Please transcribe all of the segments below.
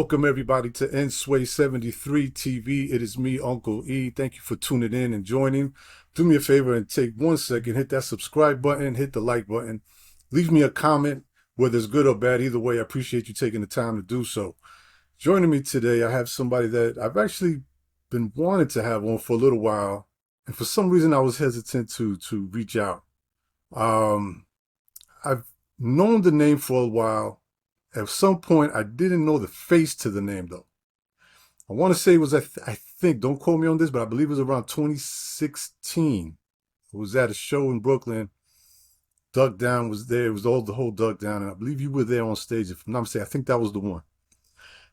Welcome everybody to Nsway 73 TV. It is me, Uncle E. Thank you for tuning in and joining. Do me a favor and take 1 second, hit that subscribe button, hit the like button. Leave me a comment, whether it's good or bad. Either way, I appreciate you taking the time to do so. Joining me today, I have somebody that I've actually been wanting to have on for a little while. And for some reason, I was hesitant to reach out. I've known the name for a while. At some point, I didn't know the face to the name, though. I want to say it was, I think, don't quote me on this, but I believe it was around 2016. I was at a show in Brooklyn. Duck Down was there. It was the whole Duck Down. And I believe you were there on stage. If I'm not mistaken, I think that was the one.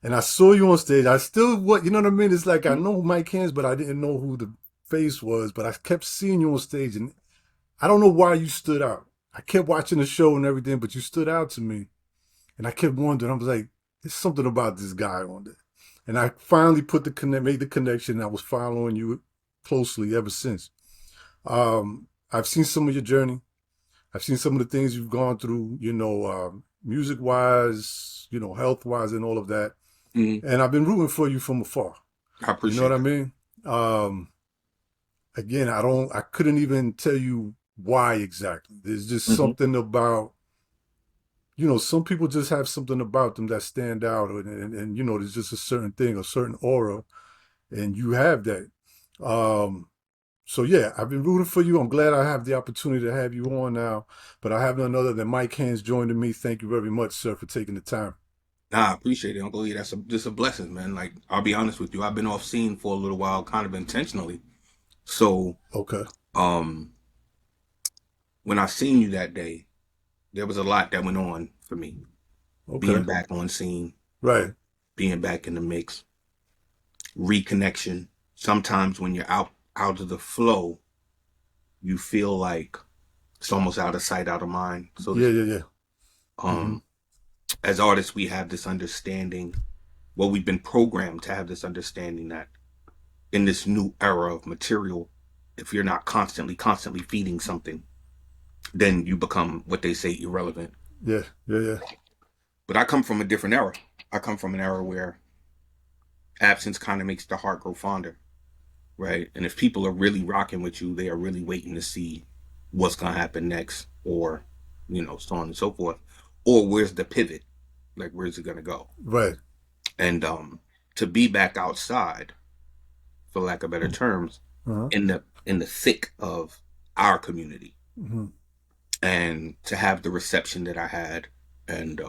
And I saw you on stage. I still, you know what I mean? It's like I know who Mike Handz, but I didn't know who the face was. But I kept seeing you on stage. And I don't know why you stood out. I kept watching the show and everything, but you stood out to me. And I kept wondering, I was like, there's something about this guy on there. And I finally made the connection. And I was following you closely ever since. I've seen some of your journey. I've seen some of the things you've gone through, music-wise, health-wise and all of that. Mm-hmm. And I've been rooting for you from afar. I appreciate what I mean? Again, I couldn't even tell you why exactly. There's just something about, some people just have something about them that stand out, and there's just a certain thing, a certain aura, and you have that. So yeah, I've been rooting for you. I'm glad I have the opportunity to have you on now, but I have none other than Mike Handz joining me. Thank you very much, sir, for taking the time. Nah, I appreciate it, Uncle E. That's just a blessing, man. Like, I'll be honest with you. I've been off scene for a little while, kind of intentionally. So, okay. When I seen you that day, there was a lot that went on for me. Okay. Being back on scene. Right. Being back in the mix. Reconnection. Sometimes when you're out of the flow, you feel like it's almost out of sight, out of mind. So yeah. As artists, we have this understanding. Well, we've been programmed to have this understanding that in this new era of material, if you're not constantly feeding something, then you become what they say irrelevant. Yeah. But I come from a different era. I come from an era where absence kind of makes the heart grow fonder, right? And if people are really rocking with you, they are really waiting to see what's going to happen next, or, so on and so forth. Or where's the pivot? Like, where's it going to go? Right. And to be back outside, for lack of better terms, in the thick of our community, and to have the reception that I had, and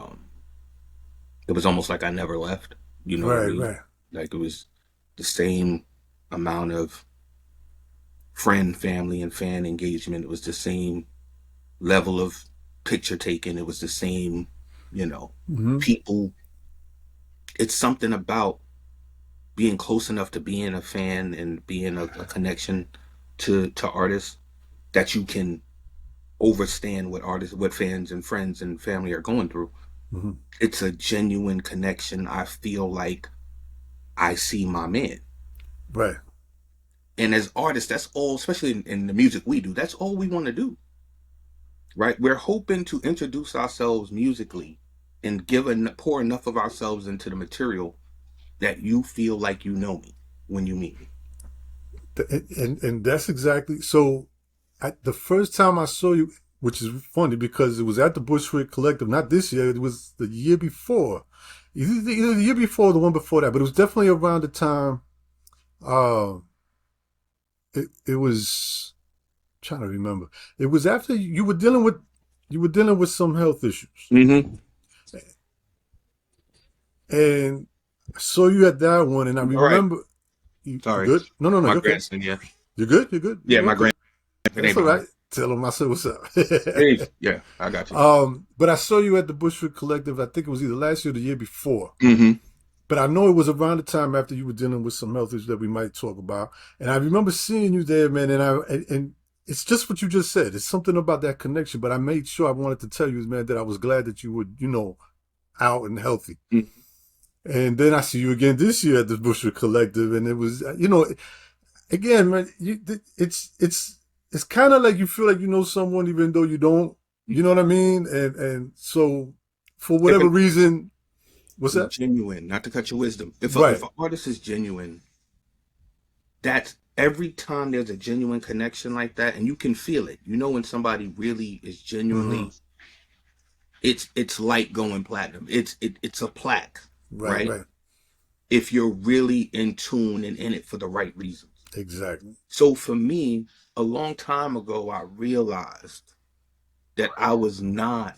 it was almost like I never left. Right, what I mean? Right. Like, it was the same amount of friend, family, and fan engagement. It was the same level of picture taking. It was the same, people. It's something about being close enough to being a fan and being a connection to artists that you can understand what fans and friends and family are going through. It's a genuine connection. I feel like I see my man. Right. And as artists, that's all, especially in the music we do, that's all we want to do. Right? We're hoping to introduce ourselves musically and pour enough of ourselves into the material that you feel like you know me when you meet me. And that's exactly, so the first time I saw you, which is funny because it was at the Bushwick Collective, not this year, it was the year before. Either the year before or the one before that, but it was definitely around the time, it was, I'm trying to remember. It was after you were dealing with some health issues. And I saw you at that one, and I remember. Right. Sorry. You good? No. My you're grandson, yeah. You're good? Yeah, my grandson. That's all right. Tell him I said what's up. Yeah, I got you. But I saw you at the Bushwick Collective. I think it was either last year or the year before. Mm-hmm. But I know it was around the time after you were dealing with some health issues that we might talk about. And I remember seeing you there, man. And it's just what you just said. It's something about that connection. But I made sure I wanted to tell you, man, that I was glad that you were, out and healthy. Mm-hmm. And then I see you again this year at the Bushwick Collective, and it was, again, man, it's kind of like you feel like you know someone even though you don't. You know what I mean? And so for whatever reason, What's is that? genuine, not to cut your wisdom. If Right. an artist is genuine, that's every time there's a genuine connection like that, and you can feel it. You know when somebody really is Mm-hmm. genuinely, it's like going platinum. It's a plaque, Right, right? right. If you're really in tune and in it for the right reasons. Exactly. So for me, a long time ago, I realized that I was not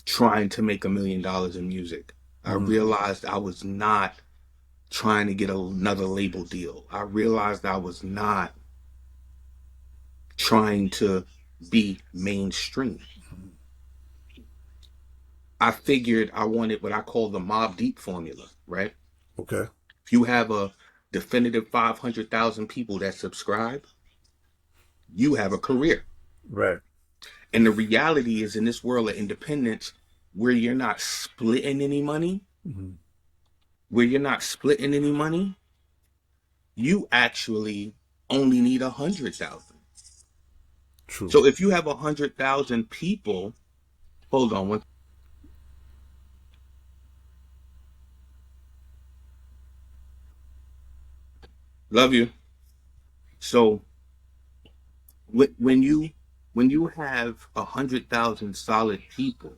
trying to make $1 million in music. I Mm-hmm. realized I was not trying to get another label deal. I realized I was not trying to be mainstream. I figured I wanted what I call the Mob Deep formula, right? Okay. If you have a definitive 500,000 people that subscribe, you have a career. Right. And the reality is, in this world of independence, where you're not splitting any money, Mm-hmm. where you're not splitting any money, you actually only need 100,000. True. So if you have 100,000 people, hold on one, love you. So when you have 100,000 solid people,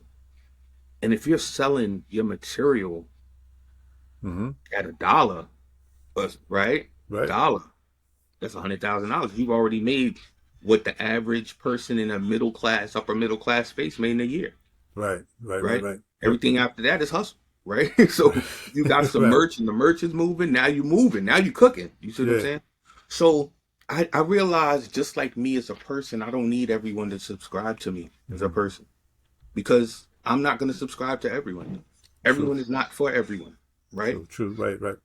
and if you're selling your material Mm-hmm. at $1, right? Right. Dollar. That's $100,000. You've already made what the average person in a middle class, upper middle class space made in a year, Right. Right. Right. right? Right. Yep. Everything after that is hustle, right? So you got Right. some Right. merch and the merch is moving. Now you moving. Now you cooking. You see what I'm Yeah. saying? So I realized just like me as a person, I don't need everyone to subscribe to me as a Mm-hmm. person because I'm not going to subscribe to everyone. True. Everyone is not for everyone, right? True. True. Right. Right.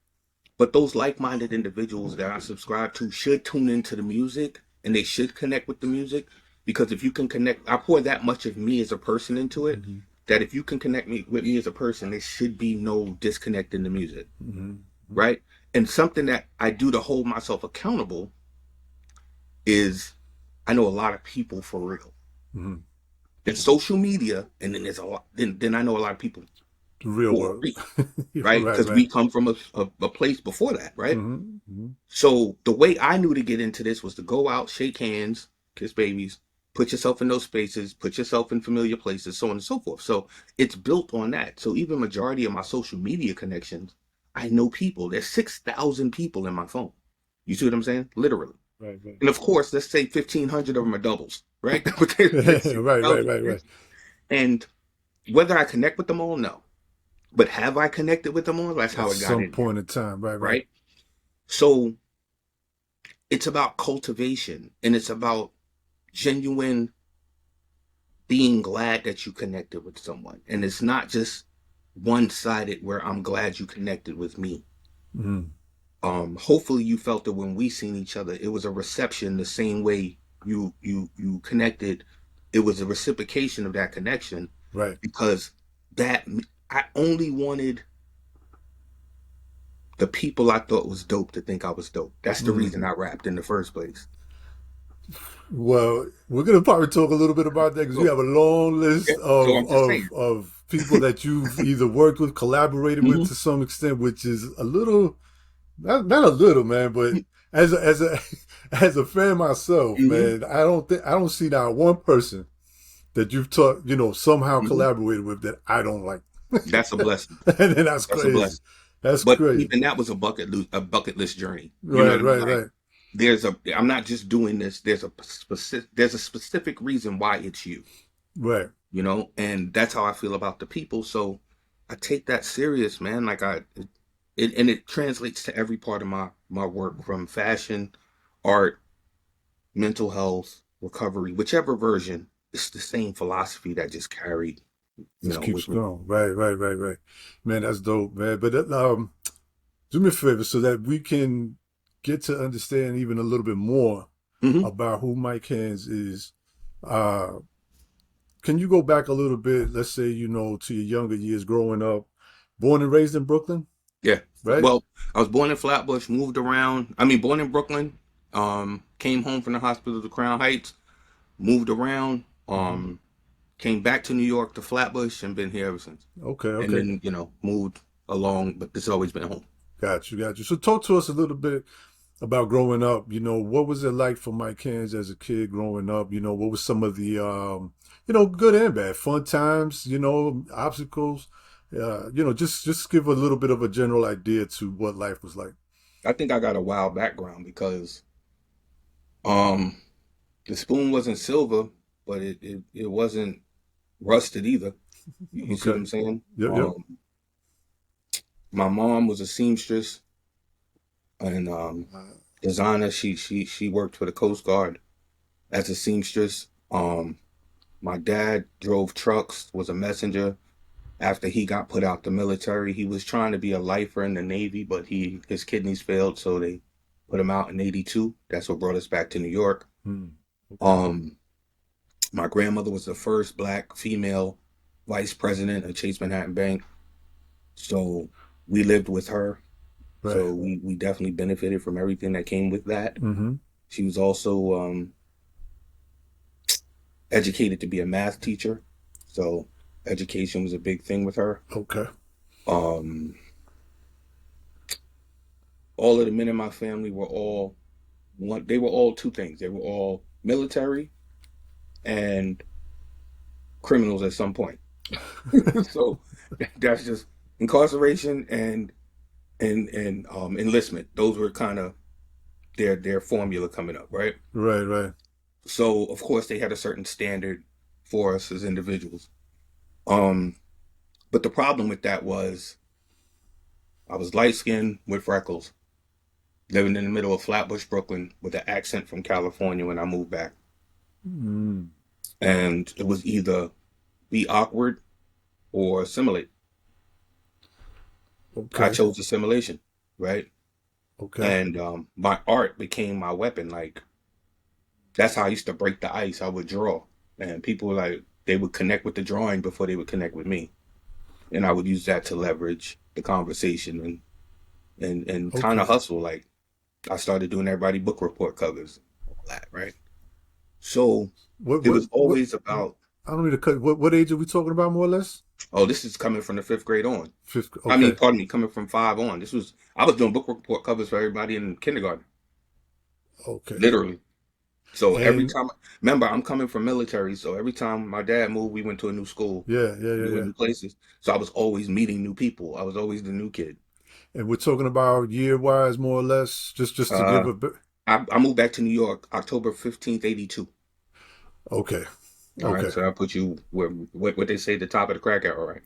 But those like-minded individuals that I subscribe to should tune into the music and they should connect with the music because if you can connect, I pour that much of me as a person into it Mm-hmm. that if you can connect me with me as a person, there should be no disconnect in the music, Mm-hmm. right? And something that I do to hold myself accountable is I know a lot of people for real. Mm-hmm. There's social media, and then there's a lot. Then I know a lot of people The real for world. real, right? Right. Because Right. we come from a place before that, right? Mm-hmm. Mm-hmm. So the way I knew to get into this was to go out, shake hands, kiss babies, put yourself in those spaces, put yourself in familiar places, so on and so forth. So it's built on that. So even majority of my social media connections, I know people. There's 6,000 people in my phone. You see what I'm saying? Literally. Right. Right. And of course, let's say 1,500 of them are doubles, right? But there's Right. Right. 6,000. Right. Right. And whether I connect with them all, no. But have I connected with them all? That's At how it got some in there, point in time. Right. Right. right? So it's about cultivation and it's about genuine being glad that you connected with someone. And it's not just one sided where I'm glad you connected with me. Mm-hmm. Hopefully you felt that when we seen each other, it was a reception the same way you connected. It was a reciprocation of that connection Right. because that I only wanted the people I thought was dope to think I was dope. That's the Mm-hmm. reason I rapped in the first place. Well, we're gonna probably talk a little bit about that because you So, have a long yeah, list so I'm just saying. of people that you've either worked with, collaborated with Mm-hmm. to some extent, which is a little not a little, man, but as a as a fan myself, Mm-hmm. man, I don't see not one person that you've taught, somehow Mm-hmm. collaborated with that I don't like. That's a blessing. And then that's That's a crazy. blessing. That's But crazy. even that was a bucket list journey. You know Right, what I mean? right, Like right. I'm not just doing this. There's a specific reason why it's you. Right. And that's how I feel about the people. So I take that serious, man. Like it translates to every part of my work from fashion, art, mental health, recovery, whichever version. It's the same philosophy that just carried, Just keeps with me. going. Right, right, right, right. Man, that's dope, man. But do me a favor so that we can get to understand even a little bit more Hmm. about who Mike Handz is. Uh, can you go back a little bit, let's say, to your younger years growing up, born and raised in Brooklyn, Yeah. right? Well, I was born in Flatbush, moved around. I mean, born in Brooklyn. Came home from the hospital to Crown Heights, moved around. Mm-hmm. came back to New York to Flatbush and been here ever since. Okay, And okay. then, moved along, but this has always been home. Got you, got you. So talk to us a little bit about growing up. What was it like for Mike Handz as a kid growing up? What was some of the, good and bad, fun times, obstacles? Just give a little bit of a general idea to what life was like. I think I got a wild background because um the spoon wasn't silver, but it wasn't rusted either. You see what Okay. I'm saying? Yep, yep. My mom was a seamstress and designer. She worked for the Coast Guard as a seamstress. My dad drove trucks, was a messenger. After he got put out the military, he was trying to be a lifer in the Navy, but his kidneys failed, so they put him out in '82. That's what brought us back to New York. Hmm. Okay. Um, my grandmother was the first black female vice president of Chase Manhattan Bank, so we lived with her. Right. So we definitely benefited from everything that came with that. Mm-hmm. She was also educated to be a math teacher, so education was a big thing with her. Okay. Um, all of the men in my family were all one. They were all two things. They were all military and criminals at some point. So that's just incarceration and enlistment. Those were kind of their formula coming up, right? Right, right. So of course they had a certain standard for us as individuals. Um, but the problem with that was I was light skinned with freckles, living in the middle of Flatbush, Brooklyn, with an accent from California when I moved back. Mm. And it was either be awkward or assimilate. I Okay. chose assimilation, right? Okay. And my art became my weapon. Like that's how I used to break the ice. I would draw, and people were like they would connect with the drawing before they would connect with me, and I would use that to leverage the conversation and kind Okay. of hustle. Like I started doing everybody book report covers, all that, right? So What it what was what always about, I don't need to cut. What age are we talking about, more or less? oh, this is coming from the fifth grade on. Fifth. I mean, Okay. pardon me, coming from five on. I was doing book report covers for everybody in kindergarten, Okay. literally. So every And time, remember, I'm coming from military, so every time my dad moved, we went to a new school, yeah, yeah, yeah, we went yeah. new places. So I was always meeting new people. I was always the new kid. And we're talking about year wise, more or less, just to give Uh, a bit. I moved back to New York October 15th, '82. Okay. All right, Okay. so I put you where what they say the top of the crack arrow, right?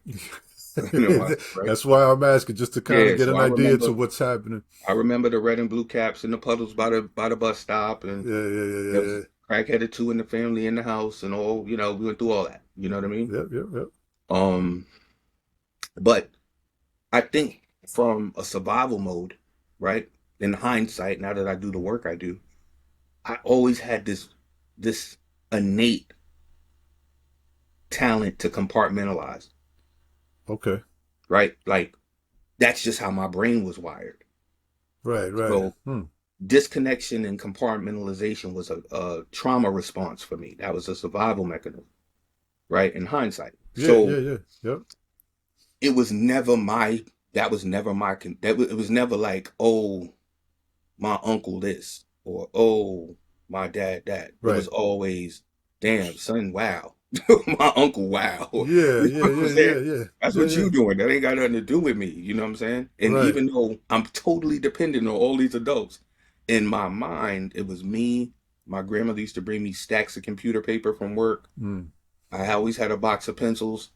You know why, right? That's why I'm asking, just to kind of Yeah. get So an idea to what's happening. I remember the red and blue caps and the puddles by the bus stop, and Yeah, yeah, yeah, there yeah, was yeah. crackheaded two in the family in the house, and all we went through all that. You know what I mean? Yep, yep, yep. Um, but I think from a survival mode, right? In hindsight, now that I do the work I do, I always had this innate talent to compartmentalize, Okay. right? Like that's just how my brain was wired. Right, right. So Hmm. disconnection and compartmentalization was a trauma response for me. That was a survival mechanism, right? In hindsight. Yeah, yeah, So yeah. Yep. it was never my, that was never my, it was never like, oh, my uncle this, or oh, my dad that. It was Right. always, damn, son, wow. My uncle, wow. Yeah, You yeah, know what I'm yeah, saying? yeah, yeah, That's yeah, what yeah. you doing. That ain't got nothing to do with me. You know what I'm saying? And Right. even though I'm totally dependent on all these adults, in my mind, it was me. My grandmother used to bring me stacks of computer paper from work. Mm. I always had a box of pencils.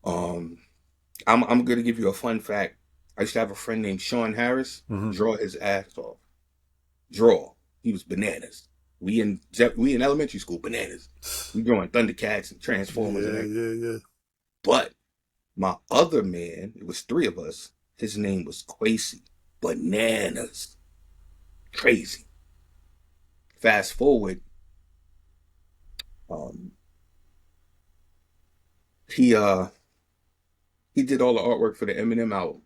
Um, I'm gonna give you a fun fact. I used to have a friend named Sean Harris. Hmm. Draw his ass off. Draw. He was bananas. We in elementary school, bananas. We drawing Thundercats and Transformers and Yeah, everything. yeah, yeah. But my other man, it was three of us. His name was Quasi. Bananas. Crazy. Fast forward, um, he uh he did all the artwork for the Eminem album.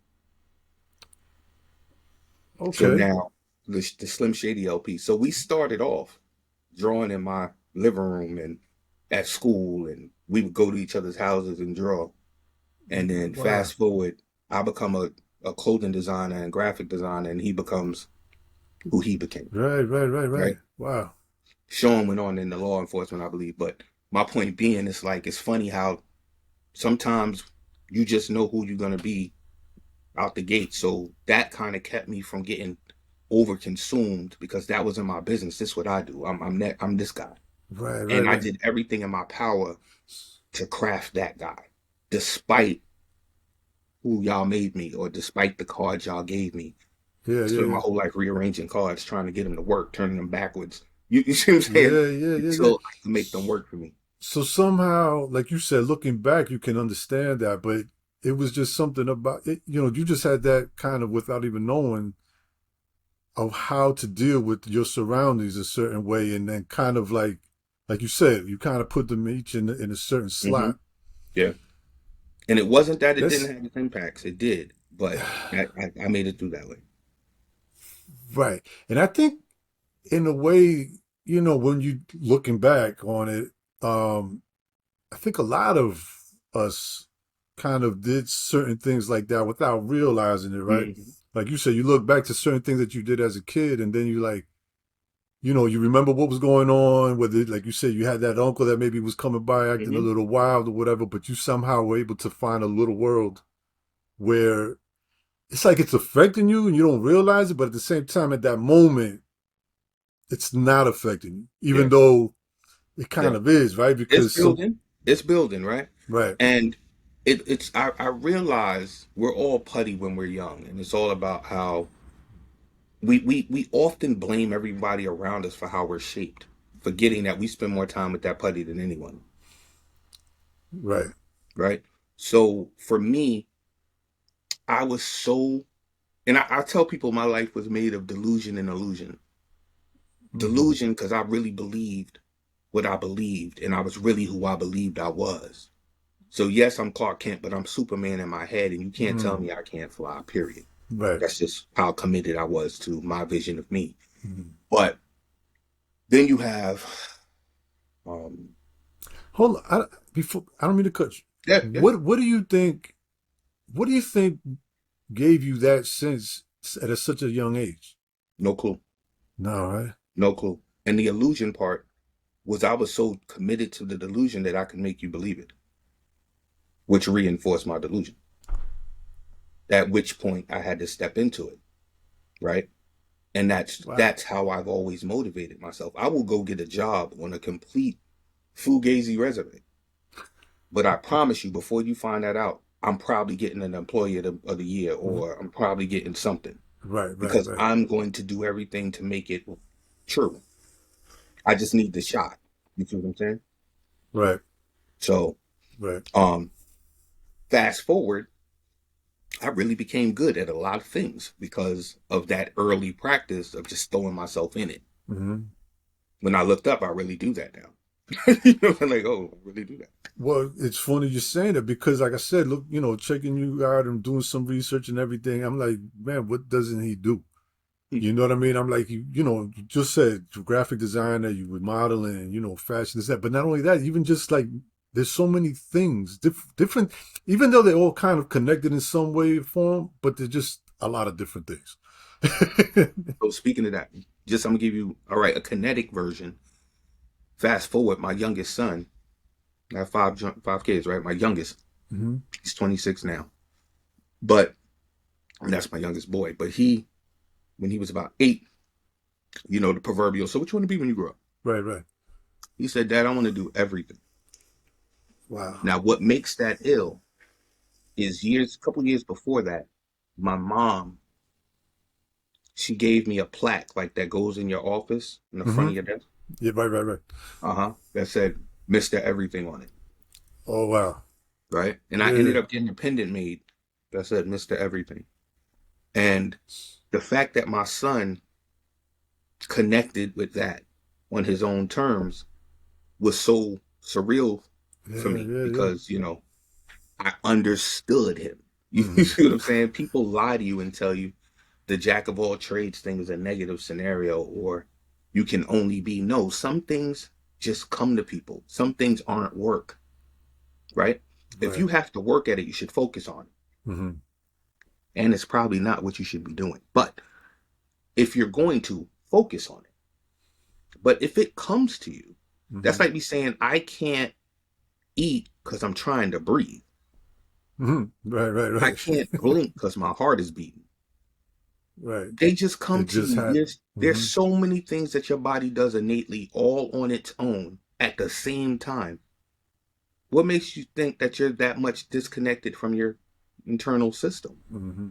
So Okay. now the Slim Shady LP. So we started off drawing in my living room and at school, and we would go to each other's houses and draw. And then Wow. fast forward, I become a clothing designer and graphic designer, and he becomes who he became, Right, right, right, right. right? Wow. Sean went on into law enforcement, I believe. But my point being, it's like, it's funny how sometimes you just know who you're going to be out the gate. So that kind of kept me from getting over consumed, because that was in my business. This is what I do. I'm this guy. Right, right, And I right. did everything in my power to craft that guy, despite who y'all made me, or despite the cards y'all gave me. Yeah, I yeah, spent my yeah. whole life rearranging cards, trying to get them to work, turning them backwards. You see what I'm saying? Yeah, yeah, yeah, yeah. Until I can make them work for me. So somehow, like you said, looking back, you can understand that, but it was just something about it. You just had that kind of without even knowing of how to deal with your surroundings a certain way, and then kind of like you said, you kind of put them each in a certain Hmm. slot. Yeah. And it wasn't that it didn't That's have its impacts. It did. But I made it through that way. right, and I think in a way, when you looking back on it, um, I think a lot of us kind of did certain things like that without realizing it, right? Hmm. Like you said, you look back to certain things that you did as a kid, and then you like, you remember what was going on. Whether, like you said, you had that uncle that maybe was coming by acting a Hmm. little wild or whatever, but you somehow were able to find a little world where it's like it's affecting you and you don't realize it, but at the same time, at that moment, it's not affecting you, even Yeah. though it kind Yeah. of is, right? It's Because building. It's building, right? right, And I realize we're all putty when we're young, and it's all about how we often blame everybody around us for how we're shaped, forgetting that we spend more time with that putty than anyone, right. right? So for me, I was so, and I tell people my life was made of delusion and illusion. Hmm. Delusion because I really believed what I believed, and I was really who I believed I was. So yes, I'm Clark Kent, but I'm Superman in my head, and you can't tell Hmm. me I can't fly, period. Right. That's just how committed I was to my vision of me. Hmm. But then you have, um, Hold on. Before I don't mean to cut you. yeah, yeah, What do you think? What do you think gave you that sense at such a young age? no clue, No, right? no clue. And the illusion part was I was so committed to the delusion that I could make you believe it, which reinforced my delusion. At which point I had to step into it, right? And that's Wow. that's how I've always motivated myself. I will go get a job on a complete fugazi resume, but I promise you, before you find that out, I'm probably getting an employee of the year, or I'm probably getting something, Right, right, because right, I'm going to do everything to make it true. I just need the shot. You see what I'm saying? right, So, right. um, fast forward, I really became good at a lot of things because of that early practice of just throwing myself in it. Hmm. When I looked up, I really do that now. I'm like, oh, I really do that. Well, it's funny you're saying that because, like I said, look, checking you out and doing some research and everything. I'm like, man, what doesn't he do? Hmm. You know what I mean? I'm like, you just said you're a graphic designer, you were modeling, fashion is that. But not only that, even just like there's so many things, different, even though they're all kind of connected in some way or form, but they're just a lot of different things. So speaking of that, just I'm gonna give you, all right, a kinetic version. Fast forward, my youngest son, I have five kids, right? My youngest, Hmm. he's 26 now, but and that's my youngest boy. But when he was about 8, the proverbial. So what you want to be when you grow up? Right, right. He said, Dad, I want to do everything. Wow. Now, what makes that ill is a couple years before that, my mom, she gave me a plaque like that goes in your office in the front Hmm. of your desk. Yeah, right, right, right. That said Mr. Everything on it. Oh, wow. Right. And I ended Yeah. up getting a pendant made that said Mr. Everything. And the fact that my son connected with that on his own terms was so surreal for Yeah, me, yeah, yeah. because, I understood him. You Hmm. see what I'm saying? People lie to you and tell you the jack of all trades thing is a negative scenario, or you can only be. No, some things just come to people. Some things aren't work, right? If you Right. have to work at it, you should focus on it. Mm-hmm. And it's probably not what you should be doing. But if you're going to focus on it, but if it comes to you, that's Mm-hmm. like me saying, I can't eat because I'm trying to breathe. Mm-hmm. Right. Right. I Right. can't blink because my heart is beating. Right. They just come It to just you. happened. There's Mm-hmm. so many things that your body does innately all on its own at the same time. What makes you think that you're that much disconnected from your internal system, Mm-hmm.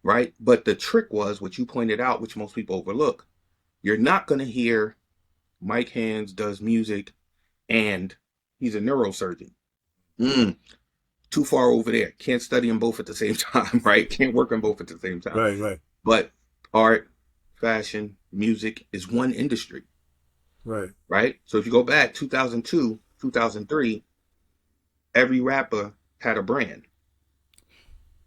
right? But the trick was what you pointed out, which most people overlook. You're not going to hear Mike Handz does music and he's a neurosurgeon. Mm, too far over there. Can't study them both at the same time, right? Can't work on both at the same time. Right. Right. But art, fashion, music is one industry, Right. right? So if you go back 2002, 2003, every rapper had a brand,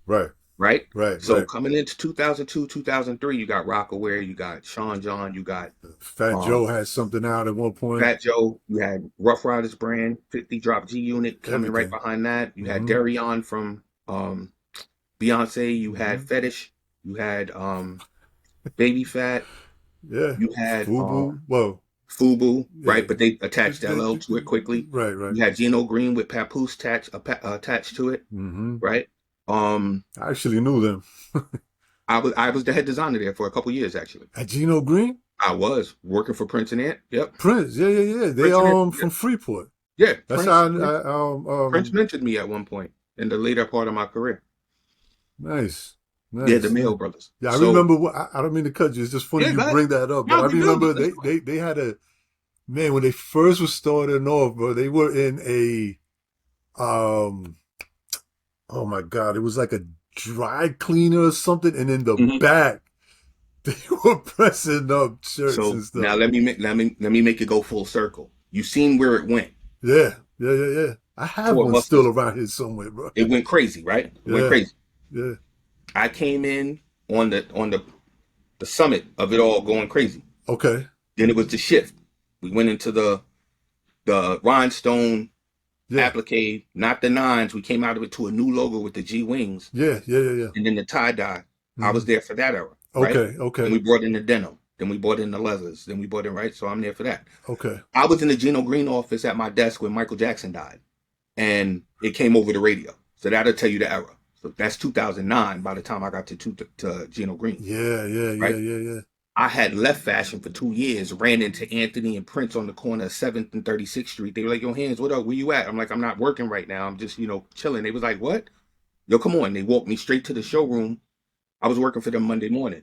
Right. right? Right. So Right. coming into 2002, 2003, you got Rockaware, you got Sean John, you got Fat um, Joe had something out at one point. Fat Joe, you had Rough Riders brand, 50 Drop G Unit coming right Everything. behind that. You had Mm-hmm. Darion from Beyonce, you had Mm-hmm. Fetish, you had Baby Fat, Yeah. you had Fubu. Whoa. Fubu, Yeah. right? But they attached LL to it quickly. Right. Right. You had Gino Green with Papoose attached to it, Mm-hmm. right? Um, I actually knew them. I was the head designer there for a couple years actually. At Gino Green? I was working for Prince and Ant. Yep, Prince. Yeah. Yeah. Yeah. They Prince and Ant. from Freeport. Yeah, That's how Prince mentored me at one point in the later part of my career. nice. Yeah, the Nice. Mail Brothers. Yeah, I So remember. I don't mean to cut you. It's just funny yeah, you go ahead. bring that up, but No, I we good. We remember good. Go ahead. they had a man when they first were starting off, bro. They were in a um. Oh my God! It was like a dry cleaner or something, and in the Mhm. back they were pressing up shirts So and now stuff. let me make it go full circle. You seen where it went? Yeah, yeah, yeah, yeah. I have Tour one still buses. around here somewhere, bro. It went crazy, right? It went Yeah, crazy. yeah. I came in on the summit of it all going crazy. Okay. Then it was the shift. We went into the rhinestone Yeah, applique, not the nines. We came out of it to a new logo with the G wings, yeah, yeah, yeah, yeah. and then the tie dye. I was Hmm. there for that era, right? Okay, Then okay, we brought in the denim. Then we brought in the leathers. Then we brought in right. So I'm there for that. okay. I was in the Geno Green office at my desk when Michael Jackson died, and it came over the radio. So that'll tell you the era. So that's 2009. By the time I got to Geno Green, Yeah, yeah, yeah, right? yeah, yeah. I had left fashion for 2 years, ran into Anthony and Prince on the corner of 7th and 36th Street. They were like, yo, Hands, what up? Where you at? I'm like, I'm not working right now. I'm just, chilling. They was like, what? Yo, come on. They walked me straight to the showroom. I was working for them Monday morning.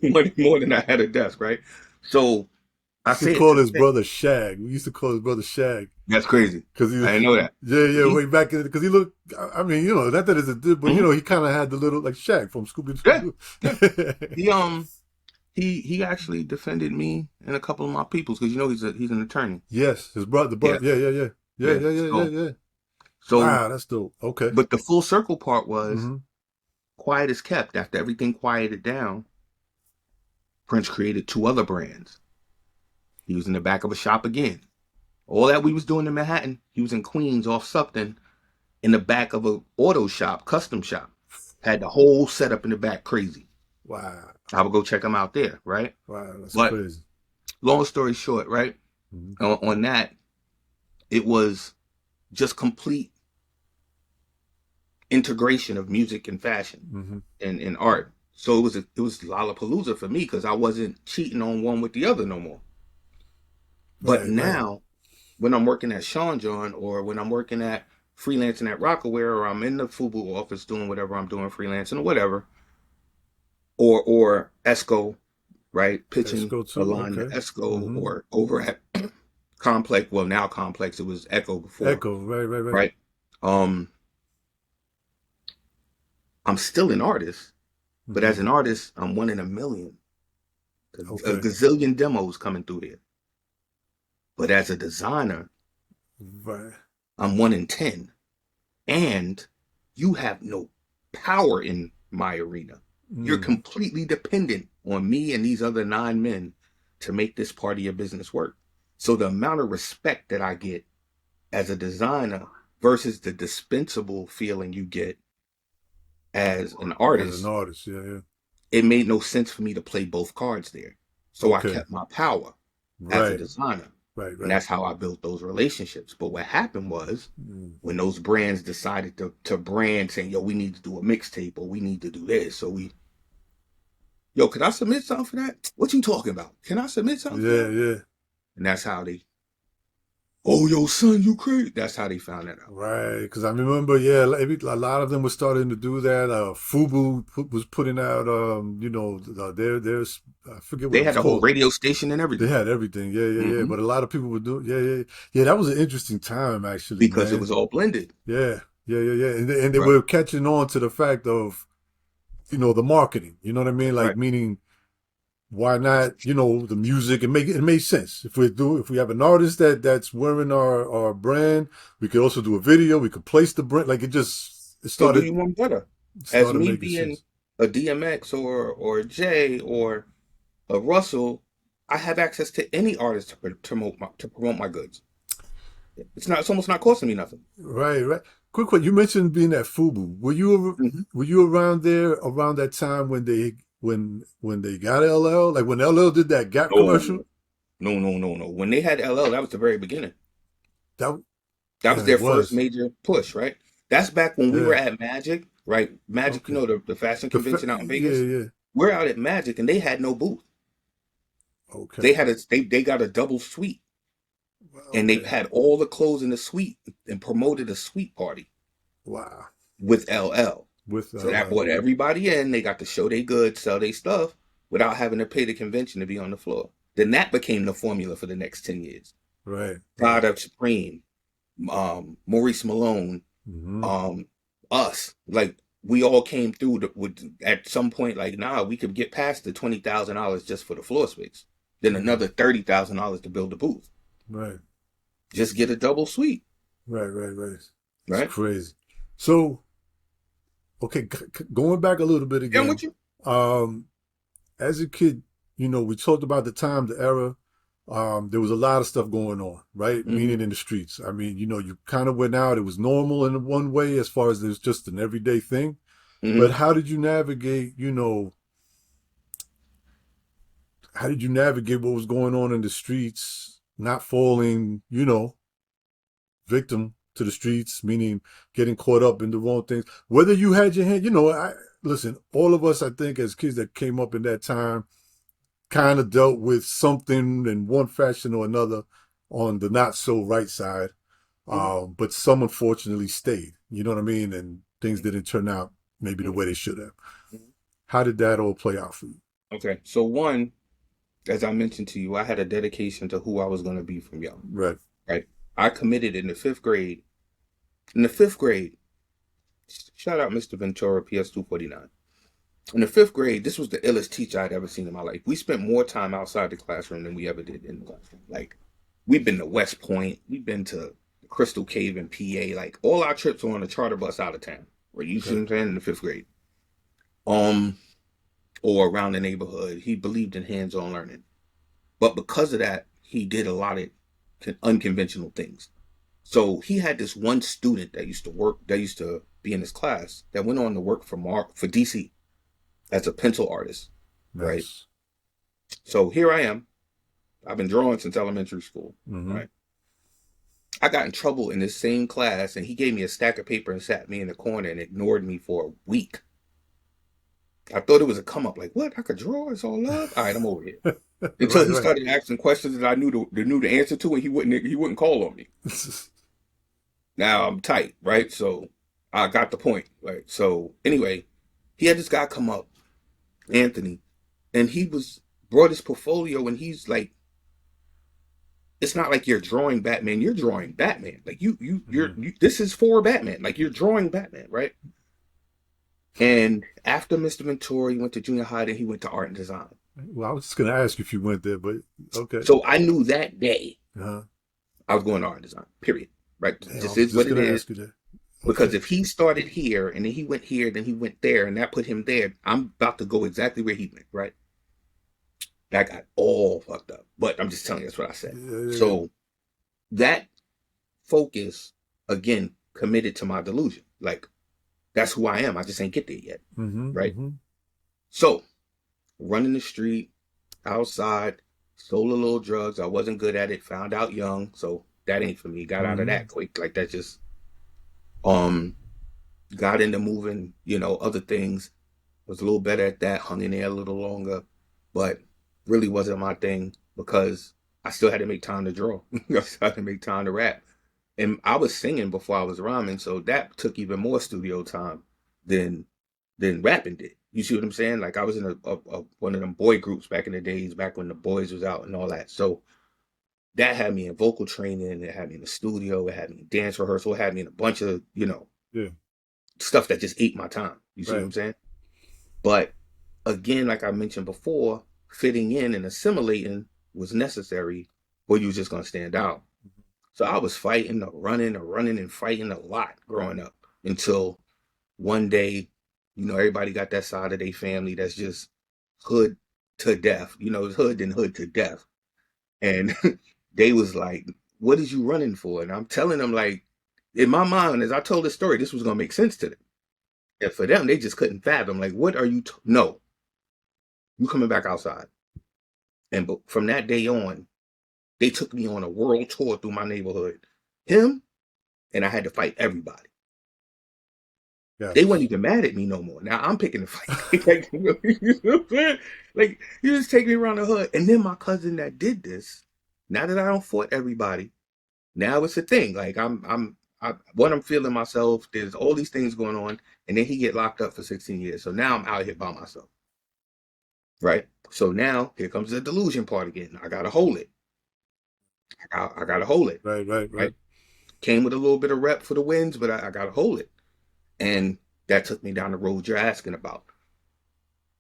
Monday morning, I had a desk, right? So We I used to say it call to his say, brother Shag. We used to call his brother Shag that's crazy. because he I was, didn't know that. yeah, yeah, He, way back in because he looked. I mean, not that it's a dude, but mhm, he kind of had the little like Shag from Scooby yeah, yeah. Doo. He actually defended me and a couple of my peoples because he's an attorney. Yes, his brother, the Yeah, brother. Yeah, yeah, yeah, yeah, yeah. yeah, yeah, yeah, yeah. So, Wow, that's dope. Okay. but the full circle part was Mm-hmm. quiet as kept. After everything quieted down, Prince created two other brands. He was in the back of a shop again. All that we was doing in Manhattan, he was in Queens off something in the back of a auto shop, custom shop. Had the whole setup in the back crazy. Wow. I would go check him out there, right? Wow, that's But crazy. long story short, right? Mm-hmm. On that, it was just complete integration of music and fashion Mm-hmm. and art. So it was Lollapalooza for me because I wasn't cheating on one with the other no more. But Right, right. now, when I'm working at Sean John or when I'm working at freelancing at Rockaware or I'm in the Fubu office doing whatever I'm doing, freelancing or whatever, or Esco, right? Pitching Esco a too. line to Okay. Esco Mm-hmm. or over at Complex. Well, now Complex, it was Echo before, Echo. Right, right, right. right? Um, I'm still an artist, but Mm-hmm. as an artist, I'm one in a million. A Okay. gazillion demos coming through here. But as a designer, Right. I'm 1 in 10. And you have no power in my arena. You're Mm. completely dependent on me and these other 9 men to make this part of your business work. So the amount of respect that I get as a designer versus the dispensable feeling you get as an As an artist, artist, yeah, yeah. it made no sense for me to play both cards there. So I Okay. kept my power as a Right, designer. right, And right. that's how I built those relationships. But what happened was Mm. when those brands decided to brand saying, yo, we need to do a mixtape or we need to do this. So yo, can I submit something for that? What you talking about? Can I submit something for Yeah, that? yeah. And that's how oh, yo, son, you crazy. That's how they found that out. Right, because I remember, yeah, a lot of them were starting to do that. Was putting out, there's, I forget what They it had was a whole called. radio station and They everything. had everything, yeah, yeah, yeah. Hmm. But a lot of people were doing, yeah, yeah, yeah. That was an interesting time, actually, Because it man. was all blended. Yeah, yeah, yeah, yeah. And they Right, were catching on to the fact of, the marketing. You know what I mean? Like, right. meaning, why not, the music? It made sense. If we have an artist that's wearing our brand, we could also do a video. We could place the brand. Like, it Yo, do started you want better? As started me making being sense. a DMX or a Jay or a Russell, I have access to any artist to promote my goods. It's almost not costing me nothing. Right, right. Quick, quick. You mentioned being at Fubu. Hmm. Were you around there around that time when they got LL? Like when LL did that Gap commercial? No, no, no, no, no. When they had LL, that was the very beginning. That That was yeah, it their first was. major push, right? That's back when we were Yeah. at Magic, right? Magic, Okay. the fashion convention out in Yeah, Vegas. yeah. We're out at Magic and they had no booth. Okay. They got a double suite and they Okay. had all the clothes in the suite and promoted a suite party Wow. with LL. With So that LL. brought everybody in. They got to show their goods, sell their stuff without having to pay the convention to be on the floor. Then that became the formula for the next 10 years. Right. Right. Product Supreme, Maurice Malone, Hmm. um, us. Like we all came through at some point. Like nah, we could get past the $20,000 just for the floor space. Then Hmm. another $30,000 to build a booth. Right. Just get a double suite, Right. Right. Right. It's right? crazy. So, okay, going back a little bit Yeah, I'm with again. you. Um, as a kid, we talked about the time, the era. There was a lot of stuff going on, right? Hmm. Meaning in the streets. I mean, you kind of went out. It was normal in one way as far as it was just an everyday thing. But Hmm. how did you navigate what was going on in the streets, not falling, victim to the streets, meaning getting caught up in the wrong things. Whether you had your hand, listen, all of us, I think, as kids that came up in that time, kind of dealt with something in one fashion or another on the not so right side. Hmm. But some unfortunately stayed, you know what I mean? And things didn't turn out maybe the way they should have. Hmm. How did that all play out for you? Okay, so one, as I mentioned to you, I had a dedication to who I was going to be from young, Right. right? I committed in the fifth grade. In the fifth grade, shout out Mr. Ventura, PS 249. In the fifth grade, this was the illest teacher I'd ever seen in my life. We spent more time outside the classroom than we ever did in the classroom. Like, we've been to West Point, we've been to Crystal Cave in PA. Like, all our trips were on a charter bus out of town. Right? You see Okay. what I'm saying? In the fifth grade. Um, or around the neighborhood. He believed in hands-on learning. But because of that, he did a lot of unconventional things. So he had this one student that used to be in his class, that went on to work for DC as a pencil artist, right? Nice. So here I am. I've been drawing since elementary school, Mm-hmm. right? I got in trouble in this same class, and he gave me a stack of paper and sat me in the corner and ignored me for a week. I thought it was a come up, like what? I could draw. It's all love. All right, I'm over here. Until Right, he right. started asking questions that I knew the answer to, and he wouldn't call on me. Now I'm tight, right? So I got the point, right? So anyway, he had this guy come up, Anthony, and he was brought his portfolio, and he's like, it's not like you're drawing Batman, you're drawing Batman. Like Mhm. this is for Batman. Like you're drawing Batman, right? And after Mr. Ventura, he went to junior high, then he went to art and design. Well, I was just going to ask you if you went there, but okay. So I knew that day Uh-huh. I was going to art and design. Period. Right? Damn, I This was is just what it going to is. ask you that. Because Okay. if he started here and then he went here, then he went there, and that put him there, I'm about to go exactly where he went, right? That got all fucked up. But I'm just telling you, that's what I said. Yeah. So that focus, again, committed to my delusion. Like, that's who I am. I just ain't get there yet. Right? Mm-hmm. So, running the street, outside, stole a little drugs. I wasn't good at it. Found out young. So, that ain't for me. Got out of Mm-hmm. that quick. Like, that just, um, got into moving, other things. Was a little better at that, hung in there a little longer, but really wasn't my thing because I still had to make time to draw. I still had to make time to rap. And I was singing before I was rhyming, so that took even more studio time than rapping did. You see what I'm saying? Like I was in a one of them boy groups back in the days, back when the boys was out and all that. So that had me in vocal training, it had me in the studio, it had me in dance rehearsal, it had me in a bunch of, Yeah. stuff that just ate my time. You see what Right. I'm saying? But again, like I mentioned before, fitting in and assimilating was necessary or you was just gonna stand out. So I was fighting or running and fighting a lot growing up until one day, everybody got that side of their family that's just hood to death. It's hood and hood to death. And they was like, what is you running for? And I'm telling them like, in my mind, as I told the story, this was gonna make sense to them. And for them, they just couldn't fathom. Like, what are you? No, you coming back outside. And from that day on, they took me on a world tour through my neighborhood. Him and I had to fight everybody. Yeah. They weren't even mad at me no more. Now I'm picking the fight. Like, you know what I'm saying? Like, you just take me around the hood. And then my cousin that did this, now that I don't fought everybody, now it's a thing. Like I'm feeling myself. There's all these things going on, and then he get locked up for 16 years. So now I'm out here by myself, right? So now here comes the delusion part again. I gotta hold it. I gotta hold it, Right. Right. Right. right? Came with a little bit of rep for the wins, but I gotta hold it. And that took me down the road you're asking about.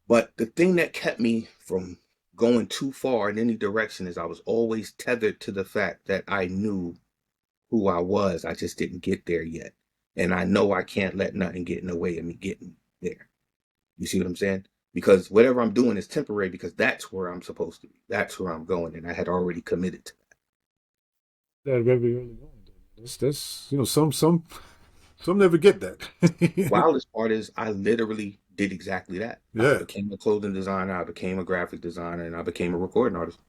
But the thing that kept me from going too far in any direction is I was always tethered to the fact that I knew who I was. I just didn't get there yet. And I know I can't let nothing get in the way of me getting there. You see what I'm saying? Because whatever I'm doing is temporary because that's where I'm supposed to be. That's where I'm going. And I had already committed to that. That very early on. That's some never get that. Wildest part is I literally did exactly that. I Yeah. became a clothing designer, I became a graphic designer, and I became a recording artist.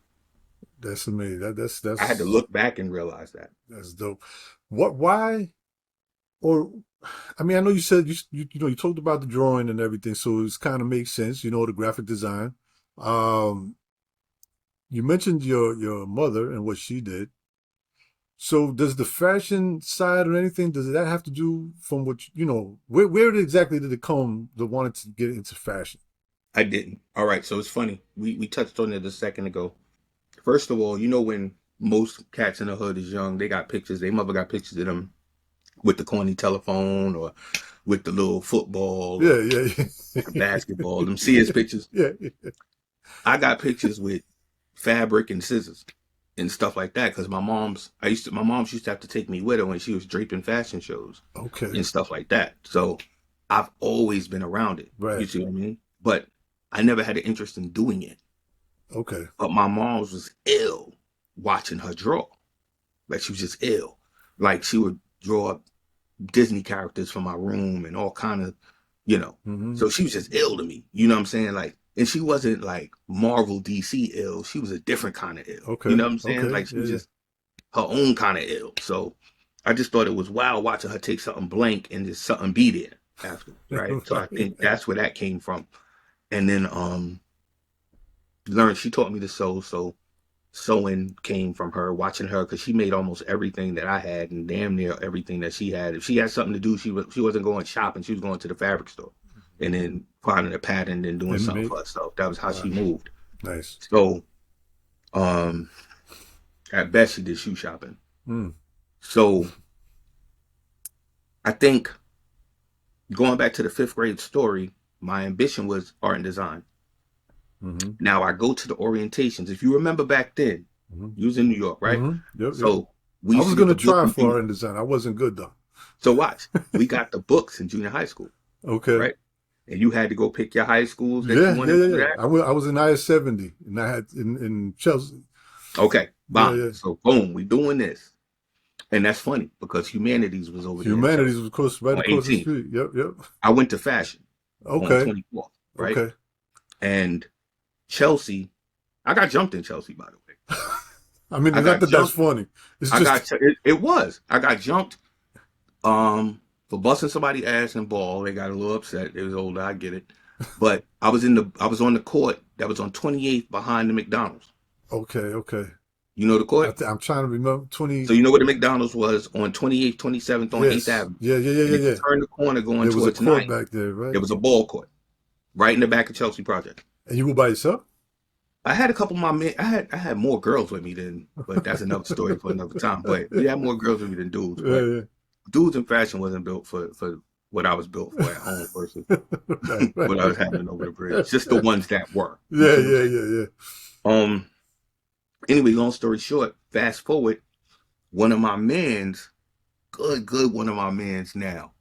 That's amazing. I had to look back and realize that. That's dope. What? Why? Or, I mean, I know you said you talked about the drawing and everything, so it's kind of makes sense. The graphic design. Um, you mentioned your mother and what she did. So does the fashion side or anything, does that have to do from what where exactly did it come the wanting to get into fashion? I didn't. All right, so it's funny. We touched on it a second ago. First of all, when most cats in the hood is young, they got pictures. Their mother got pictures of them with the corny telephone or with the little football Yeah, or yeah, the yeah. basketball. Them CS pictures. Yeah, yeah. I got pictures with fabric and scissors and stuff like that because my mom's used to have to take me with her when she was draping fashion shows Okay. and stuff like that. So I've always been around it. You Right. see what I mean? But I never had an interest in doing it. Okay. But my mom was ill watching her draw. Like she was just ill. Like she would draw up Disney characters for my room and all kind of, you know. Hmm. So she was just ill to me. You know what I'm saying? Like, and she wasn't like Marvel DC ill. She was a different kind of ill. You Okay. know what I'm saying? Okay. Like she Yeah, was yeah. just her own kind of ill. So I just thought it was wild watching her take something blank and just something be there after, right? So I Right. think that's where that came from. And then she taught me to sew, so sewing came from her, watching her because she made almost everything that I had and damn near everything that she had. If she had something to do, she wasn't going shopping. She was going to the fabric store and then finding a pattern and doing And something make for herself. That was how she wow. moved. Nice. So um, at best, she did shoe shopping. Mm. So I think going back to the fifth grade story, my ambition was art and design. Mm-hmm. Now I go to the orientations. If you remember back then, Mm-hmm. you was in New York, right? Mm-hmm. Yep, yep. So we I used was to get gonna the book try in for junior. art and design. I wasn't good though. So watch, we got the books in junior high school, Okay. right? and you had to go pick your high schools that you Yeah, yeah, wanted yeah, to do yeah. that? I was in IS-70, and I had in Chelsea. Okay, Yeah, bomb. yeah. So boom, we doing this. And that's funny because humanities was over there in Humanities Chelsea was right on across the 18th. street. Yep, yep. I went to fashion on Okay, 24th, right? okay. And Chelsea, I got jumped in Chelsea, by the way. I mean, I it's not got that that's jumped. funny. It's I got just it was. I got jumped for busting somebody ass and ball. They got a little upset. They was older, I get it. But I was on the court that was on 28th behind the McDonald's. okay, okay. You know the court? I'm trying to remember So 20. you know where the McDonald's was on 28th, 27th on 8th Yes, Avenue. yeah, yeah, yeah, And yeah, if you yeah. turn the corner going There was a towards court 9th, back there, right? there was a ball court right in the back of Chelsea Project. And you were by yourself? I had a couple of my men. I had more girls with me than, but that's another story for another time. But we had more girls with me than dudes. Yeah, But yeah. dudes in fashion wasn't built for what I was built for at home versus Right, right, what I was having over the bridge. Just the ones that were. You yeah, see what I'm yeah, saying? yeah, yeah. Um. Anyway, long story short, fast forward, one of my mans, good one of my mans now,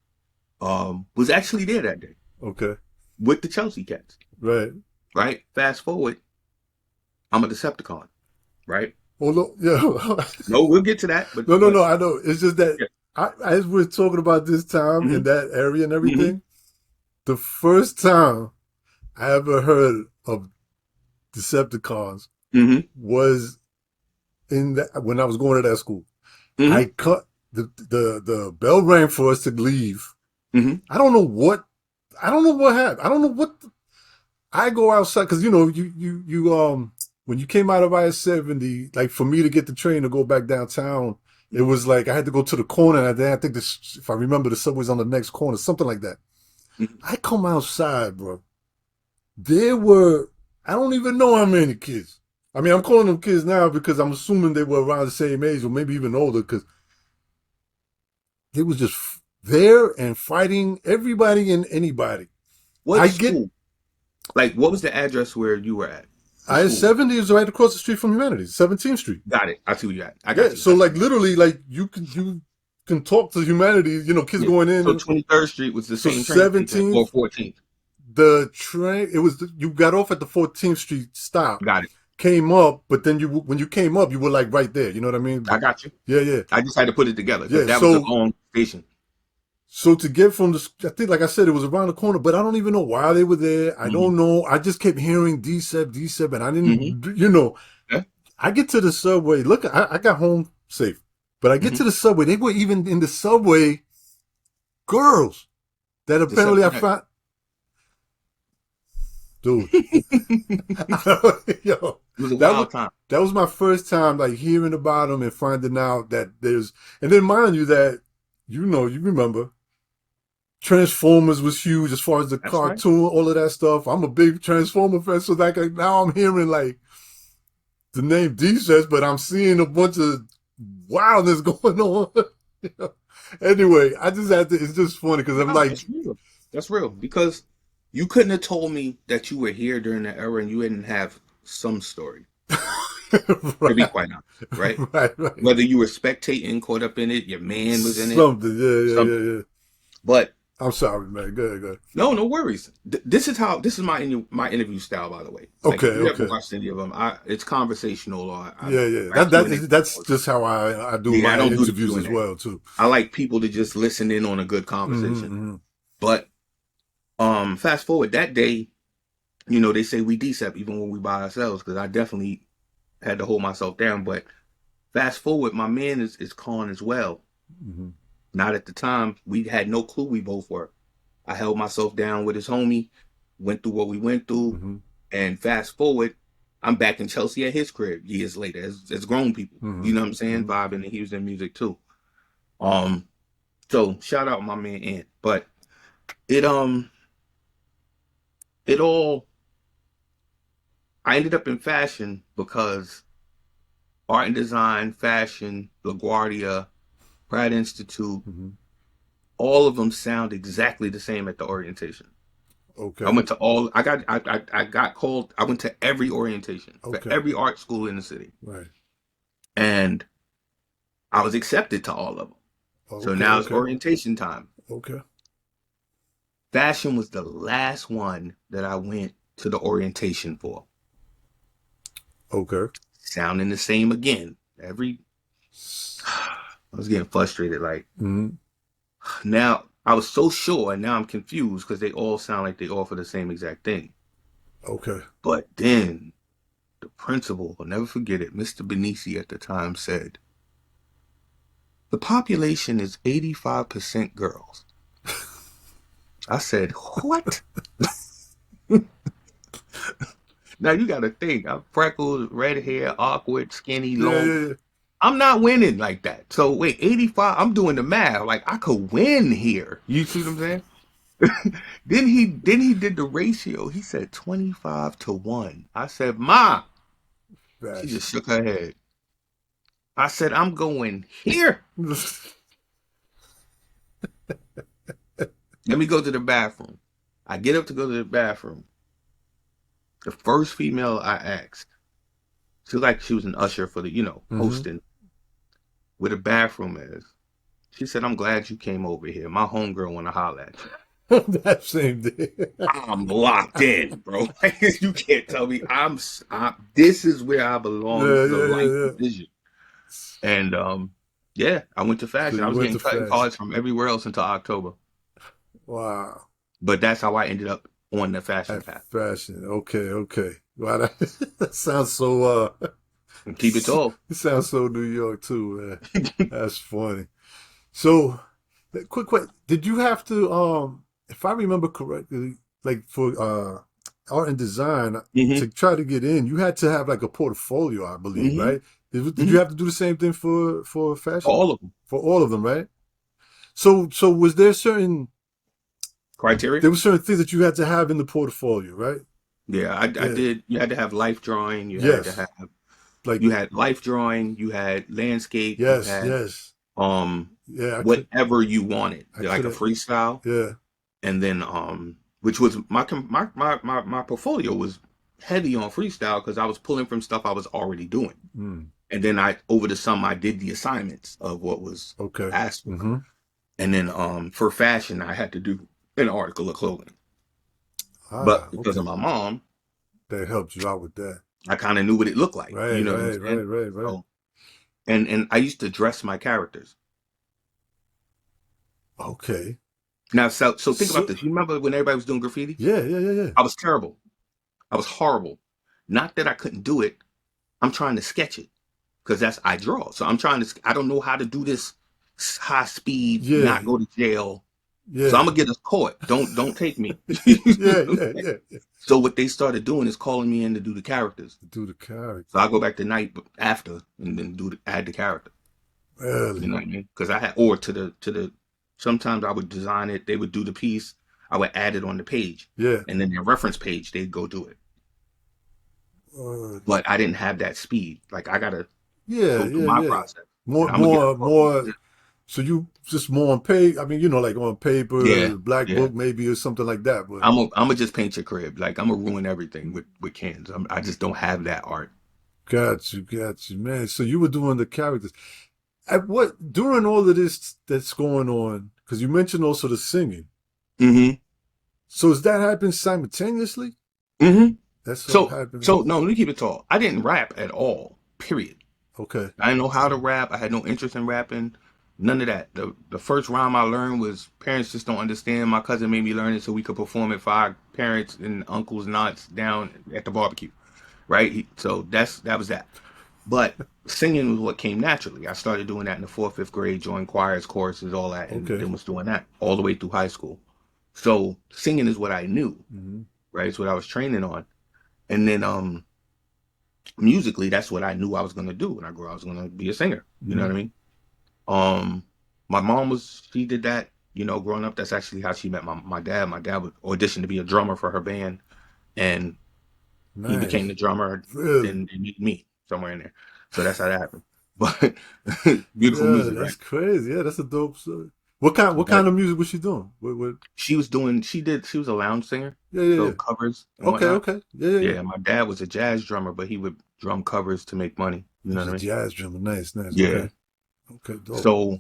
was actually there that day Okay, with the Chelsea Cats. right. Right. Fast forward, I'm a Decepticon. Right. Hold on, yeah. No, we'll get to that. No, no, But no. I know. It's just that yeah. as we're talking about this time Hmm. in that area and Hmm. everything, the first time I ever heard of Decepticons Hmm. was when I was going to that school. Hmm. I cut the bell rang for us to leave. Hmm. I don't know what happened. I don't know what I go outside because you when you came out of I-70, like for me to get the train to go back downtown, it was like I had to go to the corner, and then I think this, if I remember, the subway's on the next corner, something like that. Hmm. I come outside, bro. There were, I don't even know how many kids. I mean, I'm calling them kids now because I'm assuming they were around the same age or maybe even older because they was just there and fighting everybody and anybody. What I get school? Like, what was the address where you were at? The school. I-70 is right across the street from Humanities, 17th Street. Got it. I see where you at. I Yeah, got you. so like literally, like you can talk to Humanities, kids Yeah. going in. So 23rd Street was the So same train station, or 17th, 14th. the train, you got off at the 14th Street stop, Got it. came up, but then when you came up, you were like right there. You know what I mean? I got you. Yeah, yeah, I just had to put it together because yeah. that was a long station. So to get from I think, like I said, it was around the corner, but I don't even know why they were there. I don't know. I just kept hearing D7, and I Hmm. didn't. Yeah. I get to the subway. Look, I got home safe, but I get Hmm. to the subway. They were even in the subway, girls that apparently I found. Dude, yo, It was a that was wild time. that was my first time like hearing about them and finding out that and then mind you that you remember Transformers was huge as far as the That's right. cartoon, all of that stuff. I'm a big Transformer fan, so like now I'm hearing like the name D-Sets, but I'm seeing a bunch of wildness going on. Anyway, I just had to. It's just funny because I'm No, like, that's real. That's real because you couldn't have told me that you were here during that era and you didn't have some story. To be right, quite honest, right? right. Whether you were spectating, caught up in it, your man was in it, Something, yeah, yeah, something. yeah, yeah. But I'm sorry, man. Go ahead, go ahead. no worries. This is my interview style, by the way. Like Okay, if you ever okay. watched any of them, it's conversational or Yeah, yeah. I Q&A. That's just how I do Yeah, I my don't do the interviews as Q&A. well too. I like people to just listen in on a good conversation. Mm-hmm. But fast forward that day, they say we decep even when we by ourselves because I definitely had to hold myself down. But fast forward, my man is con as well. Mm-hmm. Not at the time. We had no clue we both were. I held myself down with his homie, went through what we went through, Mm-hmm. and fast forward, I'm back in Chelsea at his crib years later as grown people. Mm-hmm. You know what I'm saying? Mm-hmm. Vibing and he was in music too. So shout out my man Ant. But it it all I ended up in fashion because art and design, fashion, LaGuardia, Pratt Institute, Mm-hmm. all of them sound exactly the same at the orientation. I Okay. went to all. I got called. I went to every orientation for Okay. every art school in the city, Right. and I was accepted to all of them. So Okay. now it's Okay. orientation time. Okay. Fashion was the last one that I went to the orientation for. Okay. Sounding the same again. I was getting frustrated. Like, Mm-hmm. now I was so sure, and now I'm confused because they all sound like they offer the same exact thing. Okay. But then the principal, I'll never forget it, Mr. Benici at the time said, the population is 85% girls. I said, what? Now you got to think, I'm freckled, red hair, awkward, skinny, Yeah, long. yeah, I'm not winning like that. So wait, 85, I'm doing the math. Like I could win here. You see what I'm saying? Then he did the ratio. He said 25-1. I said, Ma. yeah. She Fashion. just shook her head. I said, I'm going here. Let me go to the bathroom. I get up to go to the bathroom. The first female I asked, she was like she was an usher for the, Mm-hmm. hosting where the bathroom is. She said, I'm glad you came over here. My homegirl want to holler at you. That same day. I'm locked in, bro. You can't tell me this is where I belong. This Yeah, is a yeah, life yeah, yeah. decision. And yeah, I went to So fashion. I you was went getting to cutting fashion. cards from everywhere else until October. Wow. But that's how I ended up on the fashion At path. fashion. Okay, okay. Wow, that sounds so And keep it tall. it sounds so New York too, man. That's funny. So, quick, did you have to if I remember correctly, like for art and design hmm to try to get in, you had to have like a portfolio, I believe, hmm right? Did you hmm have to do the same thing for fashion? All of them. For all of them, right? So was Criteria? there were certain things that you had to have in the portfolio, right? Yeah, I Yeah. did. You had to have life drawing. Yes. Like You had life drawing. You had landscape. You yes, had yes. Yeah, whatever you wanted, I like a couldn't. freestyle. Yeah. And then which was my portfolio was heavy on freestyle because I was pulling from stuff I was already doing. Mm, And then I over the summer I did the assignments of what was okay. asked for. Mm-hmm. And then for fashion I had to do an article of clothing. But Ah, because of okay. my mom, That helped you out with that. I kind of knew what it looked like. Right, You know what I'm right, saying? right, right, right. So and I used to dress my characters. Okay. Now so think about So this. You remember when everybody was doing graffiti? yeah, yeah, yeah, yeah. I was terrible. I was horrible. Not that I couldn't do it. I'm trying to sketch it because that's I draw. So I'm trying to. I don't know how to do this high speed, Yeah, not go to jail. So I'm yeah. gonna get us caught. Don't take me. Yeah, yeah, yeah, yeah. So what they started doing is calling me in to do the characters. Do the character. So I go back the night after and then add the character. You Really? know what I mean? Because I had or to the. Sometimes I would design it. They would do the piece. I would add it on the page, Yeah. and then their reference page they'd go do it. Uh, But I didn't have that speed. Like I gotta yeah, go through yeah, my yeah. process, More, and I'm gonna get a more, more. So you just more on pay. I mean, like on Yeah, paper, black yeah. book maybe or something like that. But I'm gonna just paint your crib. Like I'm gonna ruin everything with cans. I just don't have that art. got you, man. So you were doing the characters. At what during all of this that's going on? Because you mentioned also the singing. hmm So is that happening simultaneously? hmm That's all So happening. so no, let me keep it tall. I didn't rap at all. Period. Okay. I didn't know how to rap. I had no interest in rapping. None of that. The first rhyme I learned was parents just don't understand. My cousin made me learn it so we could perform it for our parents and uncles and aunts down at the barbecue. Right? So that was that. But singing was what came naturally. I started doing that in the fourth, fifth grade, joined choirs, choruses, all that, and Okay. then was doing that all the way through high school. So singing is what I knew, Mm-hmm. right? It's what I was training on. And then musically, that's what I knew I was gonna do when I grew up. I was gonna be a singer. You know Mm-hmm. what I mean? Um my mom she did that, growing up. That's actually how she met my dad. My dad would audition to be a drummer for her band and he became Nice. the drummer, Really? then they meet me somewhere in there. So that's how that happened. But beautiful Yeah, music, right? that's crazy. Yeah, that's a dope story. What kind But of music was she doing? What she was a lounge singer, yeah, yeah, so yeah. covers and Okay, whatnot. okay. Yeah, yeah, yeah. Yeah, my dad was a jazz drummer, but he would drum covers to make money. You He know was what a I mean? jazz drummer. Nice, nice. Yeah. Okay. Okay, dope. So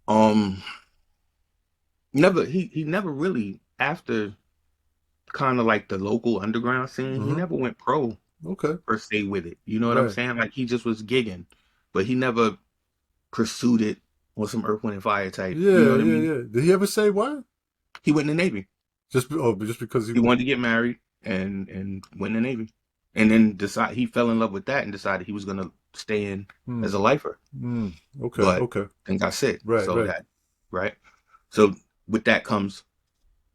um never he never really after kind of like the local underground scene, he Mm-hmm. never went pro Okay. per se with it. You know what I'm Right. saying? Like he just was gigging, but he never pursued it on some Earth, Wind, and Fire type. You know Yeah, what I yeah, mean? yeah. Did he ever say why? He went in the Navy. Just because he He was. wanted to get married and went in the Navy, and then decide he fell in love with that and decided he was gonna stay in Hmm. as a lifer, Hmm. Okay. but Okay. then got sick. Right. So Right. that right. So with that comes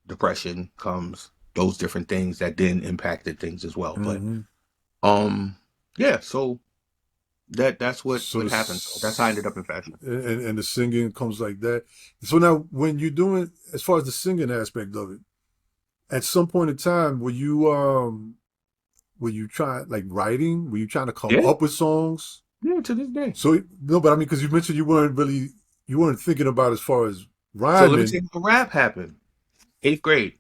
depression, comes those different things that then impacted things as well. But Mm-hmm. um, yeah. So that's So what happened. So that's how I ended up in fashion. and the singing comes like that. So now, when you're doing, as far as the singing aspect of it, at some point in time, were you trying like writing? Were you trying to come Yeah, up with songs? yeah. To this day. So no, but I mean, because you mentioned you weren't thinking about as far as So let me tell rhyming. you how rap happened. Eighth grade.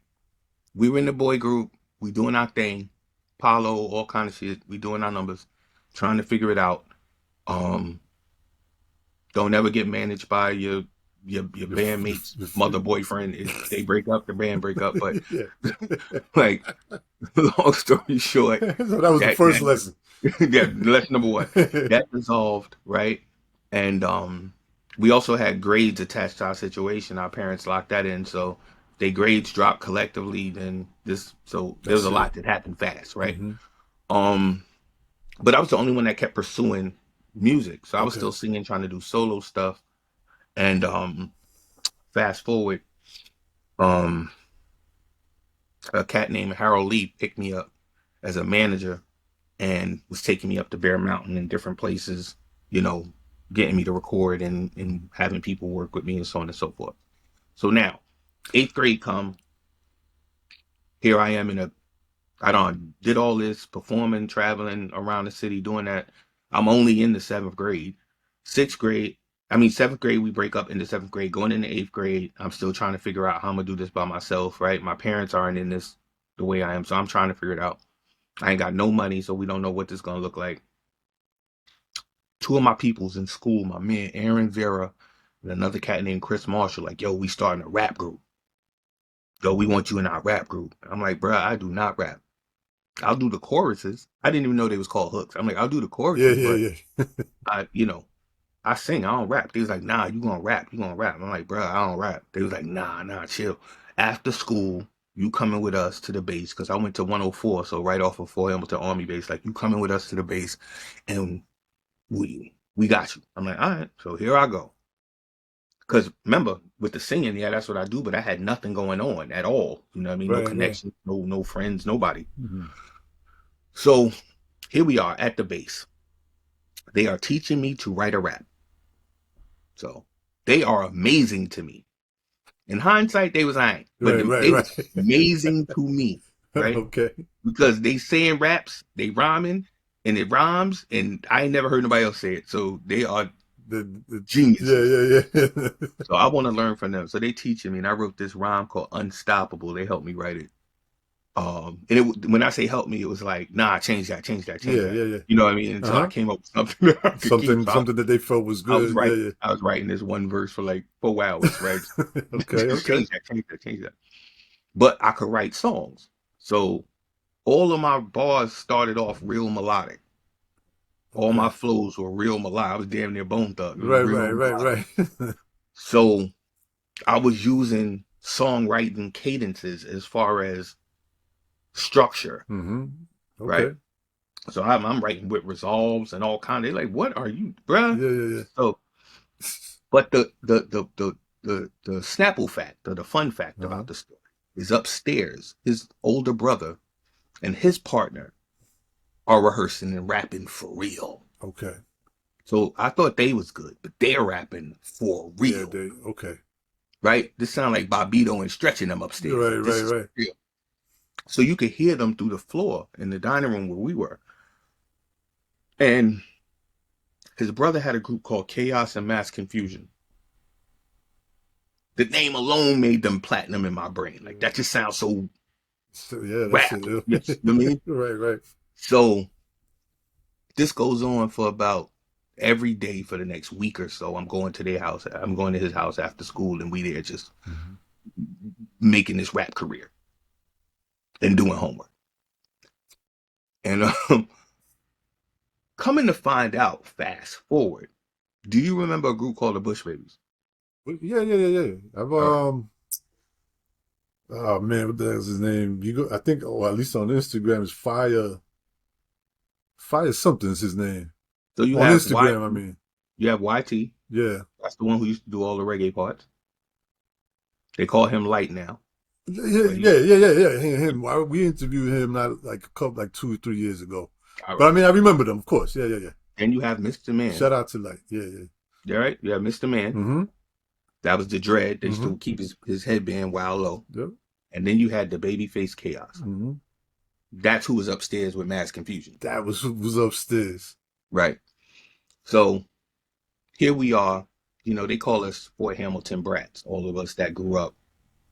We were in the boy group. We doing our thing. Paulo, all kind of shit. We doing our numbers, trying to figure it out. Um, don't ever get managed by your bandmate's mother boyfriend. If they break up, the band break up. But Yeah. like, long story short, So that was the that first that lesson. yeah, lesson number one. That resolved, right? And we also had grades attached to our situation. Our parents locked that in, so they grades dropped collectively. Then there was That's a it. lot that happened fast, right? Hmm. Um, but I was the only one that kept pursuing music, so I was Okay. still singing, trying to do solo stuff. And fast forward, um, a cat named Harold Lee picked me up as a manager and was taking me up to Bear Mountain and different places, you know, getting me to record and having people work with me and so on and so forth. So now, eighth grade come, here I am I don't did all this performing, traveling around the city, doing that. I'm only in the seventh grade. Sixth grade, I mean seventh grade, we break up into seventh grade, going into eighth grade. I'm still trying to figure out how I'm gonna do this by myself, right? My parents aren't in this the way I am, so I'm trying to figure it out. I ain't got no money, so we don't know what this is gonna look like. Two of my peoples in school, my man Aaron Vera and another cat named Chris Marshall, like, yo, we starting a rap group. Yo, we want you in our rap group. I'm like, bruh, I do not rap. I'll do the choruses. I didn't even know they was called hooks. I'm like, I'll do the Yeah, choruses, yeah, but yeah. I sing, I don't rap. They was like, nah, you gonna rap, you gonna rap. I'm like, bruh, I don't rap. They was like, nah, chill. After school, you coming with us to the base, because I went to 104, so right off of Fort Hamilton Army Base, like, you coming with us to the base, and we got you. I'm like, all right, so here I go. Because remember, with the singing, yeah, that's what I do, but I had nothing going on at all. You know what I mean? No Right, right. connection, no friends, nobody. Hmm. So here we are at the base. They are teaching me to write a rap. So they are amazing to me. In hindsight, they was ain't, but Right, right, they was right. amazing to me, right? Okay. Because they saying raps, they rhyming, and it rhymes, and I ain't never heard nobody else say it. So they are The geniuses. yeah, yeah, yeah. So I want to learn from them. So they teaching me, and I wrote this rhyme called "Unstoppable." They helped me write it. And when I say help me, it was like, nah, change that, change that, change Yeah, that. yeah, yeah. You know what I mean? Until I Uh-huh. came up with something that I could keep. So Something that they felt was I was good. Yeah, yeah. I was writing this one verse for like 4 hours, right? Okay, Just okay. change that, change that, change that. But I could write songs, so all of my bars started off real melodic. All Okay. my flows were real melodic. I was damn near Bone Thug. It was Right, real right, right, melodic. right. So I was using songwriting cadences as far as structure, Mm-hmm. right? Okay. So I'm writing with resolves and all kind. They're like, "What are you, bruh?" Yeah, yeah, yeah. So, but the Snapple fact or the fun fact Uh-huh. about the story is upstairs. His older brother and his partner are rehearsing and rapping for real. Okay. So I thought they was good, but they're rapping for Yeah, real, they okay. right? This sound like Bobito and stretching them upstairs. Right, Like right, this is right. real. So you could hear them through the floor in the dining room where we were. And his brother had a group called Chaos and Mass Confusion. The name alone made them platinum in my brain. Like that just sounds so So, yeah, that's rap. it. Yes, you know what I mean? Right, right. So this goes on for about every day for the next week or so. I'm going to their house. I'm going to his house after school, and we there just Mm-hmm. making this rap career and doing homework. And coming to find out, fast forward, do you remember a group called the Bush Babies? Yeah. I've All right. oh man, what the hell's his name? You go, I think, or at least on Instagram, is Fire something's his name. So you On have Instagram, I mean. you have YT. Yeah. That's the one who used to do all the reggae parts. They call him Light now, but Yeah. Him. We interviewed him not like a couple, like 2 or 3 years ago. all But I right. mean, I remember them, of course. Yeah. Then you have Mr. Man. Shout out to like, yeah. All right. You have Mr. Man. Mm-hmm. That was the dread. They used Mm-hmm. to keep his headband wild low. Yep. And then you had the Babyface Chaos. Mm-hmm. That's who was upstairs with Mass Confusion. That was who was upstairs. Right. So here we are. You know, they call us Fort Hamilton brats, all of us that grew up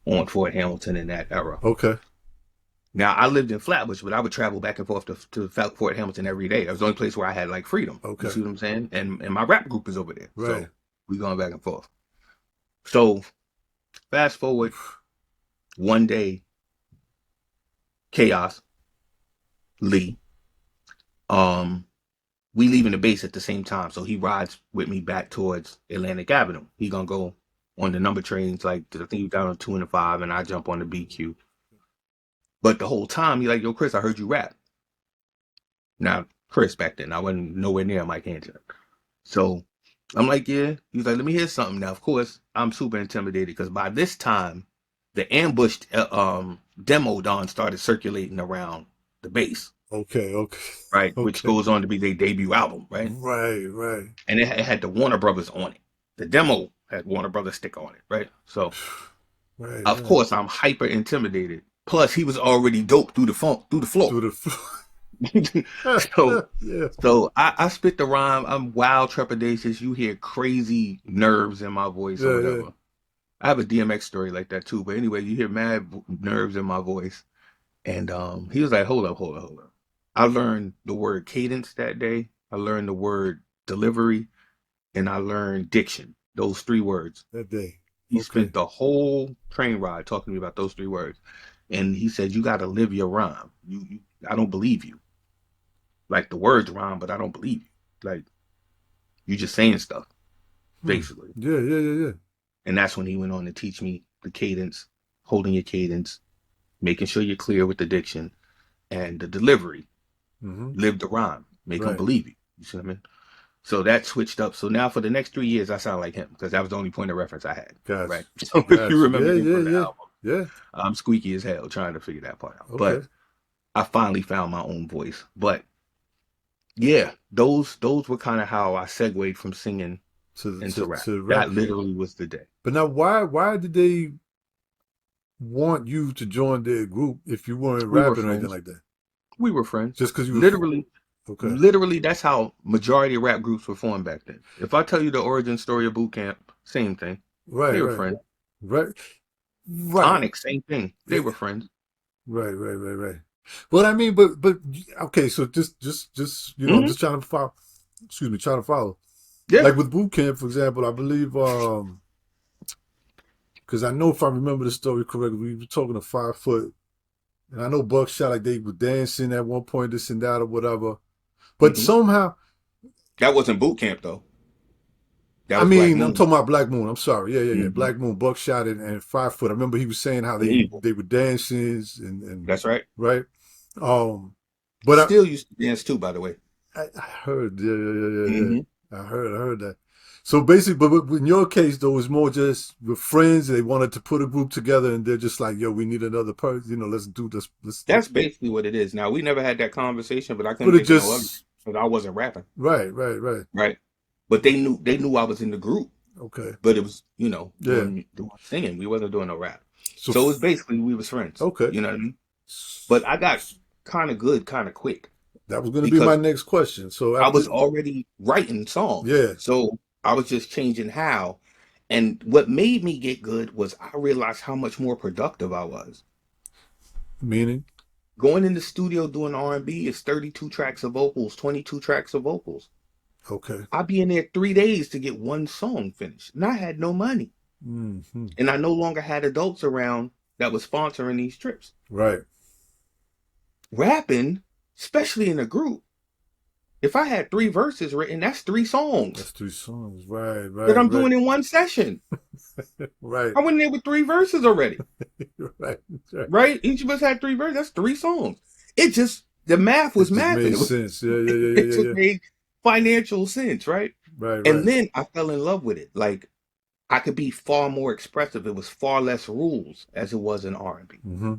on Fort Hamilton in that era. Okay. Now, I lived in Flatbush, but I would travel back and forth to Fort Hamilton every day. That was the only place where I had like freedom. Okay. You see what I'm saying? And my rap group is over there. Right. So we going back and forth. So fast forward one day, Chaos, Lee, we leaving the base at the same time. So he rides with me back towards Atlantic Avenue. He gonna go on the number trains, like I think he down on 2 and 5, and I jump on the BQ. But the whole time, he's like, yo, Chris, I heard you rap. Now, Chris back then, I wasn't nowhere near Mike Hanz. So I'm like, yeah. He's like, let me hear something. Now, of course, I'm super intimidated because by this time, the ambushed demo Don started circulating around the base. Okay. Right, Okay. which goes on to be their debut album, right? Right. And it had the Warner Brothers on it. The demo had Warner Brothers sticker on it, right? So, Right. of course, I'm hyper intimidated. Plus, he was already dope through the floor. Through the so, yeah. so I spit the rhyme. I'm wild, trepidatious. You hear crazy nerves in my voice or whatever. Yeah. I have a DMX story like that too. But anyway, you hear mad nerves in my voice. And he was like, hold up. I learned the word cadence that day. I learned the word delivery. And I learned diction. Those 3 words. That day. He spent the whole train ride talking to me about those 3 words. And he said, you got to live your rhyme. I don't believe you. Like the words rhyme, but I don't believe you. Like you just saying stuff, basically. Yeah. And that's when he went on to teach me the cadence, holding your cadence, making sure you're clear with the diction and the delivery. Mm-hmm. Live the rhyme, make them believe you. You see what I mean? So that switched up. So now for the next 3 years, I sound like him because that was the only point of reference I had. Gotcha. Right. So if you remember from the album, yeah, I'm squeaky as hell trying to figure that part out. Okay. But I finally found my own voice. But yeah, those were kind of how I segued from singing into rap. That literally was the day. But now, why did they want you to join their group if you weren't rapping or anything like that? We were friends. Just because you were literally. Okay. Literally, that's how majority of rap groups were formed back then. If I tell you the origin story of Boot Camp, same thing. Right. They were friends. Right. Onyx, same thing. They were friends. Right. But I mean, but okay. So just you know, just trying to follow. Excuse me, trying to follow. Yeah. Like with Boot Camp, for example, I believe because I know if I remember the story correctly, we were talking a 5 foot, and I know Buckshot, like they were dancing at one point, this and that or whatever. But somehow that wasn't Boot Camp though. I mean, I'm talking about Black Moon. I'm sorry. Yeah. Black Moon, Buckshot, and 5 foot. I remember he was saying how they were dancing and that's right. Right. But I still used to dance too, by the way. I heard. Yeah. I heard that. So basically, but in your case though, it was more just with friends. They wanted to put a group together, and they're just like, "Yo, we need another person. You know, let's do this." That's basically what it is. Now we never had that conversation, but I couldn't think of no other because I wasn't rapping. Right. But they knew I was in the group. Okay. But it was, doing singing. We wasn't doing no rap. So it was basically we was friends. Okay. You know what I mean? But I got kind of good kind of quick. That was going to be my next question. So I was already writing songs. Yeah. So I was just changing how. And what made me get good was I realized how much more productive I was. Meaning? Going in the studio doing R&B is 32 tracks of vocals, 22 tracks of vocals. Okay. I'd be in there 3 days to get one song finished. And I had no money. Mm-hmm. And I no longer had adults around that was sponsoring these trips. Right. Rapping, especially in a group, if I had 3 verses written, that's 3 songs That's 3 songs. Right, that right, I'm right. doing in one session. Right. I went in there with 3 verses already, Right. Right. right? Each of us had 3 verses. That's 3 songs. It just, the math was It just math, and made it was, sense. Yeah, yeah, yeah, it yeah, just yeah, yeah. made financial sense, right? Right, And right. then I fell in love with it. Like, I could be far more expressive. It was far less rules as it was in R&B. Mm-hmm.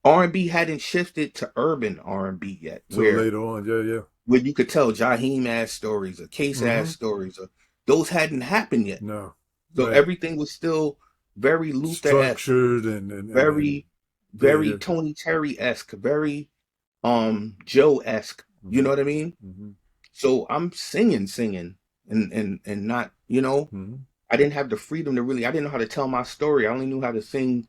R&B hadn't shifted to urban R&B yet, Till where later on. Yeah, yeah. you could tell Jaheim ass stories or Case ass Mm-hmm. stories, or those hadn't happened yet. No. So Right. everything was still very Luther-esque, Structured and very, yeah, very yeah. Tony Terry-esque, very Joe-esque. You Mm-hmm. know what I mean? Mm-hmm. So I'm singing, and not, Mm-hmm. I didn't have the freedom to really. I didn't know how to tell my story. I only knew how to sing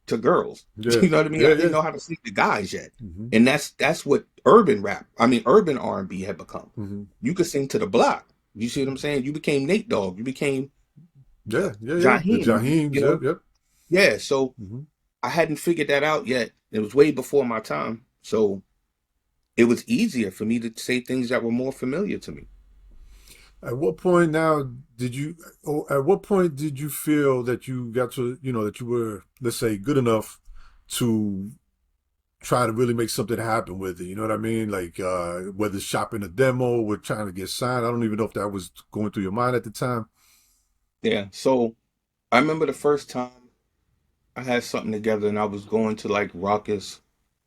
to girls. Yeah. You know what I mean? Yeah, I didn't yeah. know how to sing to guys yet. Mm-hmm. And that's what urban rap, I mean urban R&B had become. Mm-hmm. You could sing to the block. You see what I'm saying? You became Nate Dogg. You became Yeah, yeah, yeah. The Jaheim. Jaheems. Yep, yep. Yeah. So Mm-hmm. I hadn't figured that out yet. It was way before my time. So it was easier for me to say things that were more familiar to me. At what point now did you, or at what point did you feel that you got to, that you were, let's say, good enough to try to really make something happen with it? You know what I mean? Like, whether it's shopping a demo or trying to get signed. I don't even know if that was going through your mind at the time. Yeah. So I remember the first time I had something together and I was going to like Ruckus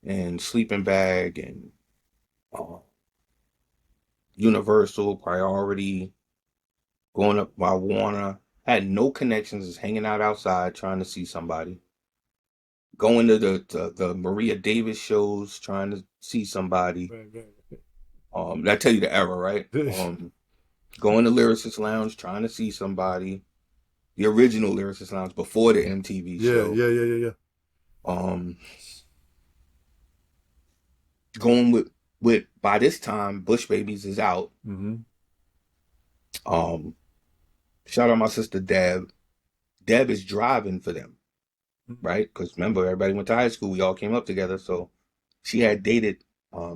and Sleeping Bag and uh, Universal Priority, going up by Warner. Had no connections, just hanging out outside trying to see somebody. Going to the Maria Davis shows trying to see somebody. Right, right. That tell you the era, right? Going to Lyricist Lounge trying to see somebody. The original Lyricist Lounge before the MTV Yeah, show. yeah, yeah, yeah, yeah. Um, Going with by this time Bush Babies is out. Mm-hmm. Um, Shout out my sister Deb. Deb is driving for them, right? Because remember, everybody went to high school. We all came up together. So she had dated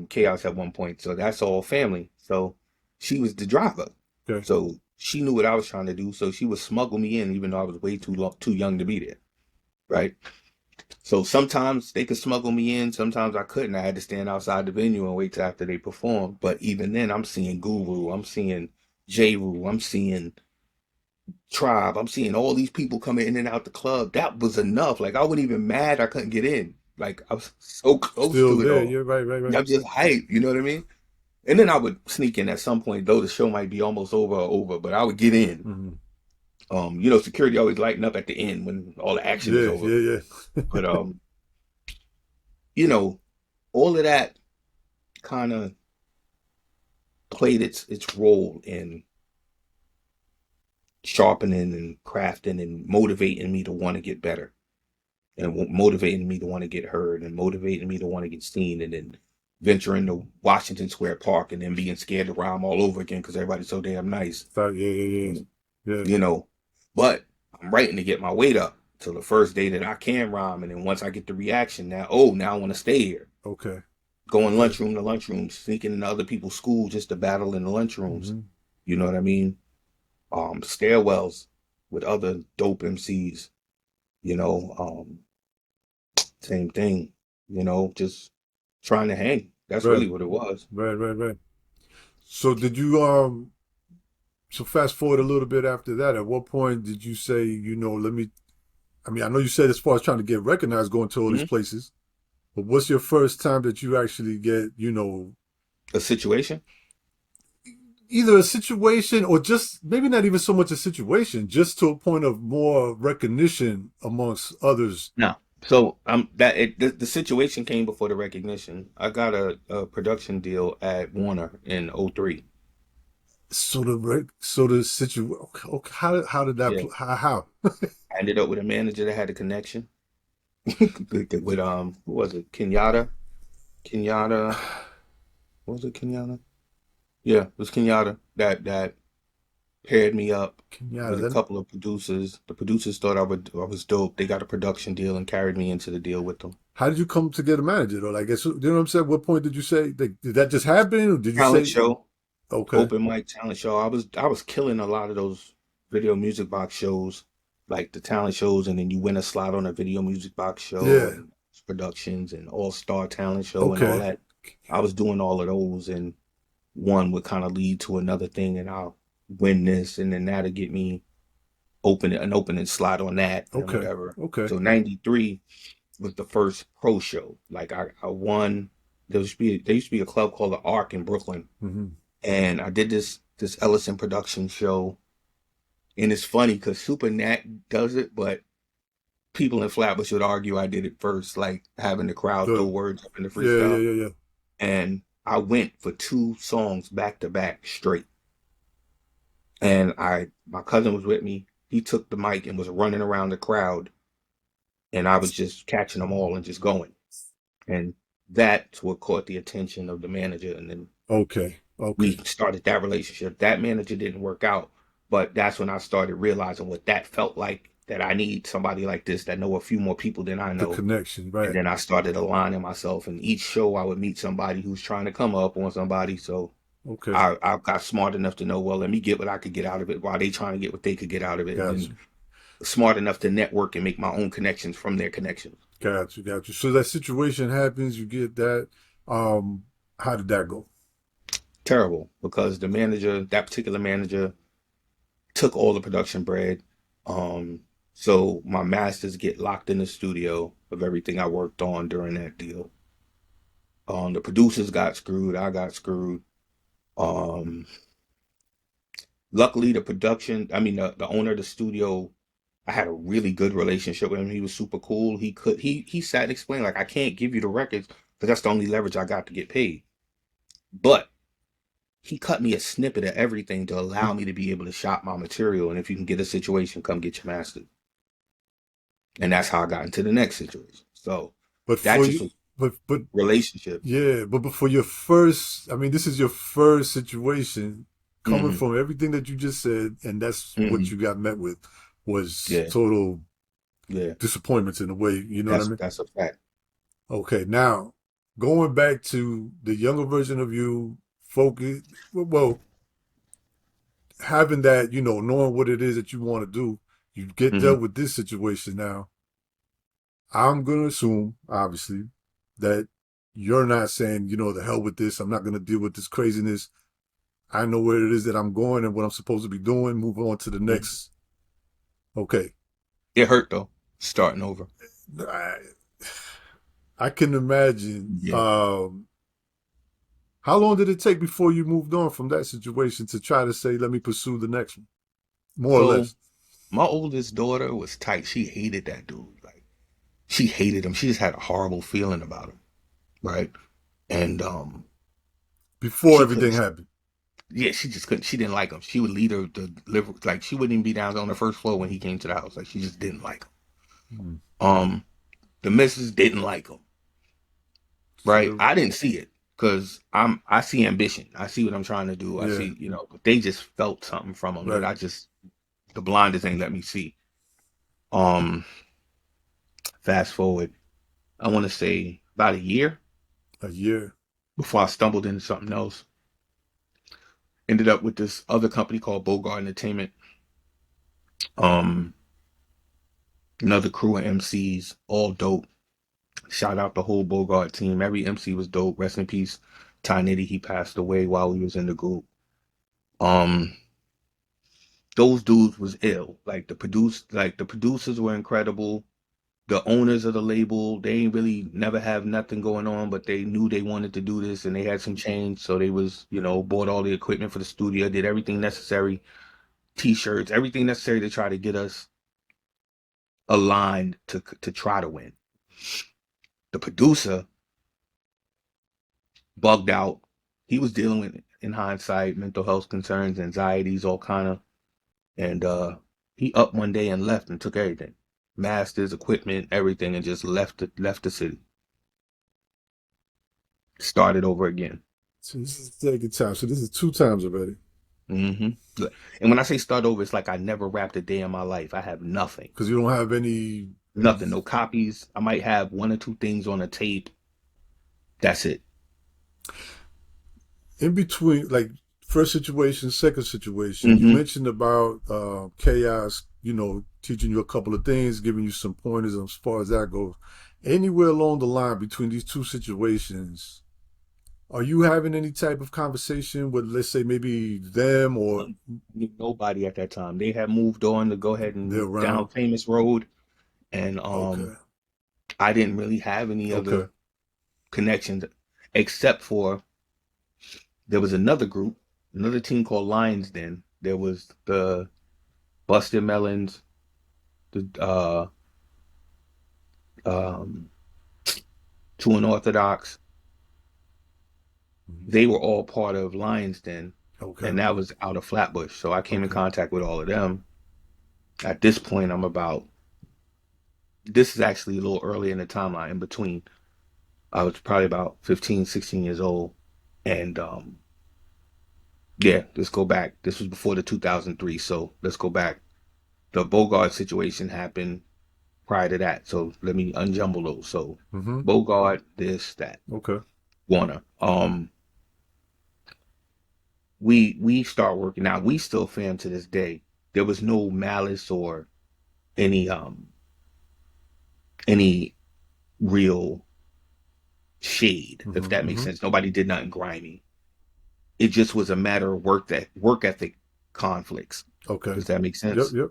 Chaos at one point. So that's all family. So she was the driver. Okay. So she knew what I was trying to do. So she would smuggle me in, even though I was way too young to be there, right? So sometimes they could smuggle me in. Sometimes I couldn't. I had to stand outside the venue and wait till after they performed. But even then, I'm seeing Guru. I'm seeing J. Rule. I'm seeing Tribe. I'm seeing all these people coming in and out the club. That was enough. Like, I wasn't even mad I couldn't get in. Like, I was so close Still to it there. all. Yeah, right, right, right. I'm just hyped, you know what I mean? And then I would sneak in at some point, though the show might be almost over, but I would get in. Mm-hmm. Security always lighten up at the end when all the action is Yeah, over. yeah, yeah. But you know, all of that kind of played its role in sharpening and crafting and motivating me to want to get better, and motivating me to want to get heard, and motivating me to want to get seen, and then venture into Washington Square Park and then being scared to rhyme all over again because everybody's so damn nice. Yeah, yeah, yeah, yeah. You know, but I'm writing to get my weight up till the first day that I can rhyme, and then once I get the reaction, now I want to stay here. Okay. Going Okay. lunchroom to lunchroom, sneaking into other people's school just to battle in the lunchrooms. Mm-hmm. You know what I mean? Stairwells with other dope MCs. You know, same thing. Just trying to hang. That's Right, really what it was. right, right, right. So did you so fast forward a little bit after that, at what point did you say, I mean, I know you said as far as trying to get recognized going to all these Mhm. places, but what's your first time that you actually get, A situation? either a situation or just maybe not even so much a situation, just to a point of more recognition amongst others? No. So the situation came before the recognition. I got a production deal at Warner in '03. So the situation, okay, how did that, Yeah. how? I ended up with a manager that had a connection with who was it? Kenyatta. Kenyatta. What was it, Kenyatta? Yeah, it was Kenyatta that paired me up Kenyatta. with a Then couple of producers. The producers thought I was dope. They got a production deal and carried me into the deal with them. how did you come to get a manager though? Like, you know what I'm saying? What point did you say? Like, did that just happen, or did you Talent say, show, okay, open mic talent show. I was killing a lot of those video music box shows, like the talent shows, and then you win a slot on a video music box show yeah, and productions and all star talent show and all okay, that. I was doing all of those, and one would kind of lead to another thing, and I'll win this, and then that'll get me an opening slot on that and okay, whatever. okay, So 93 was the first pro show. Like I won. There used to be a club called the Arc in Brooklyn, hmm, and I did this Ellison production show. And it's funny because Super Nat does it, but people in Flatbush would argue I did it first, like having the crowd throw the words up in the yeah, yeah, freestyle. yeah, yeah. And I went for two songs back to back straight. And my cousin was with me. He took the mic and was running around the crowd, and I was just catching them all and just going. And that's what caught the attention of the manager. And then Okay, we okay, started that relationship. That manager didn't work out, but that's when I started realizing what that felt like. That I need somebody like this that know a few more people than I the know. connection, And right? then I started aligning myself. And each show, I would meet somebody who's trying to come up on somebody. So Okay, I got smart enough to know, well, let me get what I could get out of it while they trying to get what they could get out of it. And got then you, smart enough to network and make my own connections from their connections. got you, got you. So that situation happens, you get that. Um, how did that go? Terrible because that particular manager, took all the production bread. Um, so my masters get locked in the studio of everything I worked on during that deal. The producers got screwed. I got screwed. Um, Luckily, the owner of the studio, I had a really good relationship with him. He was super cool. He sat and explained like I can't give you the records because that's the only leverage I got to get paid. But he cut me a snippet of everything to allow me to be able to shop my material. And if you can get a situation, come get your master. And that's how I got into the next situation. So But that for just you, was but relationship. yeah, but for your first, I mean, this is your first situation coming Hmm. from everything that you just said, and that's what Hmm. you got met with was Yeah, total yeah. disappointments in a way. You know what I mean? That's a fact. Okay, now going back to the younger version of you, focus. Well, having that, knowing what it is that you want to do, you get Hmm. dealt with this situation now. I'm gonna assume, obviously, that you're not saying, the hell with this. I'm not gonna deal with this craziness. I know where it is that I'm going and what I'm supposed to be doing. Move on to the Hmm. next. Okay. It hurt though, starting over. I, I can imagine. Yeah. How long did it take before you moved on from that situation to try to say, let me pursue the next one? More or So less. my oldest daughter was tight. She hated that dude. Like she hated him. She just had a horrible feeling about him. Right. And Before she everything couldn't. happened. Yeah, she just couldn't. She didn't like him. She would lead her to live. Like she wouldn't even be down on the first floor when he came to the house. Like she just didn't like him. Hmm. The missus didn't like him. So Right. I didn't see it because I see ambition. I see what I'm trying to do. I yeah, see, but they just felt something from him that right. the blinders ain't let me see. Um, Fast forward, I want to say about a year A year. before I stumbled into something else. Ended up with this other company called Bogart Entertainment. Um, Another crew of MCs, all dope. Shout out the whole Bogart team. Every MC was dope. Rest in peace, Ty Nitty. He passed away while we was in the group. Um, those dudes was ill. Like the producers were incredible. The owners of the label, they ain't really never have nothing going on, but they knew they wanted to do this and they had some change. So they was, bought all the equipment for the studio, did everything necessary, t-shirts, everything necessary to try to get us aligned to try to win. The producer bugged out. He was dealing with, in hindsight, mental health concerns, anxieties, all kind of. And he up one day and left and took everything, masters, equipment, everything, and just left the city. Started over again. So this is the second time. So this is two times already. hmm And when I say start over, it's like I never rapped a day in my life. I have nothing. Because you don't have any Nothing. No copies. I might have one or two things on a tape. That's it. in between, like first situation, second situation. You hmm mentioned about chaos. Teaching you a couple of things, giving you some pointers as far as that goes. Anywhere along the line between these two situations, are you having any type of conversation with, let's say, maybe them or Nobody at that time. They had moved on to go ahead they're and down around? famous road. And Okay. I didn't really have any Okay. other connections except for there was another group, another team called Lions Den. There was the Busted Melons, the um Two Unorthodox. Mhm. They were all part of Lions Den, Okay. and that was out of Flatbush. So I came in Okay. contact with all of them. At this point, this is actually a little early in the timeline in between. I was probably about 15, 16 years old. And yeah, let's go back. This was before the 2003. So let's go back. The Bogart situation happened prior to that. So let me unjumble those. So Mm-hmm. Bogart, this, that, Okay. Warner. We start working out. We still fam to this day. There was no malice or any any real shade, if Mm-hmm. that makes Mm-hmm. sense. Nobody did nothing grimy. It just was a matter of work ethic conflicts. Okay. Does that make Yep. sense? Yep.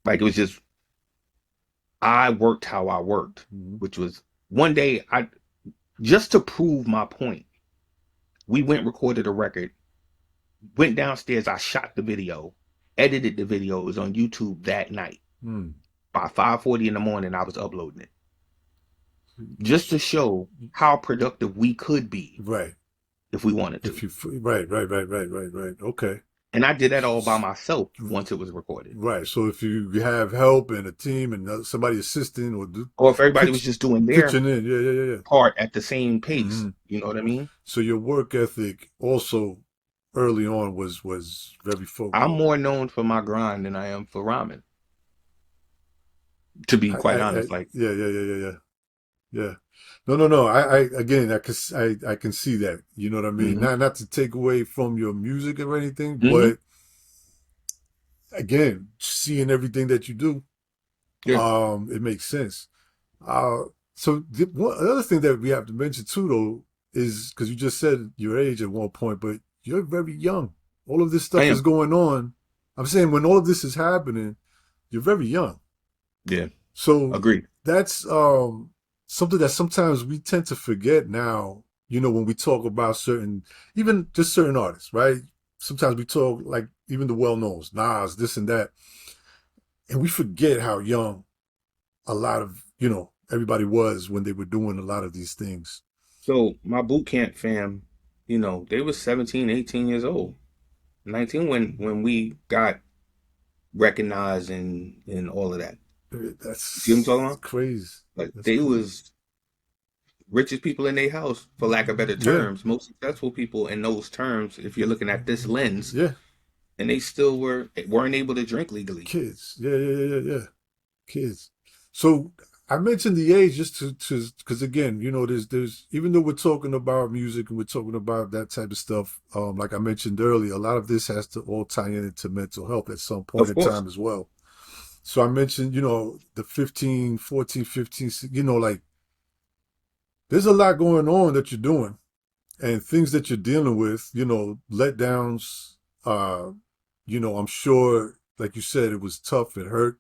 Like it was just I worked how I worked, Mm-hmm. which was one day I just to prove my point, we went recorded a record, went downstairs, I shot the video, edited the video, it was on YouTube that night. Mm. By 5:40 in the morning, I was uploading it. Just to show how productive we could be Right. if we wanted If to. you right. Okay. And I did that all by myself once it was recorded. Right. So if you have help and a team and somebody assisting or Or if everybody was pitch, just doing their pitching in, yeah. part at the same pace, Mm-hmm. you know what I mean? So your work ethic also early on was very I'm focused. more known for my grind than I am for rhyming, to be quite I honest. Like, yeah. No. I again, I can see that. You know what I mean? hmm Not to take away from your music or anything, hmm but again, seeing everything that you do, yeah, it makes sense. Uh, so one other thing that we have to mention too, though, is because you just said your age at one point, but you're very young. All of this I stuff is am. going on. I'm saying when all of this is happening, you're very young. Yeah, So agreed. that's something that sometimes we tend to forget now, when we talk about even just certain artists, right? Sometimes we talk like even the well knowns, Nas, this and that, and we forget how young a lot of, everybody was when they were doing a lot of these things. So my boot camp fam, they was 17, 18 years old, 19 when we got recognized and all of that. See what I'm talking That's about? crazy. Like That's they crazy. was richest people in their house, for lack of better Yeah, terms, most successful people in those terms, if you're looking at this lens, yeah. and they still weren't able to drink legally. Kids. Yeah. Kids. So I mentioned the age just to because again, there's even though we're talking about music and we're talking about that type of stuff, like I mentioned earlier, a lot of this has to all tie into mental health at some point Of in course. time as well. So I mentioned, the 15, 14, 15, like there's a lot going on that you're doing and things that you're dealing with, letdowns, uh, I'm sure, like you said, it was tough, it hurt.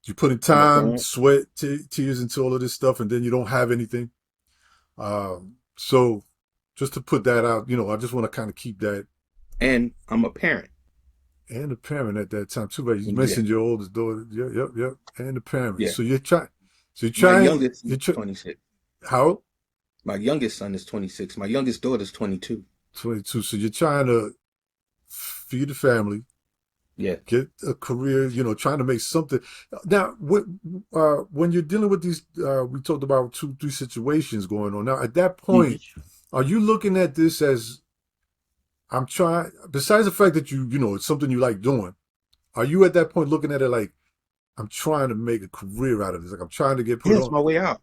You put in I'm a time, parent, sweat, tears into all of this stuff, and then you don't have anything. So just to put that out, I just want to kind of keep that. and I'm a parent. And the parent at that time too, right? You Yeah, mentioned your oldest daughter. Yep. And the parent. yeah. So you're trying. So you're My trying. youngest You're is trying. 26. How old? My youngest son is 26. My youngest daughter is 22. 22. So you're trying to feed the family, Yeah. get a career. Trying to make something. Now, when you're dealing with these, we talked about 2, 3 situations going on. Now, at that hmm point, are you looking at this as I'm trying. Besides the fact that it's something you like doing, are you at that point looking at it like I'm trying to make a career out of this? Like I'm trying to get put Here's on. my way out.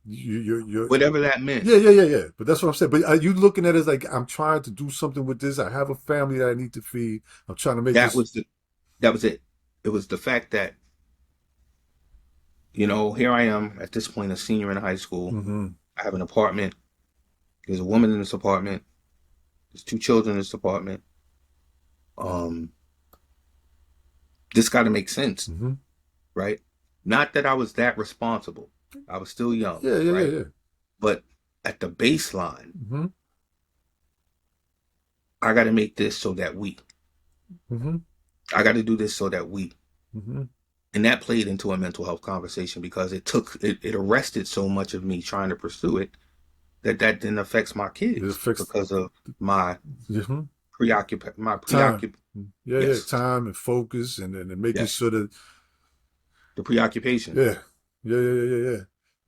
You're Whatever that meant. yeah. But that's what I'm saying. But are you looking at it as like I'm trying to do something with this? I have a family that I need to feed. I'm trying to make That this. was the that was it. It was the fact that, here I am at this point, a senior in high school. Mm-hmm. I have an apartment. There's a woman in this apartment. There's two children in this apartment. Um, this got to make sense, Mm-hmm. right? Not that I was that responsible. I was still young, right? Yeah. But at the baseline, Mm-hmm. I got to make this so that Mm-hmm. I got to do this so that Mm-hmm. and that played into a mental health conversation because it arrested so much of me trying to pursue it that then affects my It kids affects because of my mm-hmm. Time. preoccupation. Yeah. Yes, Time and focus and making yes, sure that the preoccupation. yeah. Yeah.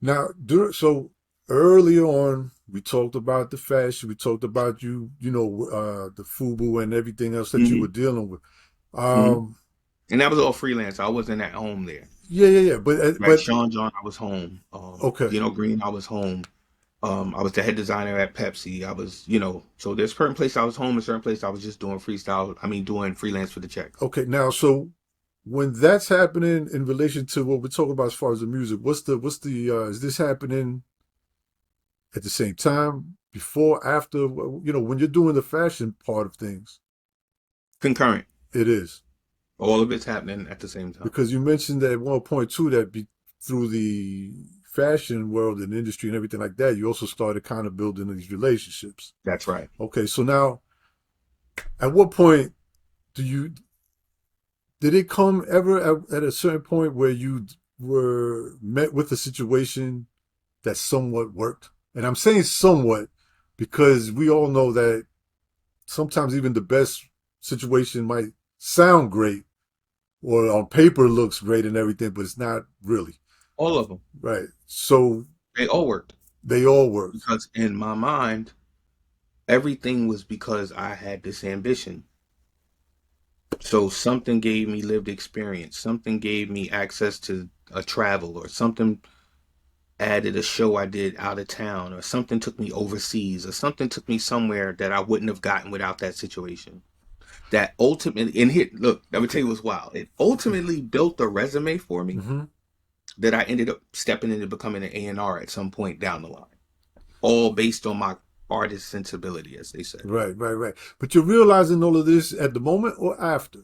Now, so earlier on, we talked about the fashion. We talked about the FUBU and everything else that you Hmm. were dealing with. Hmm. Um, And that was all freelance. I wasn't at home there. yeah. Right, Sean John, I was home. Okay, Dino Green, I was home. I was the head designer at Pepsi. I was, so there's certain place I was home and certain place I was just doing freestyle. I mean, doing freelance for the check. okay. Now, so when that's happening in relation to what we're talking about as far as the music, is this happening at the same time, before, after? When you're doing the fashion part of things, Concurrent. it is. All of it's happening at the same time. Because you mentioned at one point too that through the fashion world and industry and everything like that, you also started kind of building these relationships. That's right. Okay, so now, at what point do you did it come ever at a certain point where you were met with a situation that somewhat worked? And I'm saying somewhat because we all know that sometimes even the best situation might sound great or on paper looks great and everything, but it's not really. All of them. Right. So They all worked. they all work. Because in my mind, everything was because I had this ambition. So something gave me lived experience. Something gave me access to a travel, or something added a show I did out of town, or something took me overseas, or something took me somewhere that I wouldn't have gotten without that situation. That ultimately, and here, look, let me tell you what's wild. It ultimately built a resume for me Mm-hmm. that I ended up stepping into becoming an A&R at some point down the line. All based on my artist sensibility, as they say. Right. But you're realizing all of this at the moment or after?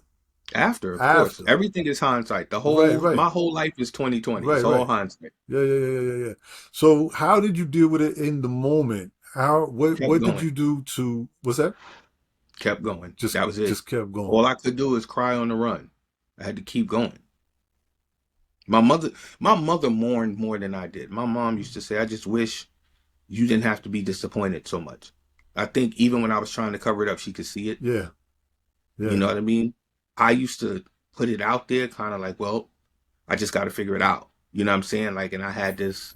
After, of course, After. everything is hindsight. Right. My whole life is 2020. It's all Right. hindsight. Yeah. So how did you deal with it in the moment? Kept What did going, you do to what's that? kept going. Just That was it. just kept going. All I could do is cry on the run. I had to keep going. My mother mourned more than I did. My mom used to say, "I just wish you didn't have to be disappointed so much." I think even when I was trying to cover it up, she could see it. Yeah. You Yeah. know what I mean? I used to put it out there, kind of like, well, I just got to figure it out. You know what I'm saying? Like, and I had this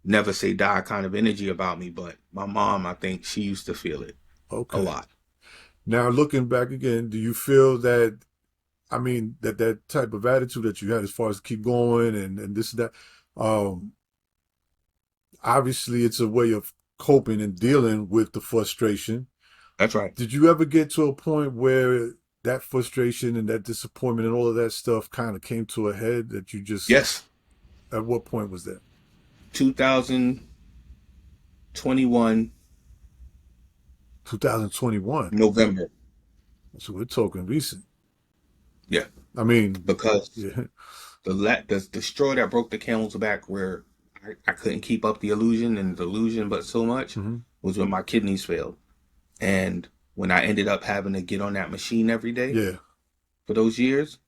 never say die kind of energy about me. But my mom, I think she used to feel it a Okay. lot. Now looking back again, do you feel that I mean that type of attitude that you had as far as keep going and this and that, um, obviously it's a way of coping and dealing with the frustration. That's right. Did you ever get to a point where that frustration and that disappointment and all of that stuff kind of came to a head that you just, Yes. at what point was that? 2021 2021. November. So we're talking recent. Yeah. I mean, Because yeah. the straw that broke the camel's back, where I couldn't keep up the illusion and delusion, but so much, Hmm. was when my kidneys failed. And when I ended up having to get on that machine every day Yeah. for those years,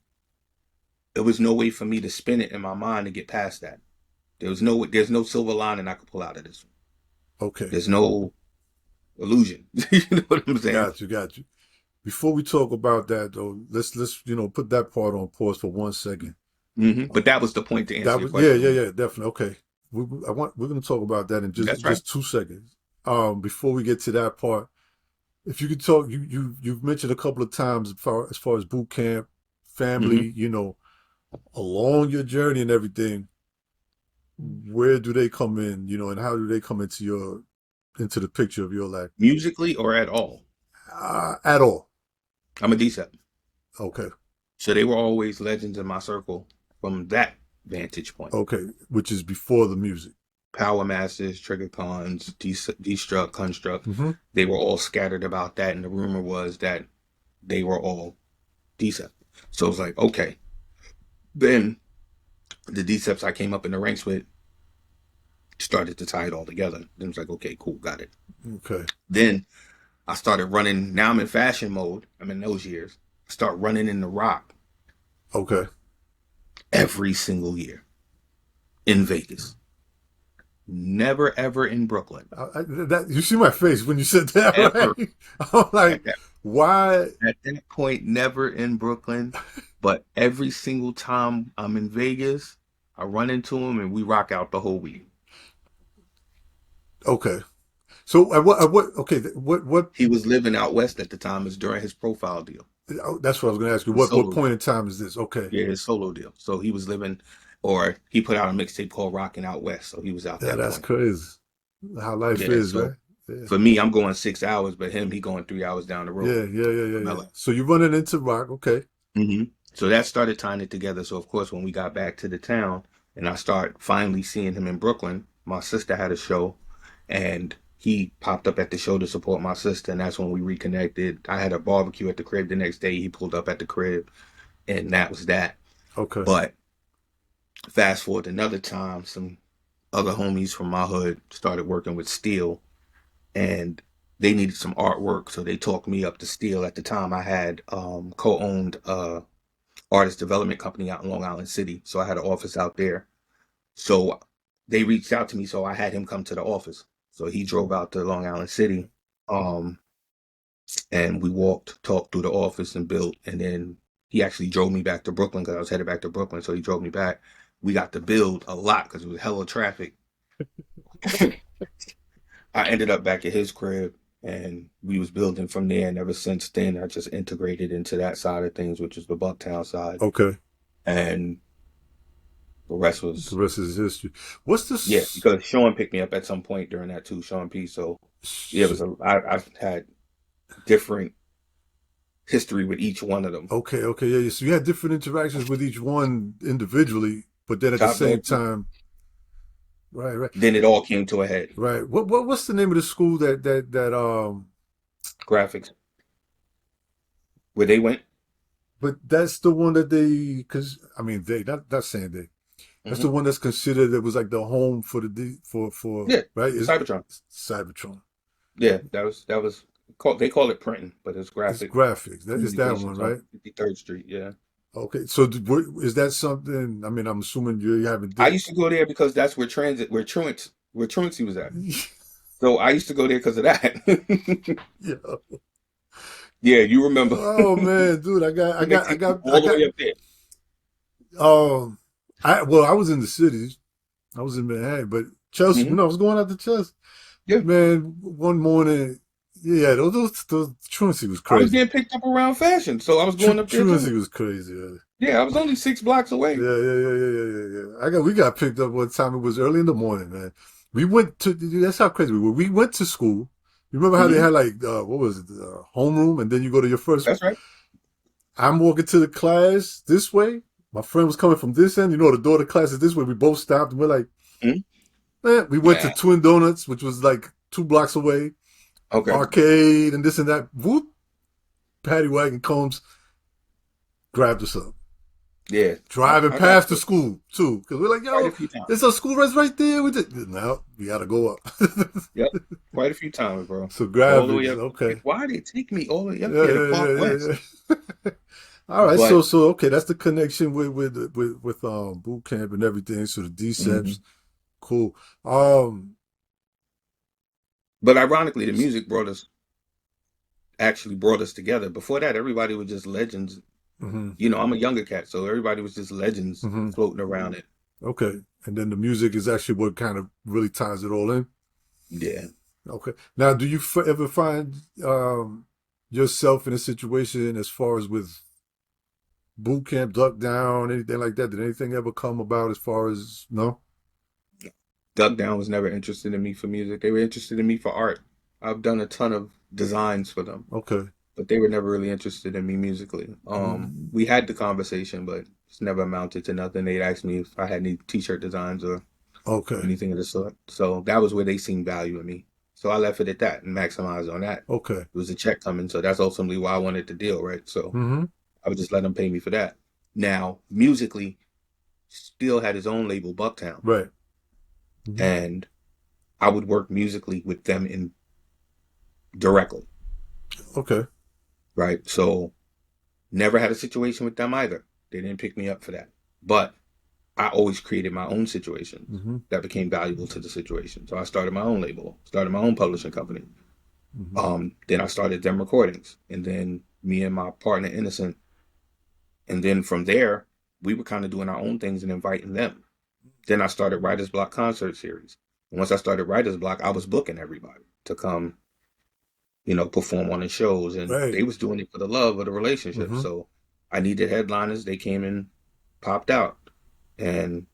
there was no way for me to spin it in my mind to get past that. There's no silver lining I could pull out of this one. Okay. There's no illusion. You know what I'm saying? Got you. Before we talk about that though, let's put that part on pause for 1 second. But that was the point to answer That your was question. definitely okay. We're going to talk about that in That's right. just 2 seconds. Before we get to that part, if you could talk, you've mentioned a couple of times as far as boot camp, Hmm. family, along your journey and everything. Where do they come in, and how do they come into the picture of your life? Musically or at all. At all. I'm a DCEP. Okay. So they were always legends in my circle from that vantage point. Okay. Which is before the music. Power Masters, Trigger Cons, Destruct, Construct, Mm-hmm. they were all scattered about that. And the rumor was that they were all DCEP. So it was like, okay. Then the DCEPs I came up in the ranks with started to tie it all together. Then it was like, okay, cool, got it. Okay. Then I started running. Now I'm in fashion mode. I'm in those years. I start running in the rock Okay. every single year in Vegas. Never ever in Brooklyn. You see my face when you said that, Ever right? I'm at like, that why? at that point, never in Brooklyn. But every single time I'm in Vegas, I run into him and we rock out the whole week. Okay. So at what, okay, what, He was living out west at the time. It's during his profile deal, that's what I was going to ask you. his What solo point deal. in time is this? Okay. Yeah, his solo deal. So he was living, or he put out a mixtape called Rockin' Out West. So he was out Yeah, that that's point. crazy. How life Yeah. is, So right? Yeah. for me, I'm going 6 hours, but he going 3 hours down the road Yeah, yeah, yeah, from yeah, yeah. LA. So you're running into rock. Okay. So that started tying it together. So of course, when we got back to the town, and I start finally seeing him in Brooklyn, my sister had a show, and he popped up at the show to support my sister, and that's when we reconnected. I had a barbecue at the crib the next day. He pulled up at the crib, and that was that. Okay. But fast forward another time, some other homies from my hood started working with Steel, and they needed some artwork, so they talked me up to Steel. At the time, I had co-owned artist development company out in Long Island City, so I had an office out there. So they reached out to me, so I had him come to the office. So he drove out to Long Island City, um, and we walked, talked through the office, and built. And then he actually drove me back to Brooklyn because I was headed back to Brooklyn. So he drove me back. We got to build a lot because it was hella traffic. I ended up back at his crib, and we was building from there. And ever since then, I just integrated into that side of things, which is the Bucktown side. Okay. And the rest The was, rest is history. What's yeah, this? because Sean picked me up at some point during that too, Sean P. So yeah, it was I've had different history with each one of them. Okay, okay, yeah, yeah. So you had different interactions with each one individually, but then at the Top same Dog, time, right, right, then it all came to a head. right. What's the name of the school that Graphics, where they went. but that's the one that they, because I mean they, not saying they. That's the Hmm. one that's considered that was like the home for for Yeah, right? Is Cybertron. Cybertron. Yeah, that was called. They call it printing, but it's It's graphic graphics. That is that one, communications on right? 53rd Street. Yeah, Okay. So is that something? I mean, I'm assuming you haven't I did. used to go there because that's where Truancy was at. So I used to go there because of that. Yeah. Yeah, you remember Oh man, dude, I got, I when they got, I take you got, I all the got. way up there. Um, I was in the cities. I was in Manhattan, but Chelsea. Hmm. When I was going out to Chelsea, Yeah, man, one morning, yeah, those truancy was I was crazy. getting picked up around fashion, so I was going up there Truancy too. was crazy. Yeah. Yeah, I was only 6 blocks away. Yeah, yeah, yeah, yeah, yeah, yeah, yeah. We got picked up one time. It was early in the morning, man. We went to, that's how crazy we were. We went to school. You remember how they Hmm. had like, what was it, homeroom, and then you go to your first. That's right. I'm walking to the class this way. My friend was coming from this end. The door to class is this way. We both stopped and we're like, Mhm. man, we went to Yeah. Twin Donuts, which was like 2 blocks away. Okay. Arcade and this and that. Whoop. Paddy wagon comes, grabbed us up. Yeah, Driving I got past the school too, because we're like, quite a yo, few times. there's a school rest right there. We did now. We got to go up. Yep, quite a few times, bro. So All the way graphics, up. okay. Why did they take me all the way up Yeah, there to yeah, Park yeah, West? yeah, yeah. All right, But so okay, that's the connection with boot camp and everything. So the DCEPs, mhm. cool. But ironically, the music brought us together. Before that, everybody was just legends. Mhm, I'm a younger cat, so everybody was just legends mhm. floating around it. Okay, and then the music is actually what kind of really ties it all in. Yeah. Okay. Now, do you ever find yourself in a situation as far as with boot camp, duck down, anything like that? Did anything ever come about as far as no? Duck Down was never interested in me for music. They were interested in me for art. I've done a ton of designs for them, Okay. but they were never really interested in me musically. Mm, We had the conversation, but it's never amounted to nothing. They'd asked me if I had any t-shirt designs or okay. anything of the sort. So that was where they seen value in me. So I left it at that and maximized on that. Okay. It was a check coming, so that's ultimately why I wanted the deal, right? So Mm-hmm. I would just let them pay me for that. Now, musically, still had his own label, Bucktown, Right. Mm-hmm. and I would work musically with them in directly, Okay. right? So never had a situation with them either. They didn't pick me up for that. But I always created my own situations Mm-hmm. that became valuable to the situation. So I started my own label, started my own publishing company. Mm-hmm. Then I started them recordings, and then me and my partner Innocent, and then from there we were kind of doing our own things and inviting them. Then I started Writer's Block concert series. And once I started Writer's Block, I was booking everybody to come, perform on the shows, and Right. they was doing it for the love of the relationship. Mm-hmm. So I needed headliners. They came and popped out, and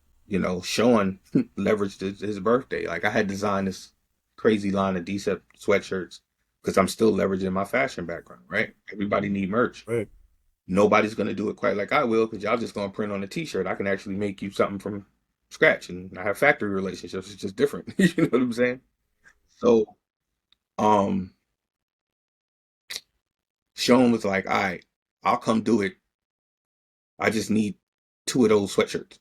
Sean leveraged his birthday. Like I had designed this crazy line of decent sweatshirts because I'm still leveraging my fashion background. Right? Everybody need merch. Right. Nobody's gonna do it quite like I will because y'all just gonna print on a T-shirt. I can actually make you something from scratch, and I have factory relationships. It's just different. You know what I'm saying? So, um, Sean was like, "All right, I'll come do it. I just need two of those sweatshirts."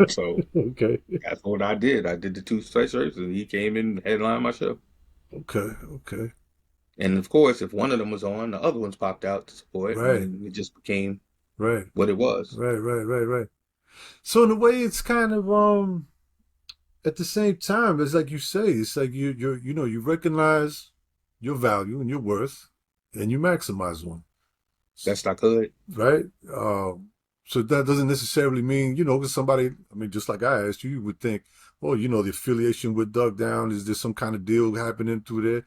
So Okay. that's what I did. I did the two sweatshirts, and he came in and headlined my show. Okay. Okay. And of course, if one of them was on, the other ones popped out to support, Right. and it just became Right. what it was. Right. Right. Right. Right. So in a way, it's kind of at the same time, it's like you say, it's like you recognize your value and your worth, and you maximize one, Best I could. right? So that doesn't necessarily mean, because somebody, I mean, just like I asked you, you would think, oh, the affiliation with Dug Down, is there some kind of deal happening through there?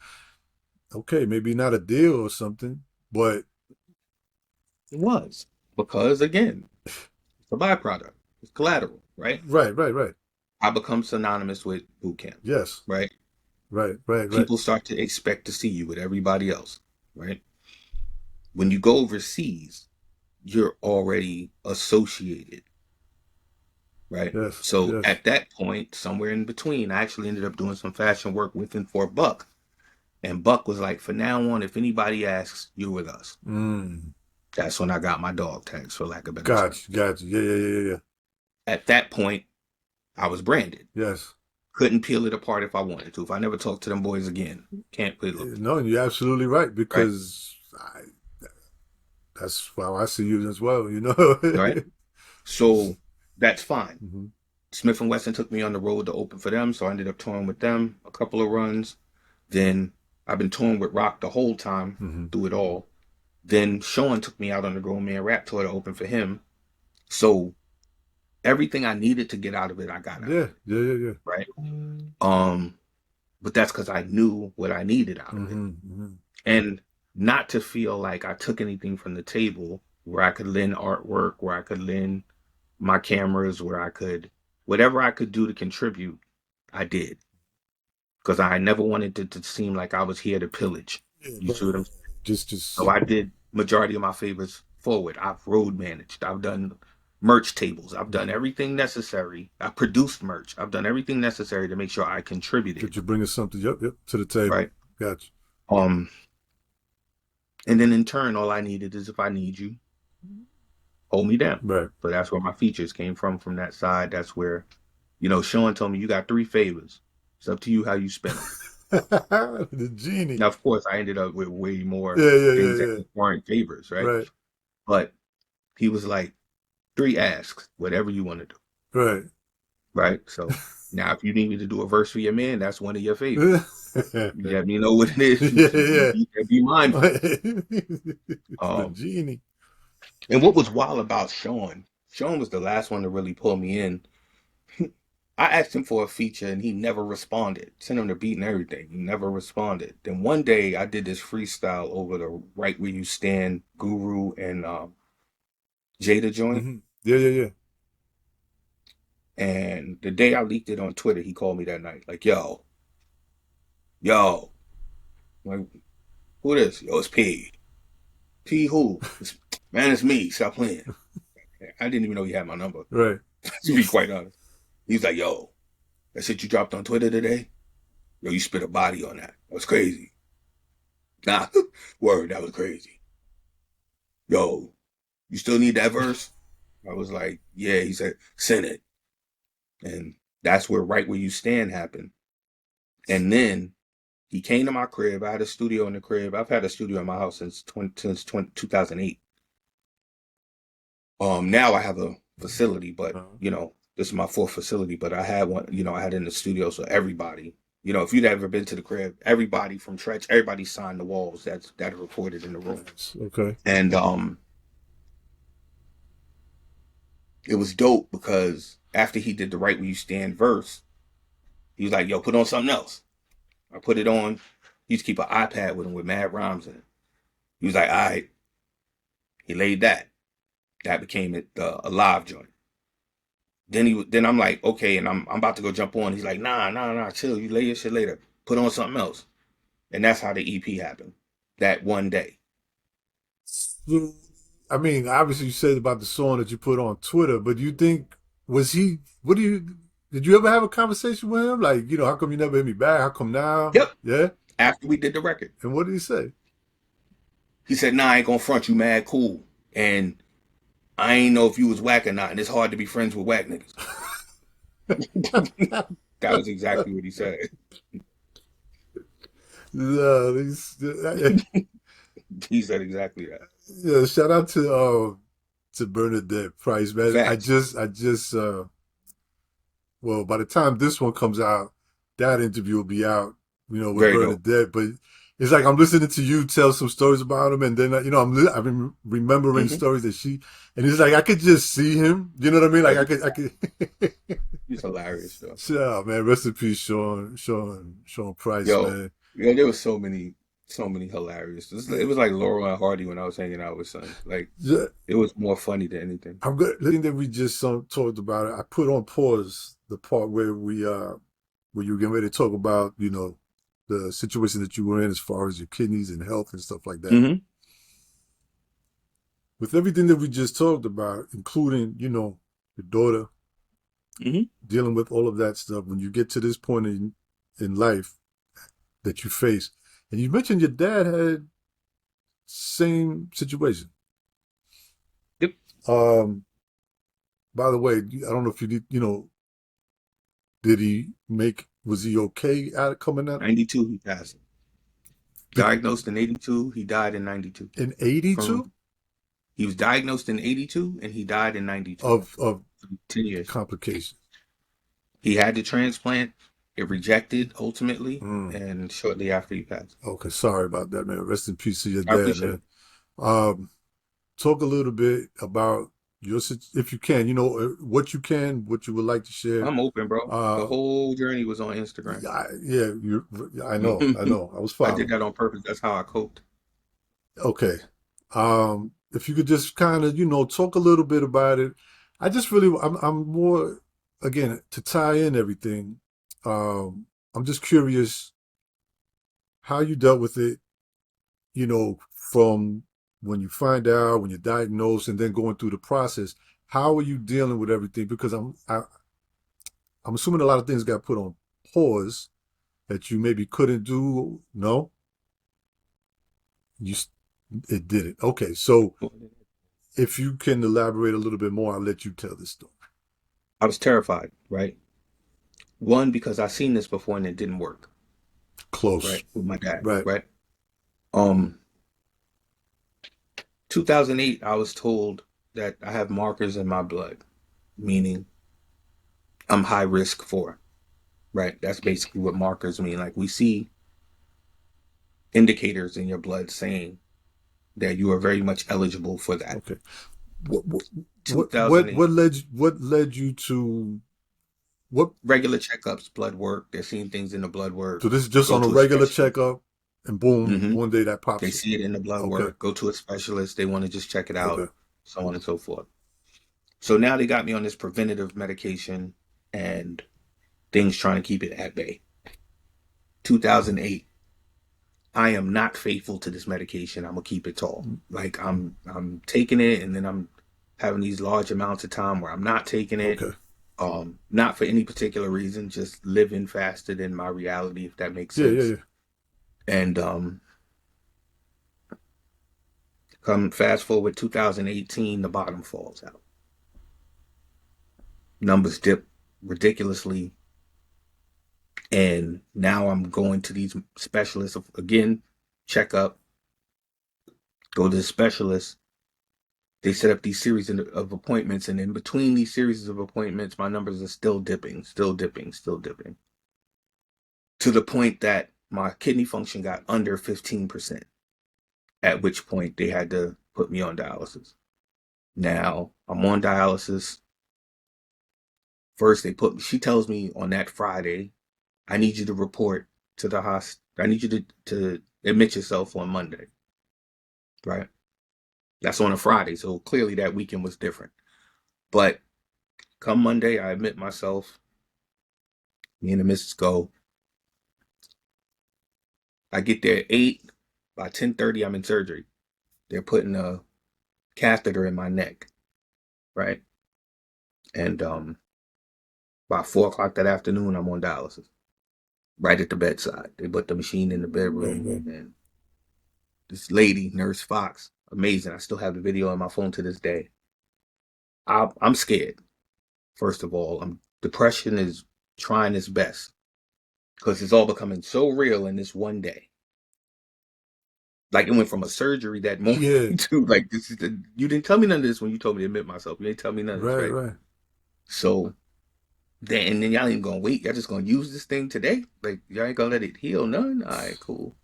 Okay, maybe not a deal or something, but It was because again, it's a byproduct. It's collateral, right? right, right, right. I become synonymous with boot camp, Yes, right? right, right, right. People start to expect to see you with everybody else, right? When you go overseas, you're already associated, right? Yes, So yes. at that point, somewhere in between, I actually ended up doing some fashion work with and for Buck. And Buck was like, "For now on, if anybody asks, you're with us." Mm. That's when I got my dog tags, for lack of a better term. Gotcha, gotcha. Yeah, yeah, yeah, yeah, yeah. At that point, I was branded. Yes. Couldn't peel it apart if I wanted to. If I never talked to them boys again, can't peel it, No, you're absolutely right right? because that's how I see you as well, you know? Right? So that's fine. Hmm. Smith and Wesson took me on the road to open for them, so I ended up touring with them a couple of runs. Then I've been touring with Rock the whole time Hmm. through it all. Then Sean took me out on the Grown Man Rap tour to open for him. So everything I needed to get out of it, I got out of Yeah, it, yeah, yeah, yeah. right? Um, but that's because I knew what I needed out of it, Hmm. Hmm. and not to feel like I took anything from the table where I could lend artwork, where I could lend my cameras, where I could whatever I could do to contribute, I did because I never wanted it to seem like I was here to pillage. Yeah, You right. see what I'm saying? So Just I did majority of my favors forward. I've road managed. I've done merch tables. I've done everything necessary. I produced merch. I've done everything necessary to make sure I contributed. that you're bringing something, yep, yep, to the table. Right. Gotcha. Um, and then in turn, all I needed is if I need you, hold me down. Right. So that's where my features came from that side. That's where, Sean told me you got three favors. It's up to you how you spend them. The genie. Now, of course, I ended up with way more Yeah, yeah, yeah, things that yeah. weren't favors, right? Right, But he was like, three asks, whatever you want to do, right. right? So now, if you need me to do a verse for your man, that's one of your favors. Yeah, You let me know what it is. yeah. Be mindful. It's the Um, genie. and what was wild about Sean was the last one to really pull me in. I asked him for a feature and he never responded. Sent him the beat and everything. He never responded. Then one day I did this freestyle over the Right Where You Stand Guru and Jada joint. Yeah, yeah, yeah. And the day I leaked it on Twitter, he called me that night. Like, yo. Like, who this? Yo, it's P. P who? Man, it's me. Stop playing. I didn't even know he had my number. Right. To be quite honest. He was like, yo, that shit you dropped on Twitter today? Yo, you spit a body on that. That was crazy. Nah, word, that was crazy. Yo, you still need that verse? I was like, yeah. He said, send it. And that's where Right Where You Stand happened. And then he came to my crib. I had a studio in the crib. I've had a studio in my house since 2008. Now I have a facility, but this is my fourth facility. But I had one, I had in the studio, so everybody, if you'd ever been to the crib, everybody from Tretch, everybody signed the walls that are recorded in the room. Okay. And it was dope because after he did the Right Where You Stand verse, he was like, yo, put on something else. I put it on. He used to keep an iPad with him with mad rhymes in it. He was like, all right. He laid that. That became a live joint. Then I'm like, okay, and I'm about to go jump on. He's like, nah, chill. You lay your shit later. Put on something else. And that's how the EP happened. That one day. So, I mean, obviously you said about the song that you put on Twitter, but do you think, did you ever have a conversation with him? Like, how come you never hit me back? How come now? Yep. Yeah? After we did the record. And what did he say? He said, nah, I ain't gonna front you mad cool. And I ain't know if you was whack or not, and it's hard to be friends with whack niggas. That was exactly what he said. No, he said exactly that. Yeah, shout out to Bernadette Price, man. Facts. I just well, by the time this one comes out, that interview will be out, with Very Bernadette. But it's like I'm listening to you tell some stories about him, and then I've been remembering stories that and it's like I could just see him. You know what I mean? Like I could. He's hilarious, though. Yeah, man. Rest in peace, Sean Price, man. Yo, there was so many hilarious. It was like Laurel and Hardy when I was hanging out with Son. Like, Yeah. it was more funny than anything. I'm good. The thing that we just talked about it. I put on pause the part where where you were getting ready to talk about, the situation that you were in as far as your kidneys and health and stuff like that. Mm-hmm. With everything that we just talked about, including, your daughter, dealing with all of that stuff, when you get to this point in life that you face, and you mentioned your dad had same situation. Yep. By the way, I don't know if you did, was he okay at coming out? 92, he passed. Diagnosed in 82, he died in 92. In 82? He was diagnosed in 82 and he died in 92. Of 10 years. Complications. He had the transplant. It rejected ultimately, and shortly after he passed. Okay, sorry about that, man. Rest in peace to your dad, man. Talk a little bit about if you can, what you would like to share. I'm open, bro. The whole journey was on Instagram. I know. I was following. I did that on purpose. That's how I coped. Okay. If you could just kind of, talk a little bit about it. I just really, I'm more, again, to tie in everything. I'm just curious how you dealt with it, from when you find out, when you're diagnosed, and then going through the process. How are you dealing with everything? Because I'm assuming a lot of things got put on pause that you maybe couldn't do. No, it didn't. Okay, so if you can elaborate a little bit more, I'll let you tell this story. I was terrified, right? One, because I seen this before and it didn't work. Close. Right, with my dad. Right. 2008, I was told that I have markers in my blood, meaning I'm high risk for, right? That's basically what markers mean. Like, we see indicators in your blood saying that you are very much eligible for that. Okay. What led you to What? Regular checkups, blood work. They're seeing things in the blood work. So this is just Go on a to a regular specialist. checkup, and boom, Hmm. one day that They pops it. see it in the blood Okay. work. Go to a specialist. They want to just check it out, Okay. so on and so forth. So now they got me on this preventative medication and things trying to keep it at bay. 2008. I am not faithful to this medication. I'm gonna keep it tall. Like I'm taking it, and then I'm having these large amounts of time where I'm not taking it. Okay. Not for any particular reason, just living faster than my reality, if that makes Yeah. Yeah. sense. Yeah. And come fast forward 2018, the bottom falls out. Numbers dip ridiculously, and now I'm going to these specialists again, check up, go to the specialist. They set up these series of appointments, and in between these series of appointments, my numbers are still dipping, still dipping, still dipping, to the point that my kidney function got under 15%, at which point they had to put me on dialysis. Now I'm on dialysis. First, she tells me on that Friday, I need you to report to the hospital. I need you to admit yourself on Monday, right? That's on a Friday, so clearly that weekend was different. But come Monday, I admit myself. Me and the missus go. I get there at 8. By 10:30, I'm in surgery. They're putting a catheter in my neck, right? And by 4 o'clock that afternoon, I'm on dialysis, right at the bedside. They put the machine in the bedroom, and this lady, Nurse Fox, amazing. I still have the video on my phone to this day. I'm scared. First of all, depression is trying its best because it's all becoming so real in this one day. Like it went from a surgery that morning Yeah. to like this is you didn't tell me none of this when you told me to admit myself. You didn't tell me none of this, Right. right? Right. So then y'all ain't gonna wait. Y'all just gonna use this thing today. Like y'all ain't gonna let it heal none. All right, cool.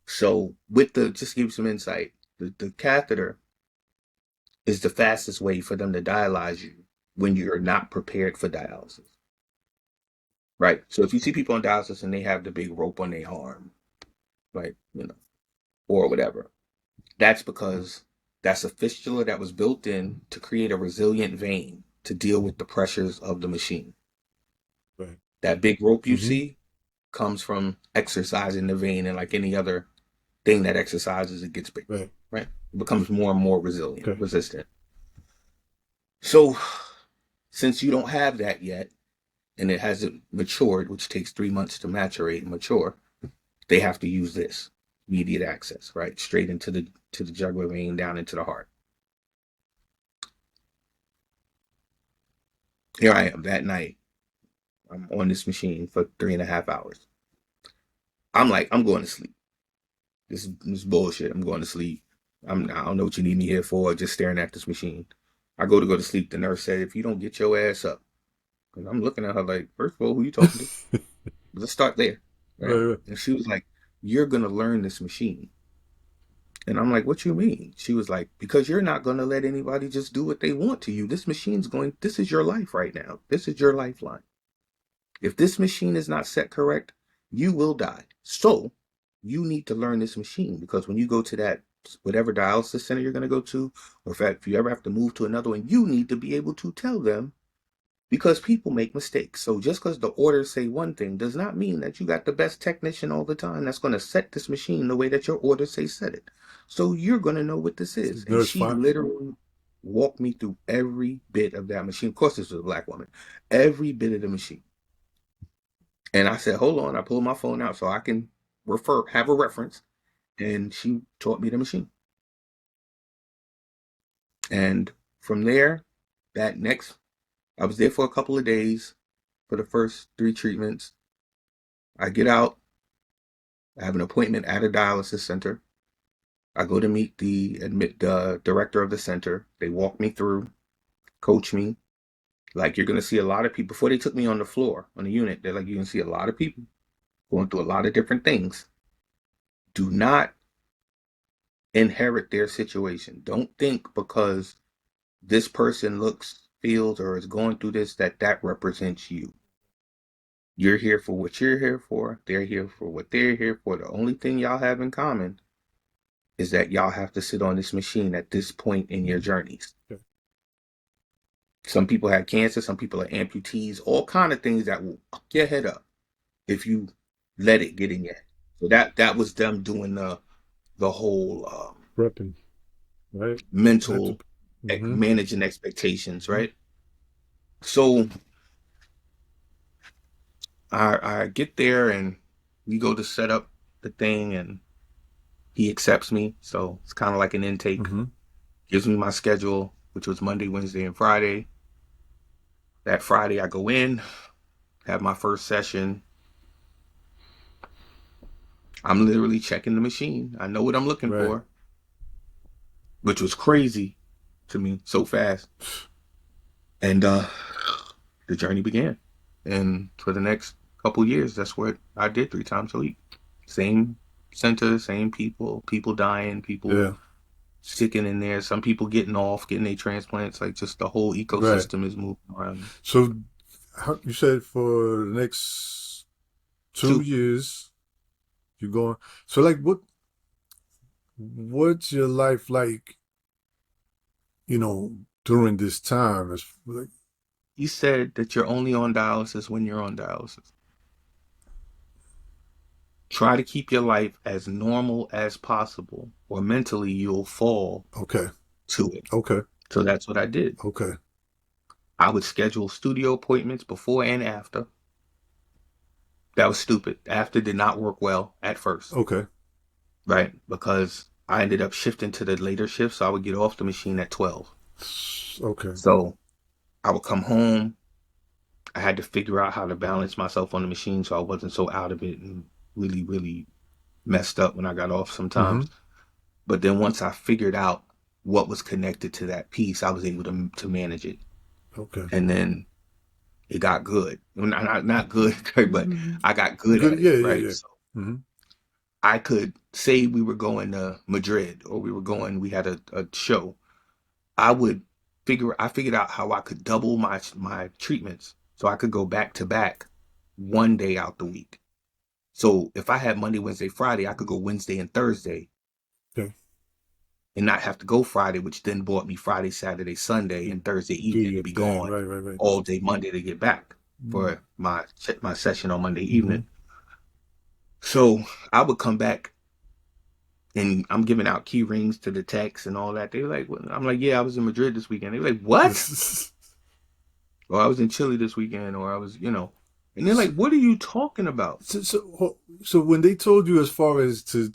So with the just to give you some insight, the catheter is the fastest way for them to dialyze you when you're not prepared for dialysis. Right. So if you see people on dialysis and they have the big rope on their arm, like, or whatever, that's because that's a fistula that was built in to create a resilient vein to deal with the pressures of the machine. Right. That big rope you Mm-hmm. see comes from exercising the vein, and like any other thing that exercises, it gets bigger, Right. right? It becomes more and more resilient, Okay. resistant. So since you don't have that yet, and it hasn't matured, which takes 3 months to maturate and mature, they have to use this immediate access, right? Straight into the jugular vein down into the heart. Here I am that night. I'm on this machine for 3.5 hours. I'm like, I'm going to sleep. This is bullshit. I'm going to sleep. I don't know what you need me here for, just staring at this machine. I go to sleep. The nurse said, if you don't get your ass up, and I'm looking at her like, first of all, who you talking to? Let's start there. Right. Right. Right. And she was like, you're going to learn this machine. And I'm like, what you mean? She was like, because you're not going to let anybody just do what they want to you. This is your life right now. This is your lifeline. If this machine is not set correct, you will die. So you need to learn this machine because when you go to that whatever dialysis center you're going to go to, or in fact, if you ever have to move to another one, you need to be able to tell them because people make mistakes. So just because the orders say one thing does not mean that you got the best technician all the time that's going to set this machine the way that your orders say set it. So you're going to know what this is. And Nurse she Fox. literally walked me through every bit of that machine. Of course, this was a black woman. Every bit of the machine. And I said, hold on. I pulled my phone out so I can have a reference. And she taught me the machine. And from there, I was there for a couple of days for the first 3 treatments. I get out. I have an appointment at a dialysis center. I go to meet the director of the center. They walk me through, coach me. Like you're gonna see a lot of people before they took me on the floor on the unit. They're like, you can see a lot of people going through a lot of different things. Do not inherit their situation. Don't think because this person looks feels or is going through this, that represents you. You're here for what you're here for. They're here for what they're here for. The only thing y'all have in common is that y'all have to sit on this machine at this point in your journeys. Okay. Some people have cancer, some people are amputees, all kind of things that will fuck your head up if you let it get in your head. So that was them doing the whole Prepping, right? mental Mm-hmm. managing expectations, right? So I get there and we go to set up the thing and he accepts me. So it's kind of like an intake. Mm-hmm. Gives me my schedule, which was Monday, Wednesday, and Friday. That Friday I go in, have my first session. I'm literally checking the machine. I know what I'm looking Right. for, which was crazy to me so fast. And the journey began. And for the next couple years, that's what I did 3 times a week. Same center, same people dying, people Yeah. sticking in there, some people getting off, getting their transplants. Like just the whole Right. ecosystem is moving around. So, how, you said for the next 2 years, you're going. So, like, what's your life like? You know, during this time, it's like, You said that you're only on dialysis when you're on dialysis. Try to keep your life as normal as possible, or mentally you'll fall okay, to it. okay, So that's what I did. okay. I would schedule studio appointments before and after. That was stupid. After did not work well at first, Okay. right? Because I ended up shifting to the later shift, so I would get off the machine at 12. Okay. So I would come home. I had to figure out how to balance myself on the machine so I wasn't so out of it and really, really messed up when I got off Mm-hmm. sometimes. But then once I figured out what was connected to that piece, I was able to manage it. Okay. And then it got good. Not good, but I got good Good. at it, Yeah. Yeah. right? Yeah. So Mm-hmm. I could say we were going to Madrid or we had a show. I figured out how I could double my treatments so I could go back to back one day out the week. So if I had Monday, Wednesday, Friday, I could go Wednesday and Thursday Okay. and not have to go Friday, which then bought me Friday, Saturday, Sunday, You and Thursday do evening to your be thing. gone Right. Right. Right. all day Monday to get back for my session on Monday Mm-hmm. evening. So I would come back and I'm giving out key rings to the techs and all that. They were like, well, I'm like, yeah, I was in Madrid this weekend. They were like, what? Or I was in Chile this weekend, or I was, and they're like, what are you talking about? So when they told you as far as to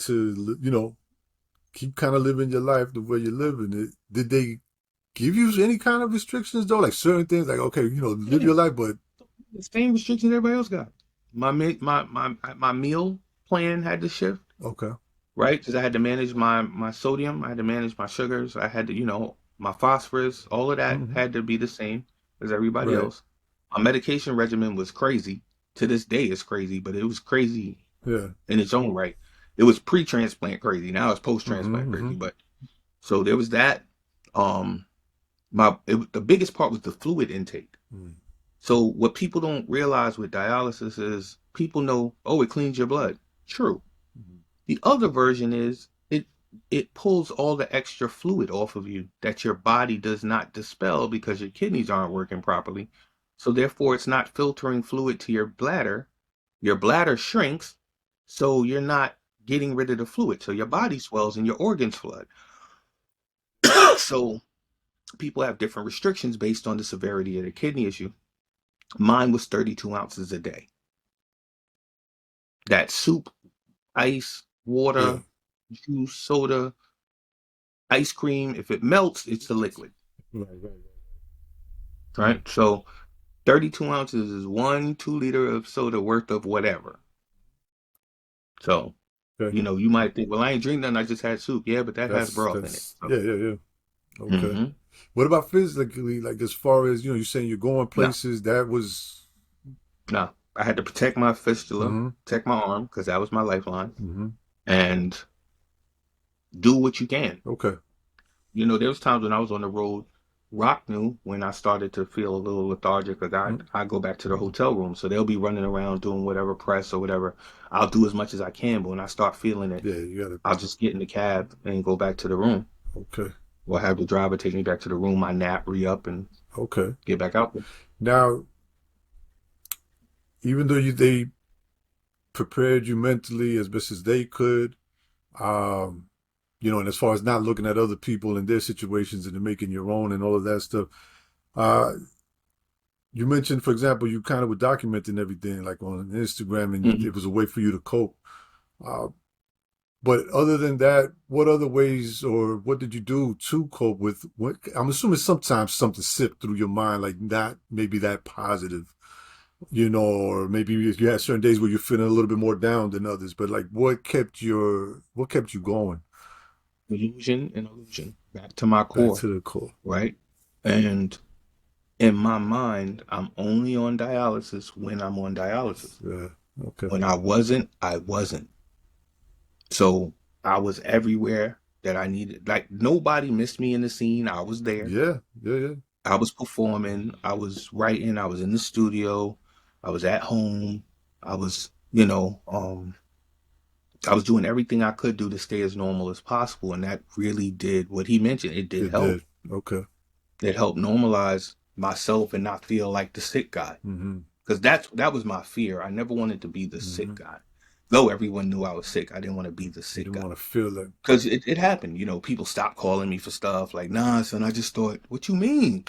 keep kind of living your life the way you're living it, did they give you any kind of restrictions though? Like certain things, like okay, live Yeah, your life, but the same restrictions everybody else got. My meal plan had to shift, okay. right? Because I had to manage my sodium, I had to manage my sugars, I had to, my phosphorus, all of that Mm-hmm. had to be the same as everybody Right. else. My medication regimen was crazy. To this day, it's crazy, but it was crazy Yeah. in its own right. It was pre-transplant crazy. Now it's post-transplant Mm-hmm. crazy. Mm-hmm. But so there was that. Um, the biggest part was the fluid intake. So what people don't realize with dialysis is people know, oh, it cleans your blood. True. Mm-hmm. The other version is it pulls all the extra fluid off of you that your body does not dispel because your kidneys aren't working properly. So therefore it's not filtering fluid to your bladder. Your bladder shrinks, so you're not getting rid of the fluid. So your body swells and your organs flood. So people have different restrictions based on the severity of the kidney issue. Mine was 32 ounces a day. That soup, ice, Yeah. water, juice, soda, ice cream, if it melts, it's the liquid, Right. Right. Right. right? So 32 ounces is 1 2 liter of soda worth of whatever. So, Okay. you might think, well, I ain't drink nothing, I just had soup. Yeah, but that has broth in it. That's So, yeah. Yeah. Yeah. Okay. mm-hmm. What about physically? Like as far as you're saying you're going No, places. That was. no. I had to protect my fistula, Mm-hmm. protect my arm, because that was my lifeline, Mm-hmm. and do what you can. Okay. There was times when I was on the road Rock knew when I started to feel a little lethargic because I go back to the hotel room. So they'll be running around doing whatever press or whatever. I'll do as much as I can, but when I start feeling it, Yeah, you gotta. I'll just get in the cab and go back to the room. Okay. Or have the driver take me back to the room, I nap, re-up, and Okay. get back out there. Now, even though they prepared you mentally as best as they could, um, and as far as not looking at other people and their situations and making your own and all of that stuff, uh, you mentioned, for example, you kind of were documenting everything like on Instagram, and Mm-hmm. it was a way for you to cope. Uh, but other than that, what other ways or what did you do to cope with what I'm assuming sometimes something slipped through your mind, like not maybe that positive, or maybe you had certain days where you're feeling a little bit more down than others, but like what kept you going Illusion and illusion. Back to my back core, to the core? right? And in my mind, I'm only on dialysis when I'm on dialysis. Yeah. Okay. When I wasn't, I wasn't. So I was everywhere that I needed. Like nobody missed me in the scene. I was there. Yeah. Yeah. Yeah. I was performing. I was writing. I was in the studio. I was at home. I was, I was doing everything I could do to stay as normal as possible. And that really did what he mentioned. It did It help. did. Okay. It helped normalize myself and not feel like the sick guy. Mm-hmm. Because that was my fear. I never wanted to be the Mm-hmm. sick guy. Though everyone knew I was sick, I didn't want to be the You sick didn't guy. want to feel that. Because it happened. People stopped calling me for stuff like, nah, son, I just thought, what you mean?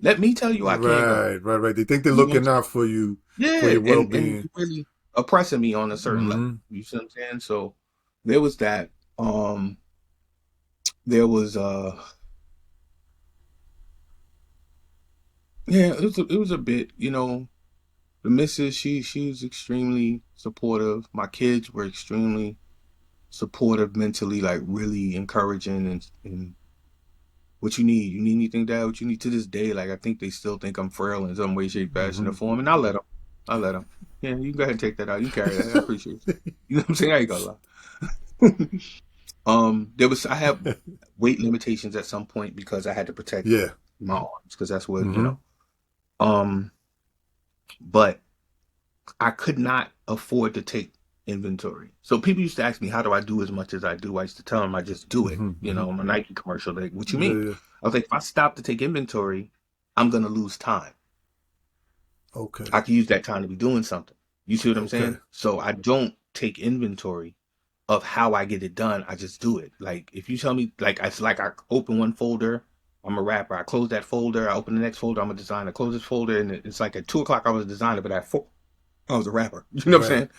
Let me tell you I can't go. Right. Right. Right. They think they're You know what I'm looking saying? out for you, for Yeah, your and well-being. really oppressing me on a certain level. Mm-hmm. You see what I'm saying? So there was that. There was yeah, it was a bit, the missus, she was extremely supportive. My kids were extremely supportive mentally, like really encouraging and what you need. You need anything, Dad? What you need to this day? Like I think they still think I'm frail in some way, shape, fashion, or Mm-hmm. form, and I let them. I let them. Yeah, you can go ahead and take that out. You carry that. I appreciate it. You know what I'm saying? I ain't gonna lie. I have weight limitations at some point because I had to protect Yeah. my arms because that's what Mm-hmm. Um, but I could not afford to take inventory. So people used to ask me, how do I do as much as I do? I used to tell them I just do it. Mm-hmm. Mm-hmm. I'm a Nike commercial. Like, what you Yeah. mean? Yeah. I was like, if I stop to take inventory, I'm gonna lose time. Okay. I could use that time to be doing something. You see what I'm Okay. saying? So I don't take inventory of how I get it done. I just do it. Like if you tell me, like I open one folder, I'm a rapper. I close that folder. I open the next folder. I'm a designer. Close this folder, and it's like at 2 o'clock I was a designer, but at 4 I was a rapper. You know what I'm Right. saying?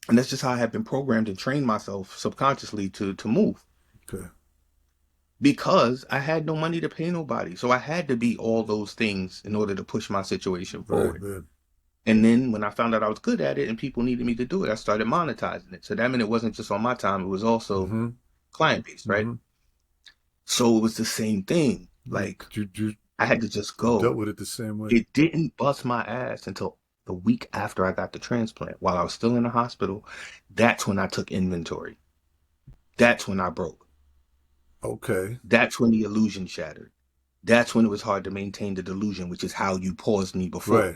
And that's just how I have been programmed and trained myself subconsciously to move Okay. because I had no money to pay nobody. So I had to be all those things in order to push my situation Right. forward. Right. And then when I found out I was good at it and people needed me to do it, I started monetizing it. So that meant it wasn't just on my time, it was also Mm-hmm. client based, right? Mm-hmm. So it was the same thing. Like You I had to just dealt go. with it the same way. It didn't bust my ass until the week after I got the transplant. While I was still in the hospital, that's when I took inventory. That's when I broke. Okay. That's when the illusion shattered. That's when it was hard to maintain the delusion, which is how you paused me before. Right.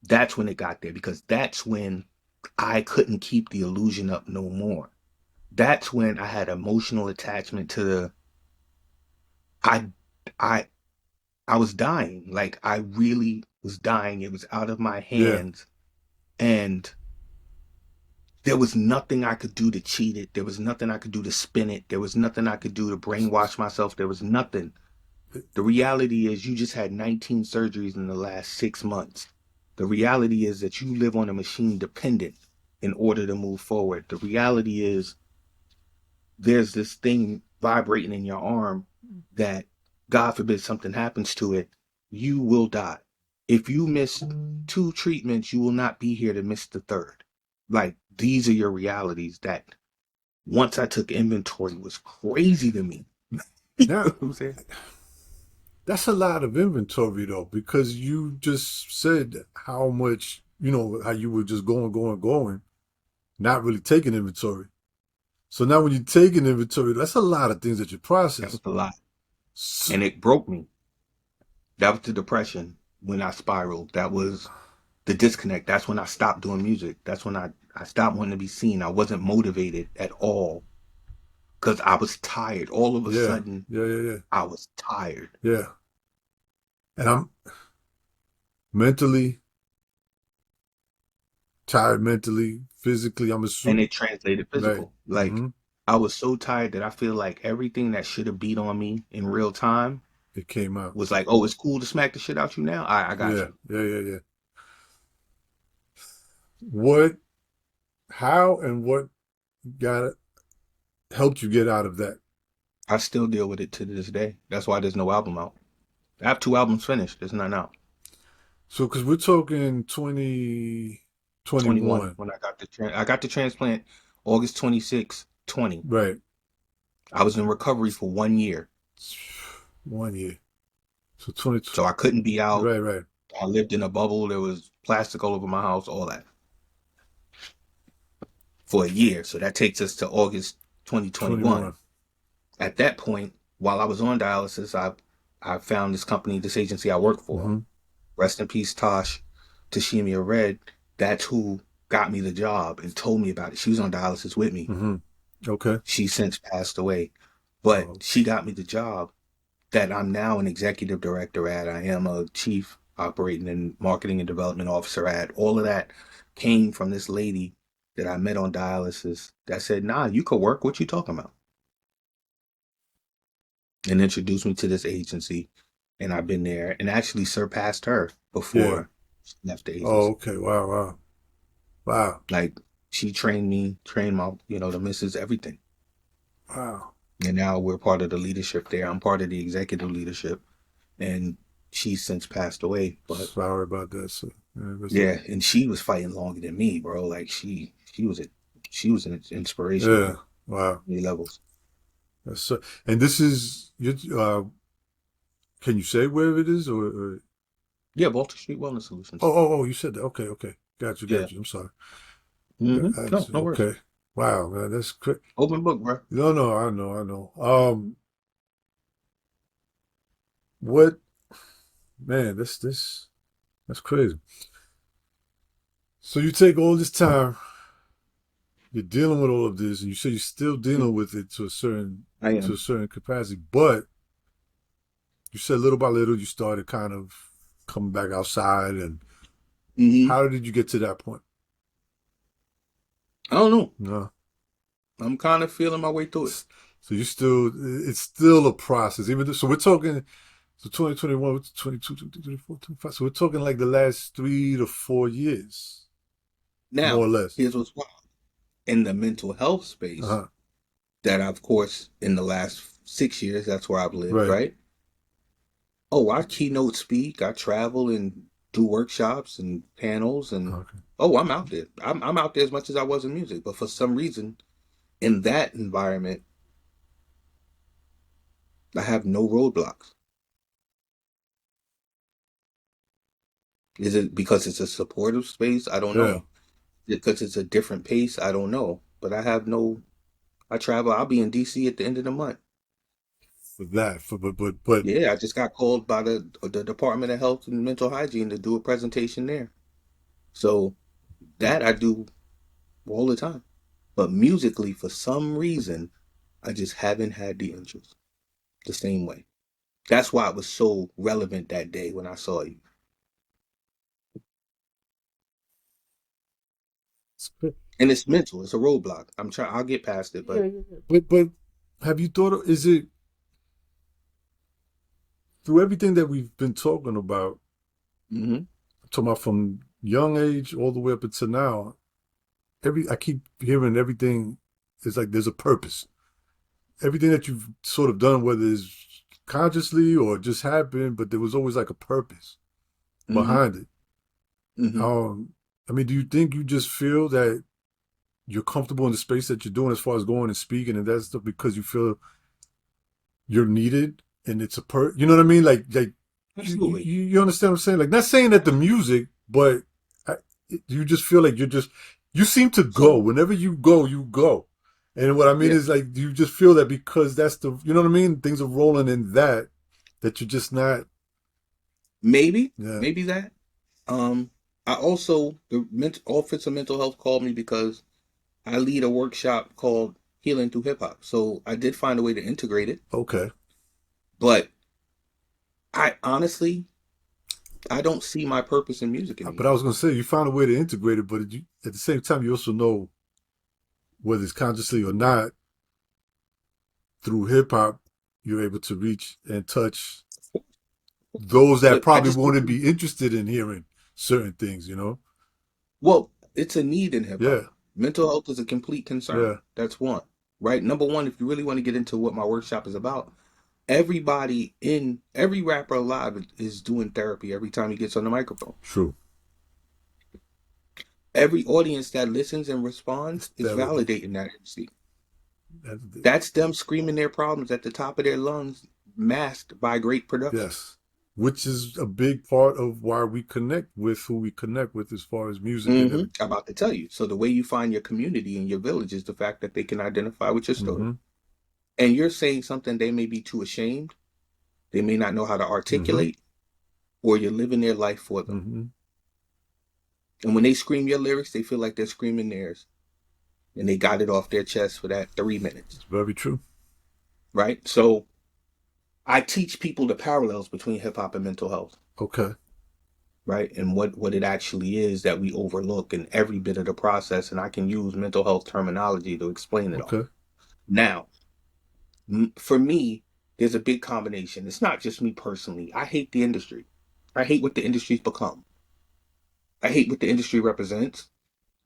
That's when it got there because that's when I couldn't keep the illusion up no more. That's when I had emotional attachment to I I I was dying. Like I really was dying. It was out of my Yeah. hands and there was nothing I could do to cheat it. There was nothing I could do to spin it. There was nothing I could do to brainwash myself. There was nothing. The reality is you just had 19 surgeries in the last 6 months. The reality is that you live on a machine dependent in order to move forward. The reality is there's this thing vibrating in your arm that, God forbid something happens to it, you will die. If you miss 2 treatments, you will not be here to miss the third. Like, these are your realities that once I took inventory was crazy to me. You know Now, what I'm saying? that's a lot of inventory though, because you just said how much, how you were just going, going, going, not really taking inventory. So now when you take an inventory, that's a lot of things that you That process. was a lot. and it broke me. That was the depression when I spiraled. That was the disconnect. That's when I stopped doing music. That's when I stopped wanting to be seen. I wasn't motivated at all because I was tired. All of a Yeah, sudden, yeah, yeah, yeah, I was tired. yeah. And I'm mentally tired, mentally, physically. I'm And assuming. it translated Right. physical. Like, Mm-hmm. I was so tired that I feel like everything that should have beat on me in real time It came out. was like, oh, it's cool to smack the shit out you now. I got Yeah, you. yeah, yeah, yeah. What, how, and what got helped you get out of that? I still deal with it to this day. That's why there's no album out. I have 2 albums finished. There's none out. So, because we're talking 21 2021, when I got the transplant August 26, 20. right? I was in recovery for 1 year. 1 year. So 20, So I couldn't be out. right, right. I lived in a bubble. There was plastic all over my house, all that for a year. So that takes us to August 2021. 21. At that point, while I was on dialysis, I found this company, this agency I work for. Mm-hmm. Rest in peace, Tosh, Tashimia Red. That's who got me the job and told me about it. She was on dialysis with me. Mm-hmm. Okay. She's since passed away, but Oh, she got me the job that I'm now an executive director at. I am a chief operating and marketing and development officer at. All of that came from this lady that I met on dialysis that said, nah, you could work. What you talking about? And introduced me to this agency. And I've been there and actually surpassed her yeah. before she left the Oh, agency. okay. Wow, wow, wow, Like she trained me, trained my, the missus, everything. wow. And now we're part of the leadership there. I'm part of the executive leadership. And she's since passed away. But Sorry about that. So, yeah, yeah, and she was fighting longer than me, bro. Like she was an inspiration yeah. on Wow. many levels. That's so, and this is you. Can you say where it is, or? Yeah, Baltic Street Wellness Oh, Solutions. oh, oh! You said that. Okay, okay. Got you, Yeah. got you. I'm sorry. No, no worries. Okay. Wow, man, that's crazy. Open book, bro. No, no, I know, I know. What, man? That's crazy. So you take all this time, you're dealing with all of this, and you say you're still dealing with it I to a am. certain capacity, but you said little by little you started kind of coming back outside, and Hmm. how did you get to that point? I don't know. No. I'm kind of feeling my way through it. So you still, it's still a process. Even though, so we're talking, so 2021, 22, 23, 24, 25. So we're talking like the last 3 to 4 years, more Now, or less. here's what's wild. In the mental health space, Uh-huh. that of course, in the last 6 years, that's where I've lived, Right. right? Oh, I keynote speak, I travel and do workshops and panels, and Okay. oh, I'm out there. I'm out there as much as I was in music, but for some reason, in that environment, I have no roadblocks. Is it because it's a supportive space? I don't Yeah. know. Because it's a different pace? I don't know. But I have no. I travel. I'll be in DC at the end of the month. For that. But, Yeah, I just got called by the Department of Health and Mental Hygiene to do a presentation there. So that I do all the time. But musically, for some reason, I just haven't had the interest the same way. That's why it was so relevant that day when I saw you. And it's mental. It's a roadblock. I'm trying. I'll get past it, yeah, but yeah, yeah. But have you thought of, is it through everything that we've been talking about, hmm talking about from young age all the way up until now, I keep hearing everything is like there's a purpose. Everything that you've sort of done, whether it's consciously or just happened, but there was always like a purpose hmm behind it. hmm Um, I mean, do you think you just feel that you're comfortable in the space that you're doing as far as going and speaking and that stuff because you feel you're needed and it's you know what I mean? Like Absolutely. you understand what I'm saying? Like not saying that the music, but I, you just feel like you seem to go So whenever you go, you go. And what I mean Yeah, is like, you just feel that because that's the, you know what I mean? Things are rolling in that you're just not, maybe, yeah. maybe that. Um, I also the Office of Mental Health called me because I lead a workshop called Healing Through Hip Hop. So I did find a way to integrate it, Okay. but I honestly I don't see my purpose in music But I anymore. was going to say, you found a way to integrate it, but at the same time, you also know whether it's consciously or not, through hip hop, you're able to reach and touch those that But I probably just think, wouldn't be interested in hearing certain things, you know? well, it's a need in hip hop. Yeah. Mental health is a complete concern. Yeah. That's one, right? Number one, if you really want to get into what my workshop is about, every rapper alive is doing therapy every time he gets on the microphone. True. Every audience that listens and responds It's is therapy. validating that MC. That's, That's them screaming their problems at the top of their lungs, masked by great production. yes. Which is a big part of why we connect with who we connect with as far as music and everything. I'm about to tell you. So the way you find your community and your village is the fact that they can identify with your story. Mm-hmm. And you're saying something they may be too ashamed, they may not know how to Mm-hmm. articulate, or you're living their life for them. Mm-hmm. And when they scream your lyrics, they feel like they're screaming theirs. And they got it off their chest for that 3 minutes. It's very true. Right? So I teach people the parallels between hip hop and mental health, Okay. right? And what it actually is that we overlook in every bit of the process. And I can use mental health terminology to explain it all. Okay. Now, for me, there's a big combination. It's not just me personally. I hate the industry. I hate what the industry's become. I hate what the industry represents.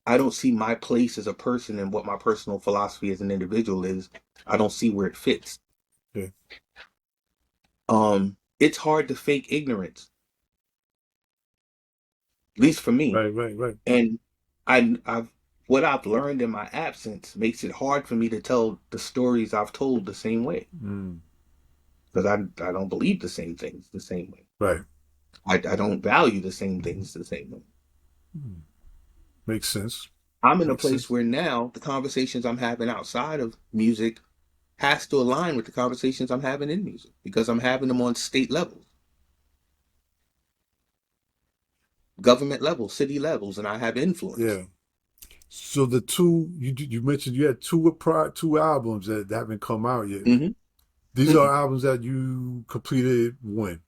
I don't see my place as a person and what my personal philosophy as an individual is. I don't see where it fits. Okay. It's hard to fake ignorance, at least for me. Right, right, right. And I've what I've learned in my absence makes it hard for me to tell the stories I've told the same way Mm. because I don't believe the same things the same way. Right. I don't value the same things the same way. Mm. Makes sense. I'm in a Makes place sense. where now the conversations I'm having outside of music has to align with the conversations I'm having in music because I'm having them on state levels, government levels, city levels, and I have influence. Yeah. So the two you mentioned you had two albums that haven't come out yet. Mm-hmm. These Mm-mm. are albums that you completed when?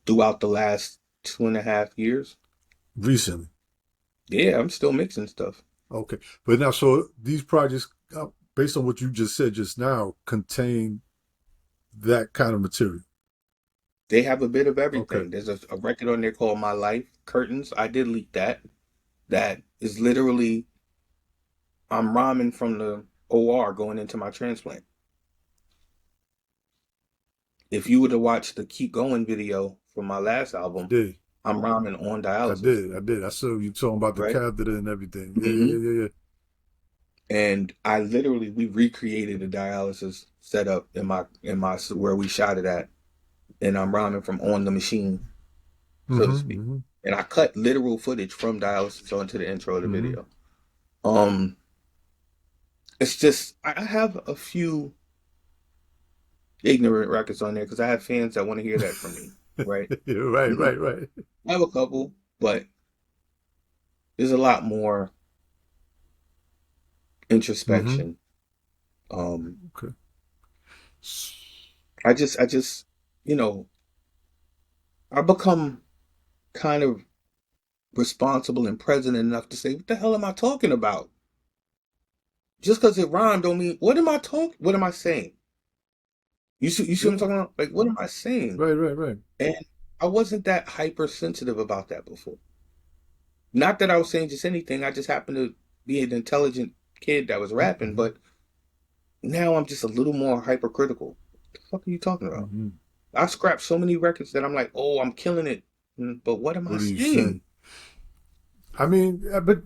Throughout the last 2.5 years, Recently. yeah, I'm still mixing stuff. Okay. But now, so these projects, based on what you just said just now, contain that kind of material. They have a bit of Okay. everything. There's a record on there called My Life Curtains. I did leak that. That is literally I'm rhyming from the OR going into my transplant. If you were to watch the Keep Going video from my last I album, did. I'm rhyming on I dialysis, did. I did. I saw you talking about the right? catheter and everything. Yeah, yeah, Hmm. yeah, yeah, yeah. And I literally we recreated a dialysis setup in my where we shot it at, and I'm rhyming from on the machine, so to Mm-hmm. speak. Mm-hmm. And I cut literal footage from dialysis onto the intro of the Mm-hmm. video. Um, it's just I have a few ignorant records on there because I have fans that want to hear that from me, right? Yeah, right, I right, right. have a couple, but there's a lot more Mm-hmm. introspection. Um, Okay. I just, you know, I become kind of responsible and present enough to say, what the hell am I talking about? Just because it rhymed don't mean what am I talking? What am I saying? You see what I'm Yeah. talking about? Like, what am I saying? Right, right, right. And I wasn't that hypersensitive about that before. Not that I was saying just anything. I just happened to be an intelligent kid that was rapping, Mm-hmm. but now I'm just a little more hypercritical. What the fuck are you talking about? Mm-hmm. I scrapped so many records that I'm like, oh, I'm killing it. But what am I What are you saying? saying? I mean, but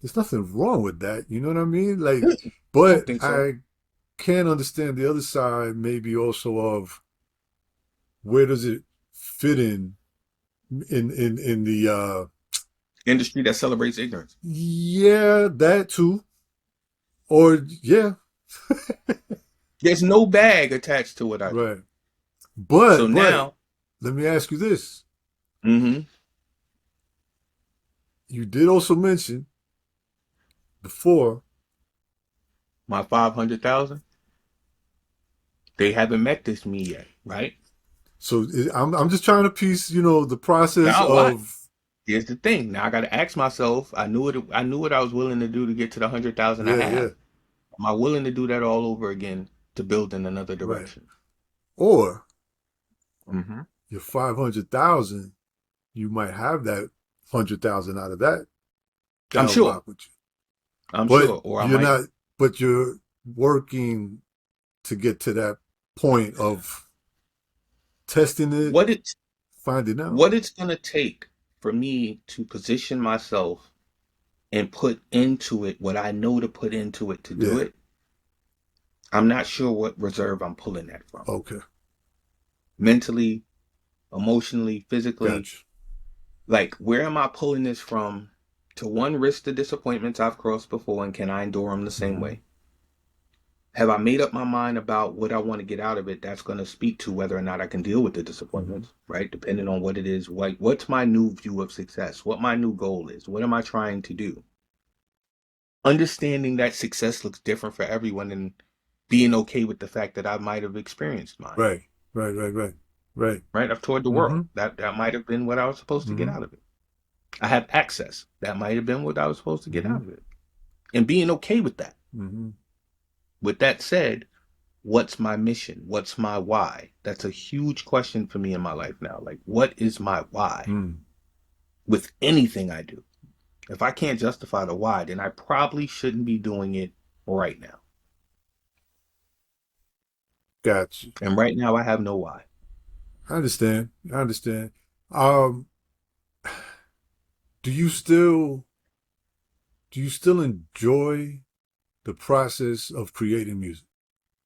there's nothing wrong with that. You know what I mean? Like, I but don't think so. I can understand the other side, maybe also of where does it fit in the Industry that celebrates ignorance. yeah, that too. Or yeah, There's no bag attached to what I do. right. So But now, let me ask you this: hmm you did also mention before, my 500,000, they haven't met this me yet, right? so I'm just trying to piece, the process Now what? of Here's the thing. Now I got to ask myself. I knew what I was willing to do to get to the 100,000 I yeah, yeah, have. Am I willing to do that all over again to build in another right. direction? Or hmm your 500,000, you might have that 100,000 out of that. I'm That'll sure. rock with you. I'm But sure. Or I you're might. not. But you're working to get to that point of testing it, What it's finding out. what it's gonna take for me to position myself and put into it what I know to put into it to do Yeah. it. I'm not sure what reserve I'm pulling that from. Okay. Mentally, emotionally, physically. Gotcha. Like, where am I pulling this from to one, risk the disappointments I've crossed before, and can I endure them the same Mm-hmm. way? Have I made up my mind about what I want to get out of it? That's going to speak to whether or not I can deal with the Mm-hmm. disappointments, right? Depending on what it is, what's my new view of success, what my new goal is, what am I trying to do? Understanding that success looks different for everyone and being okay with the fact that I might have experienced mine, Right. Right. Right. Right. Right. right? I've toured the Mm-hmm. world. That might have been what I was supposed to get Mm-hmm. out of it. I have access. That might have been what I was supposed to get Mm-hmm. out of it. And being okay with that. Mm-hmm. With that said, what's my mission? What's my why? That's a huge question for me in my life now. Like, what is my why Mm. with anything I do? If I can't justify the why, then I probably shouldn't be doing it right now. Gotcha. And right now, I have no why. I understand. I understand. Um, do you still enjoy the process of creating music?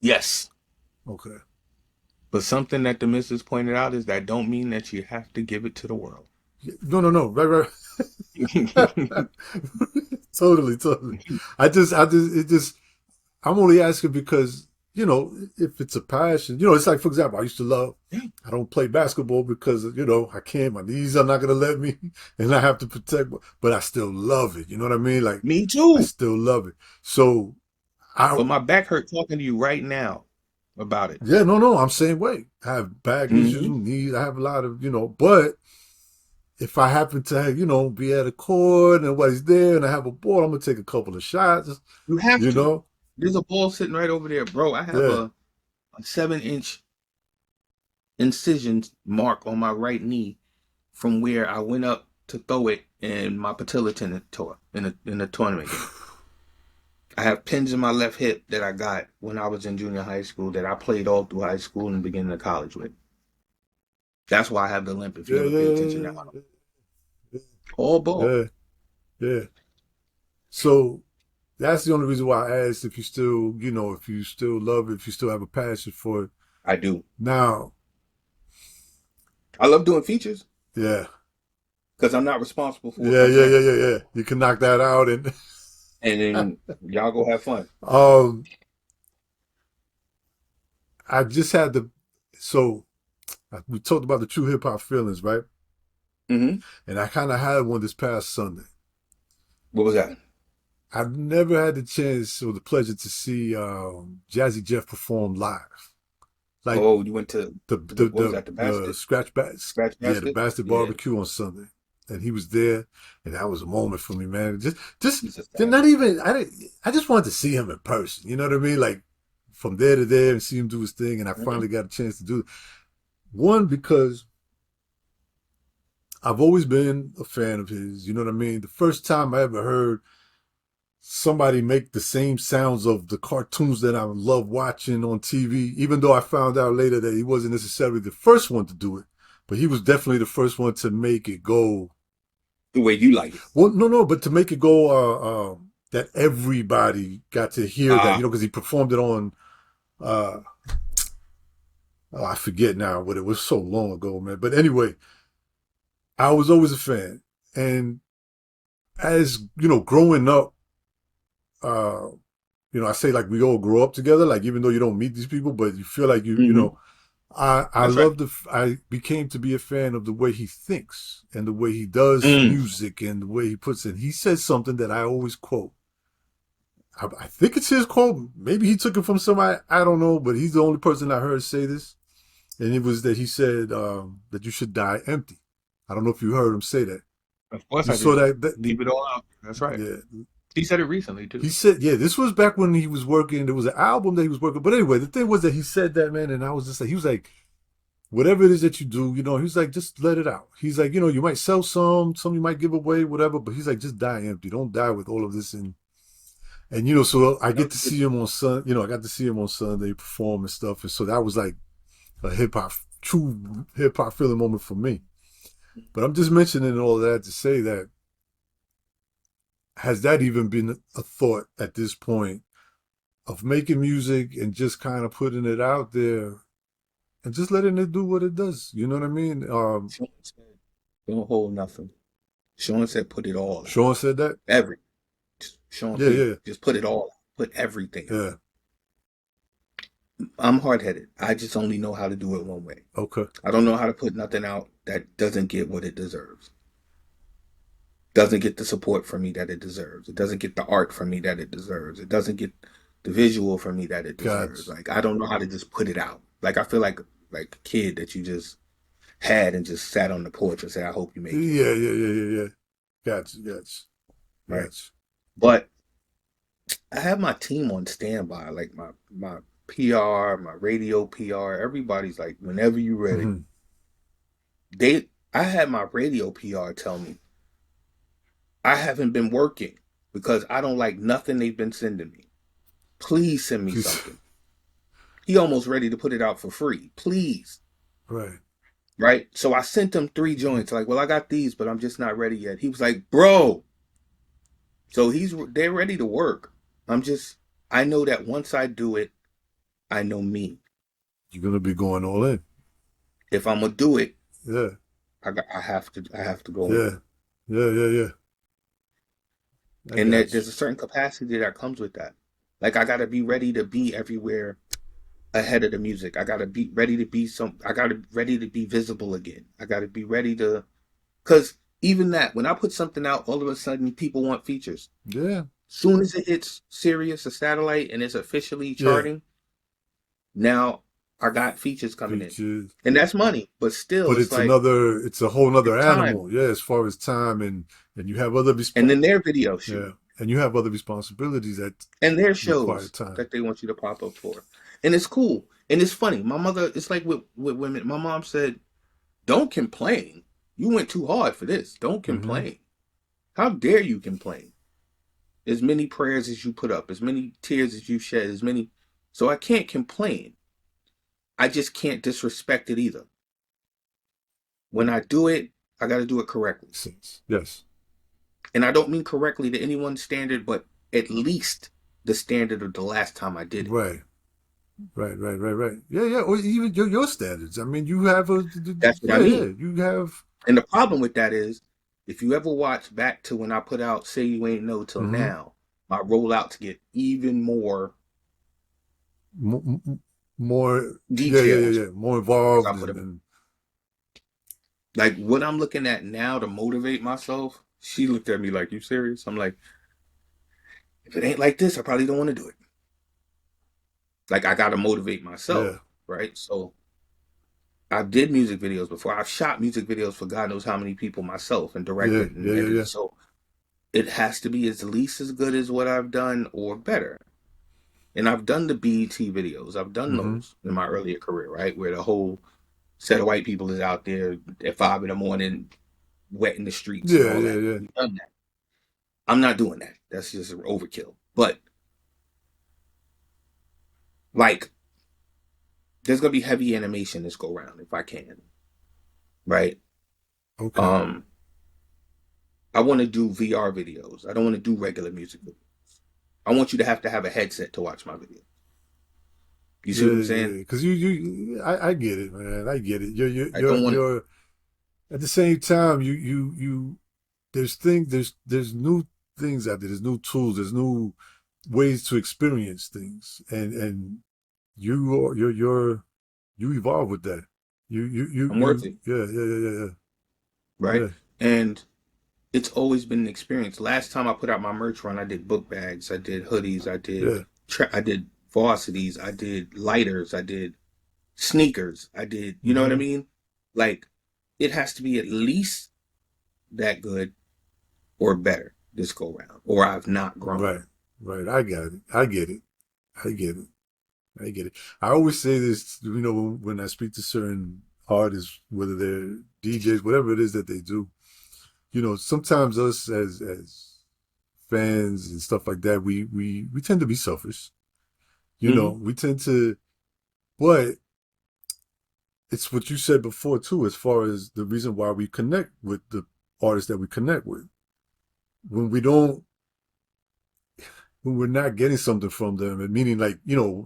Yes. Okay. But something that the missus pointed out is that don't mean that you have to give it to the world. No, no, no. Right, right. Totally, totally. It just, I'm only asking because, if it's a passion, it's like, for example, I used to love, I don't play basketball because, I can't, my knees are not going to let me, and I have to protect, but I still love it. You know what I mean? Like, Me I too. still love it. So, I, But my back hurt talking to you right now about it. yeah, no, no, I'm same way. I have back issues, hmm knees, I have a lot of, but if I happen to, be at a court and nobody's there and I have a ball, I'm gonna take a couple of shots. You have You to. know? There's a ball sitting right over there, bro. I have Yeah. a 7-inch incision mark on my right knee from where I went up to throw it and my patella tendon tore in a tournament game. I have pins in my left hip that I got when I was in junior high school that I played all through high school and beginning of college with. That's why I have the limp if you Yeah, ever pay attention yeah, now. yeah, All ball. yeah, yeah. So that's the only reason why I asked if you still, if you still love it, if you still have a passion for it. I do. Now, I love doing features yeah. because I'm not responsible for what Yeah, comes yeah, yeah, next. yeah, yeah. You can knock that out and And then y'all go have fun. um I just had to so we talked about the true hip hop feelings, right? hmm And I kind of had one this past Sunday. What was that? I've never had the chance or the pleasure to see Jazzy Jeff perform live. Like Oh, you went to the the the what was the, that? The the Bastard scratch bats, Scratch yeah, the Bastard? bastard Yeah, barbecue on Sunday, and he was there, and that was a moment for me, man. Just he's a they're not savage. even. I just wanted to see him in person. You know what I mean? Like from there to there, and see him do his thing, and I hmm finally got a chance to do it. One because I've always been a fan of his. You know what I mean? The first time I ever heard somebody make the same sounds of the cartoons that I love watching on TV, even though I found out later that he wasn't necessarily the first one to do it, but he was definitely the first one to make it go. The way you like it. Well, no, no, but to make it go that everybody got to hear that, Ah, because he performed it on, uh, oh, I forget now what it was so long ago, man. But anyway, I was always a fan. And as, growing up, uh, I say like we all grow up together, like even though you don't meet these people, but you feel like Hmm. I That's right. love I became to be a fan of the way he thinks and the way he does Mm. music and the way he puts it. He says something that I always quote. I think it's his quote. Maybe he took it from somebody. I don't know, but he's the only person I heard say this. And it was that he said that you should die empty. I don't know if you heard him say that. Of course You I saw did. that Leave it all out. That's right. yeah. He said it recently He too. said, yeah, this was back when he was working. There was an album that he was working. But anyway, the thing was that he said that, man, and I was just like, he was like, whatever it is that you do, he was like, just let it out. He's like, you might sell some you might give away, whatever, but he's like, just die empty. Don't die with all of this. And so I That get was to a good. see him on I got to see him on Sunday perform and stuff. And so that was like a true hip hop feeling moment for me. But I'm just mentioning all that to say that has that even been a thought at this point of making music and just kind of putting it out there and just letting it do what it does. You know what I mean? Sean said, don't hold nothing. Sean said, put it all out. Sean said that. Every. Sean Yeah, P. yeah, Just put it all out. Put everything out. yeah. I'm hard headed. I just only know how to do it one way. Okay. I don't know how to put nothing out that doesn't get what it deserves. Doesn't get the support from me that it deserves. It doesn't get the art from me that it deserves. It doesn't get the visual from me that it deserves. Gotcha. Like I don't know how to just put it out. Like I feel like a kid that you just had and just sat on the porch and said, I hope you make it. Yeah, yeah, yeah, yeah, yeah. Gotcha, gotcha, Right. gotcha. But I have my team on standby, like my PR, my radio PR. Everybody's like, whenever you're ready. Mm-hmm. I had my radio PR tell me I haven't been working because I don't like nothing they've been sending me. Please send me Please. something. He almost ready to put it out for free. Please. Right. Right? So I sent him 3 joints. Like, well, I got these, but I'm just not ready yet. He was like, bro. So they're ready to work. I know that once I do it, I know me. You're gonna be going all in. If I'm gonna do it, Yeah. I have to go Yeah. in. Yeah. Yeah. Yeah. I And got there's a certain capacity that comes with that. Like I gotta be ready to be everywhere ahead of the music. I gotta be ready to be I gotta ready to be visible again. I gotta be ready to because even that, when I put something out, all of a sudden people want features. you. Yeah. Soon as it hits Sirius or satellite and it's officially Yeah. charting, now I got features coming in. Features. And that's money. But still But it's like it's a whole nother it's time. animal. Yeah, as far as time and you have other And then their video shoot. yeah, and you have other responsibilities that And their require shows time. that they want you to pop up for. And it's cool. And it's funny. My mother, it's like with women, my mom said, don't complain. You went too hard for this. Don't Mm-hmm. complain. How dare you complain? As many prayers as you put up, as many tears as you shed, as many. So I can't complain. I just can't disrespect it either. When I do it, I got to do it correctly. Yes. And I don't mean correctly to anyone's standard, but at least the standard of the last time I did it. Right. Right. Right. Right. Right. Yeah. Yeah. Or even your standards. I mean, you have That's what I yeah. Yeah. mean. You have. And the problem with that is, if you ever watch back to when I put out Say You Ain't Know Till Mm-hmm. Now, my rollouts get even more More. Yeah. Yeah. Yeah. detailed Yeah. More as I involved put them. and Like what I'm looking at now to motivate myself, she looked at me like, you serious? I'm like, if it ain't like this, I probably don't want to do it. Like I got to motivate yeah. myself, right? So I did music videos before. I've shot music videos for God knows how many people myself and Yeah. directed and Yeah. Yeah. Yeah. edited. So it has to be at least as good as what I've done or better. And I've done the BET videos. I've done Mm-hmm. those in my earlier career, right? Where the whole set of white people is out there at 5 in the morning, wet in the streets and Yeah. all Yeah. that. Yeah. We've done that. I'm not doing that. That's just overkill. But like, there's gonna be heavy animation this go round if I can, right? Okay. Um, I want to do VR videos. I don't want to do regular music videos. I want you to have a headset to watch my video. You see Yeah. what I'm Yeah. saying? Because I get it, man. I get it. I don't want You're at the same time. There's new things out there. There's new tools. There's new ways to experience things, and you evolve with that. I'm worthy, Yeah, yeah, yeah, yeah, yeah, right? yeah. And it's always been an experience. Last time I put out my merch run, I did book bags, I did hoodies, Yeah. I did varsities, I did lighters, I did sneakers, I did, you know what I Mm-hmm. mean? Like it has to be at least that good or better this go round, or I've not grown. Right, right. I got it. I get it. I get it. I get it. I always say this, when I speak to certain artists, whether they're DJs, whatever it is that they do. Sometimes us as fans and stuff like that, we tend to be selfish. Mm-hmm. We tend to, but it's what you said before too, as far as the reason why we connect with the artists that we connect with. When we don't, when we're not getting something from them, and meaning like,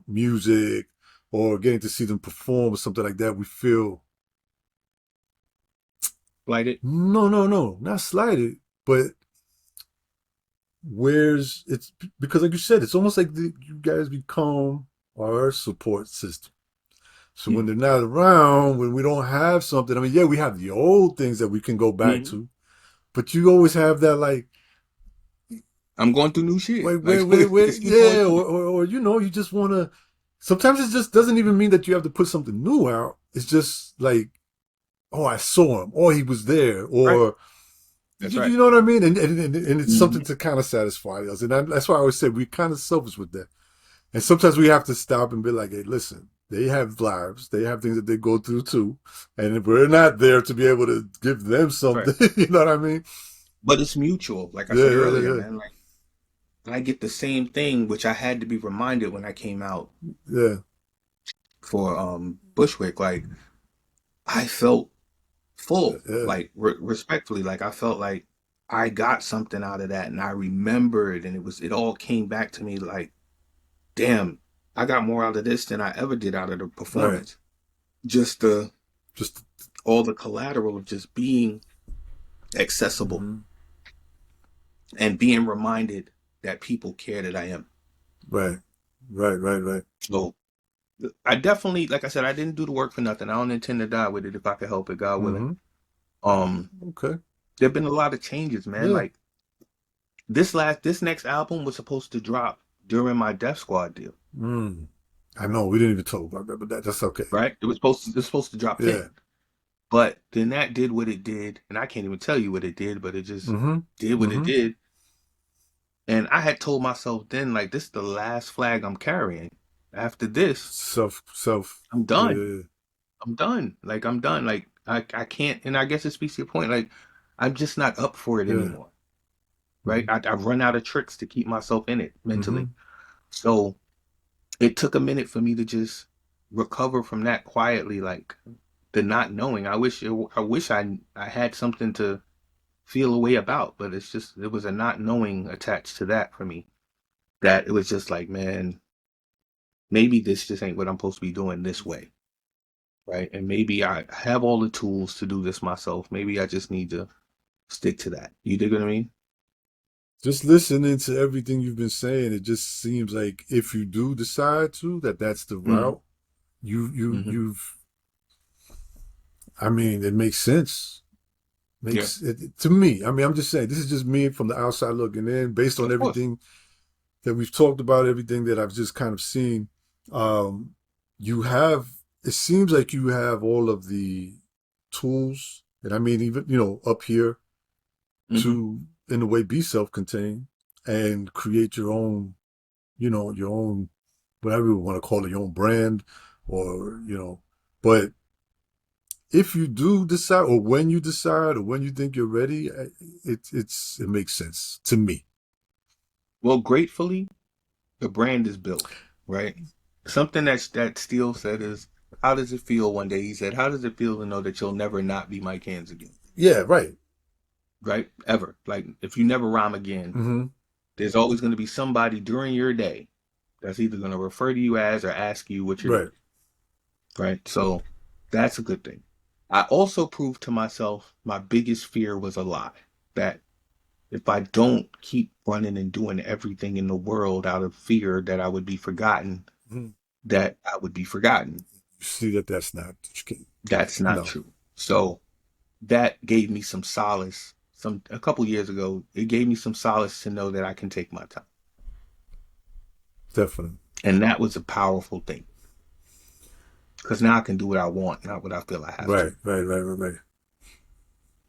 music or getting to see them perform or something like that, we feel, Lighted. no, no, no, not slighted, but where's it's because like you said, it's almost like you guys become our support system. So when they're not around, when we don't have something, I mean, yeah, we have the old things that we can go back Mm-hmm. to, but you always have that like, I'm going through new shit. wait, Like wait, wait, wait, just keep going yeah, through it. or you just want to. Sometimes it just doesn't even mean that you have to put something new out. It's just like, oh, I saw him, or he was there, Right. or That's you right. know what I mean, and it's Mm-hmm. something to kind of satisfy us, and that's why I always say we're kind of selfish with that. And sometimes we have to stop and be like, hey, listen, they have lives. They have things that they go through too. And if we're not there to be able to give them That's right. something, you know what I mean? But it's mutual, like I Yeah, said yeah, yeah, earlier, yeah. man. Like I get the same thing, which I had to be reminded when I came out Yeah, for Bushwick. Like I felt full, yeah, like respectfully, like I felt like I got something out of that, and I remembered, and it all came back to me. Like, damn, I got more out of this than I ever did out of the right. performance. Just the Just, all the collateral of just being accessible mm-hmm. and being reminded that people care that I am. Right, right, right, right. So I definitely, like I said, I didn't do the work for nothing. I don't intend to die with it if I could help it, God willing. Mm-hmm. Um, Okay. there've been a lot of changes, man. Yeah. Like this next album was supposed to drop during my Def Squad deal, Mm. I know we didn't even talk about that, but that's okay. right? It was supposed to drop Yeah. then. But then that did what it did, and I can't even tell you what it did, but it just Mm-hmm. did what it Mm-hmm. did. And I had told myself then, like, this is the last flag I'm carrying. After this, Self. I'm done. Yeah. I'm done. Like I'm done. Like I can't. And I guess it speaks to your point. Like I'm just not up for it Yeah. anymore. Right? Mm-hmm. I've run out of tricks to keep myself in it Mm-hmm. mentally. So it took a minute for me to just recover from that quietly. Like the not knowing. I wish I had something to feel a way about, but it's just there was a not knowing attached to that for me. That it was just like, man, maybe this just ain't what I'm supposed to be doing this way. Right? And maybe I have all the tools to do this myself. Maybe I just need to stick to that. You dig what I mean? Just listening to everything you've been saying, it just seems like if you do decide to, that's the Mm-hmm. route. You you Mm-hmm. you've. I mean, it makes sense. Yeah, Makes it to me. I mean, I'm just saying this is just me from the outside looking in, based on of course. everything that we've talked about, everything that I've just kind of seen. Um, you have. It seems like you have all of the tools, and I mean, even up here Mm-hmm. to, in a way, be self-contained and create your own, your own, whatever you want to call it, your own brand, or But if you do decide, or when you decide, or when you think you're ready, it makes sense to me. Well, gratefully, the brand is built, right? Something that Steele said is, how does it feel one day? He said, how does it feel to know that you'll never not be Mike Handz again? Yeah, right. Right? Ever. Like if you never rhyme again, Mm-hmm. there's always going to be somebody during your day that's either going to refer to you as or ask you what you're Right. doing. Right? So that's a good thing. I also proved to myself my biggest fear was a lie. That if I don't keep running and doing everything in the world out of fear that I would be forgotten, Mhm. that I would be forgotten. You see that that's not That's not no, true. So that gave me some solace. A couple years ago, it gave me some solace to know that I can take my time. definitely. And that was a powerful thing. Because now I can do what I want, not what I feel I have to. Right, right, right, right, right.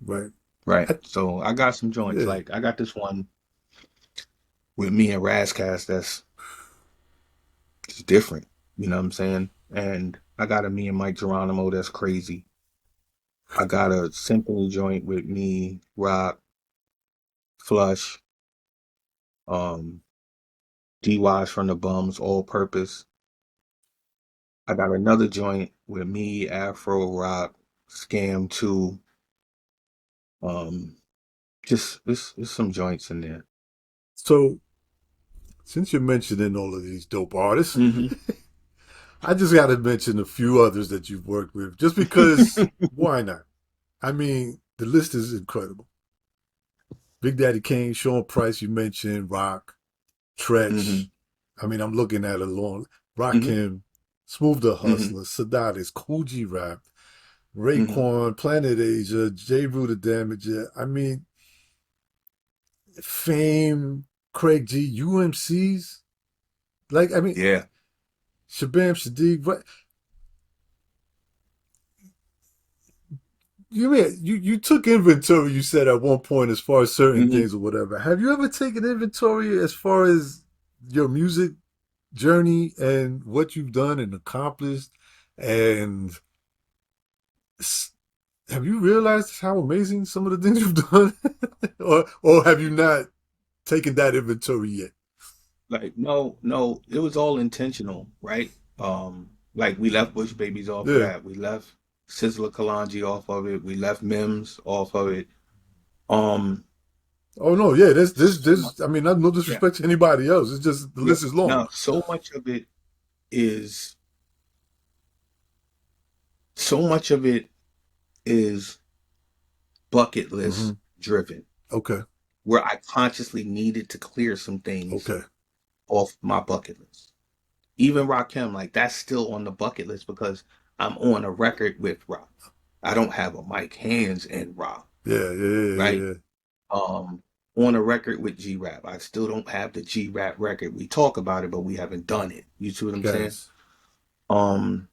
Right. Right. I, So I got some joints. yeah. Like I got this one with me and Razcast that's just different. You know what I'm saying? And I got a me and Mike Geronimo that's crazy. I got a symphony joint with me, Rock, Flush, um, DYs from the Bums, All Purpose. I got another joint with me, Afro Rock, Scam 2. Um, just there's some joints in there. So since you're mentioning all of these dope artists, Hmm. I just got to mention a few others that you've worked with, just because. Why not? I mean, the list is incredible. Big Daddy Kane, Sean Price, you mentioned Rock, Hmm. Tretch. I mean, I'm looking at a long Hmm. Rakim, Smooth the Hmm. Hustler, Sadatis, Cool G Rap, Hmm. Raekwon, Planet Asia, J. Rue the Damager. I mean, Fame, Craig G, UMCs. Like, I mean, Yeah. Shabam Sadiq. But you took inventory, you said at one point, as far as certain Hmm. things or whatever. Have you ever taken inventory as far as your music journey and what you've done and accomplished? And have you realized how amazing some of the things you've done? Or have you not taken that inventory yet? Like no, it was all intentional, right? Like we left Bush Babies off of Yeah. that. We left Sizzler Kalanji off of it. We left Mims off of it. Um, Oh no, yeah, so much, I mean, no yeah, disrespect to anybody else. It's just the yeah. list is long. Now, is so much of it is bucket Hmm. list driven, Okay. where I consciously needed to clear some things Okay. off my bucket list. Even Rakim, like that's still on the bucket list because I'm on a record with Rock. I don't have a Mike Hands and Rock, Yeah, yeah, yeah, right? yeah, yeah. Um, on a record with G Rap. I still don't have the G Rap record. We talk about it, but we haven't done it. You see what I'm saying? Guys. Um,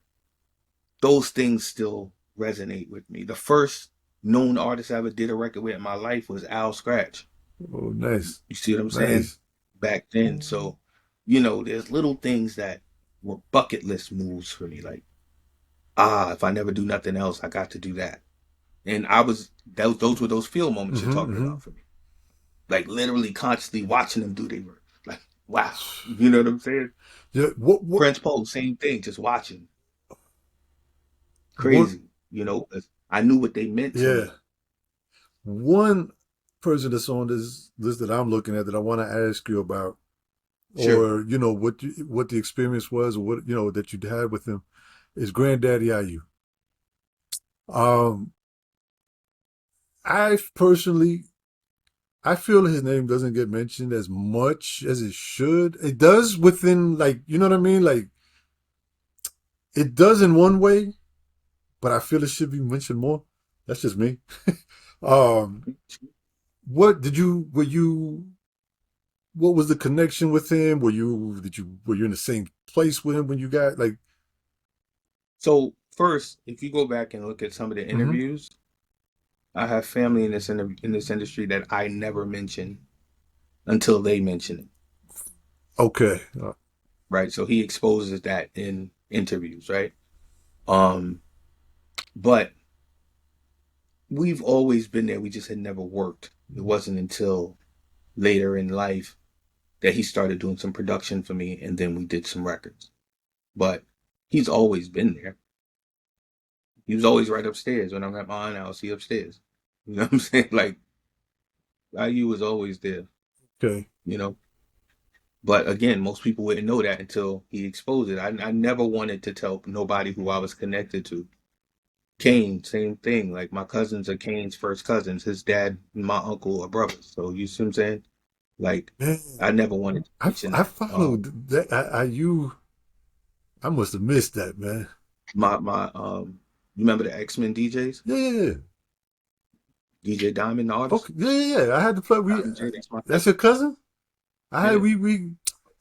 those things still resonate with me. The first known artist I ever did a record with in my life was Al Scratch. Oh, nice. You see what I'm saying? Nice. Back then. So, there's little things that were bucket list moves for me. Like, if I never do nothing else, I got to do that. And those were those feel moments you're Hmm. talking Hmm. about for me. Like literally consciously watching them do their work. Like, wow. You know what I'm saying? Yeah. Prince Poe, same thing, just watching. What, Crazy. 'Cause I knew what they meant to yeah. me. One person that's on this list that I'm looking at that I want to ask you about, Sure. or what the experience was, or what that you had with him, is Granddaddy IU. Um, I personally, I feel his name doesn't get mentioned as much as it should. It does within, like, you know what I mean, like it does in one way, but I feel it should be mentioned more. That's just me. um, what did you were you? What was the connection with him? Were you in the same place with him when you got like? So first, if you go back and look at some of the Mm-hmm. interviews, I have family in this industry that I never mention until they mention it. Okay. Right. So he exposes that in interviews, right? Um, but we've always been there. We just had never worked. It wasn't until later in life that he started doing some production for me, and then we did some records. But he's always been there. He was always right upstairs when I'm at my aunt house. He upstairs. You know what I'm saying? Like IU was always there. Okay. You know. But again, most people wouldn't know that until he exposed it. I never wanted to tell nobody who I was connected to. Kane, same thing. Like my cousins are Kane's first cousins. His dad and my uncle are brothers. So you see what I'm saying? Like Man, I never wanted to mention I that. followed that. I must have missed that, man. You remember the X-Men DJs? Yeah, yeah, yeah. DJ Diamond, the artist? Okay, yeah, yeah, yeah. I had to play. Diamond J, that's my That's cousin. your cousin? I had Yeah. we.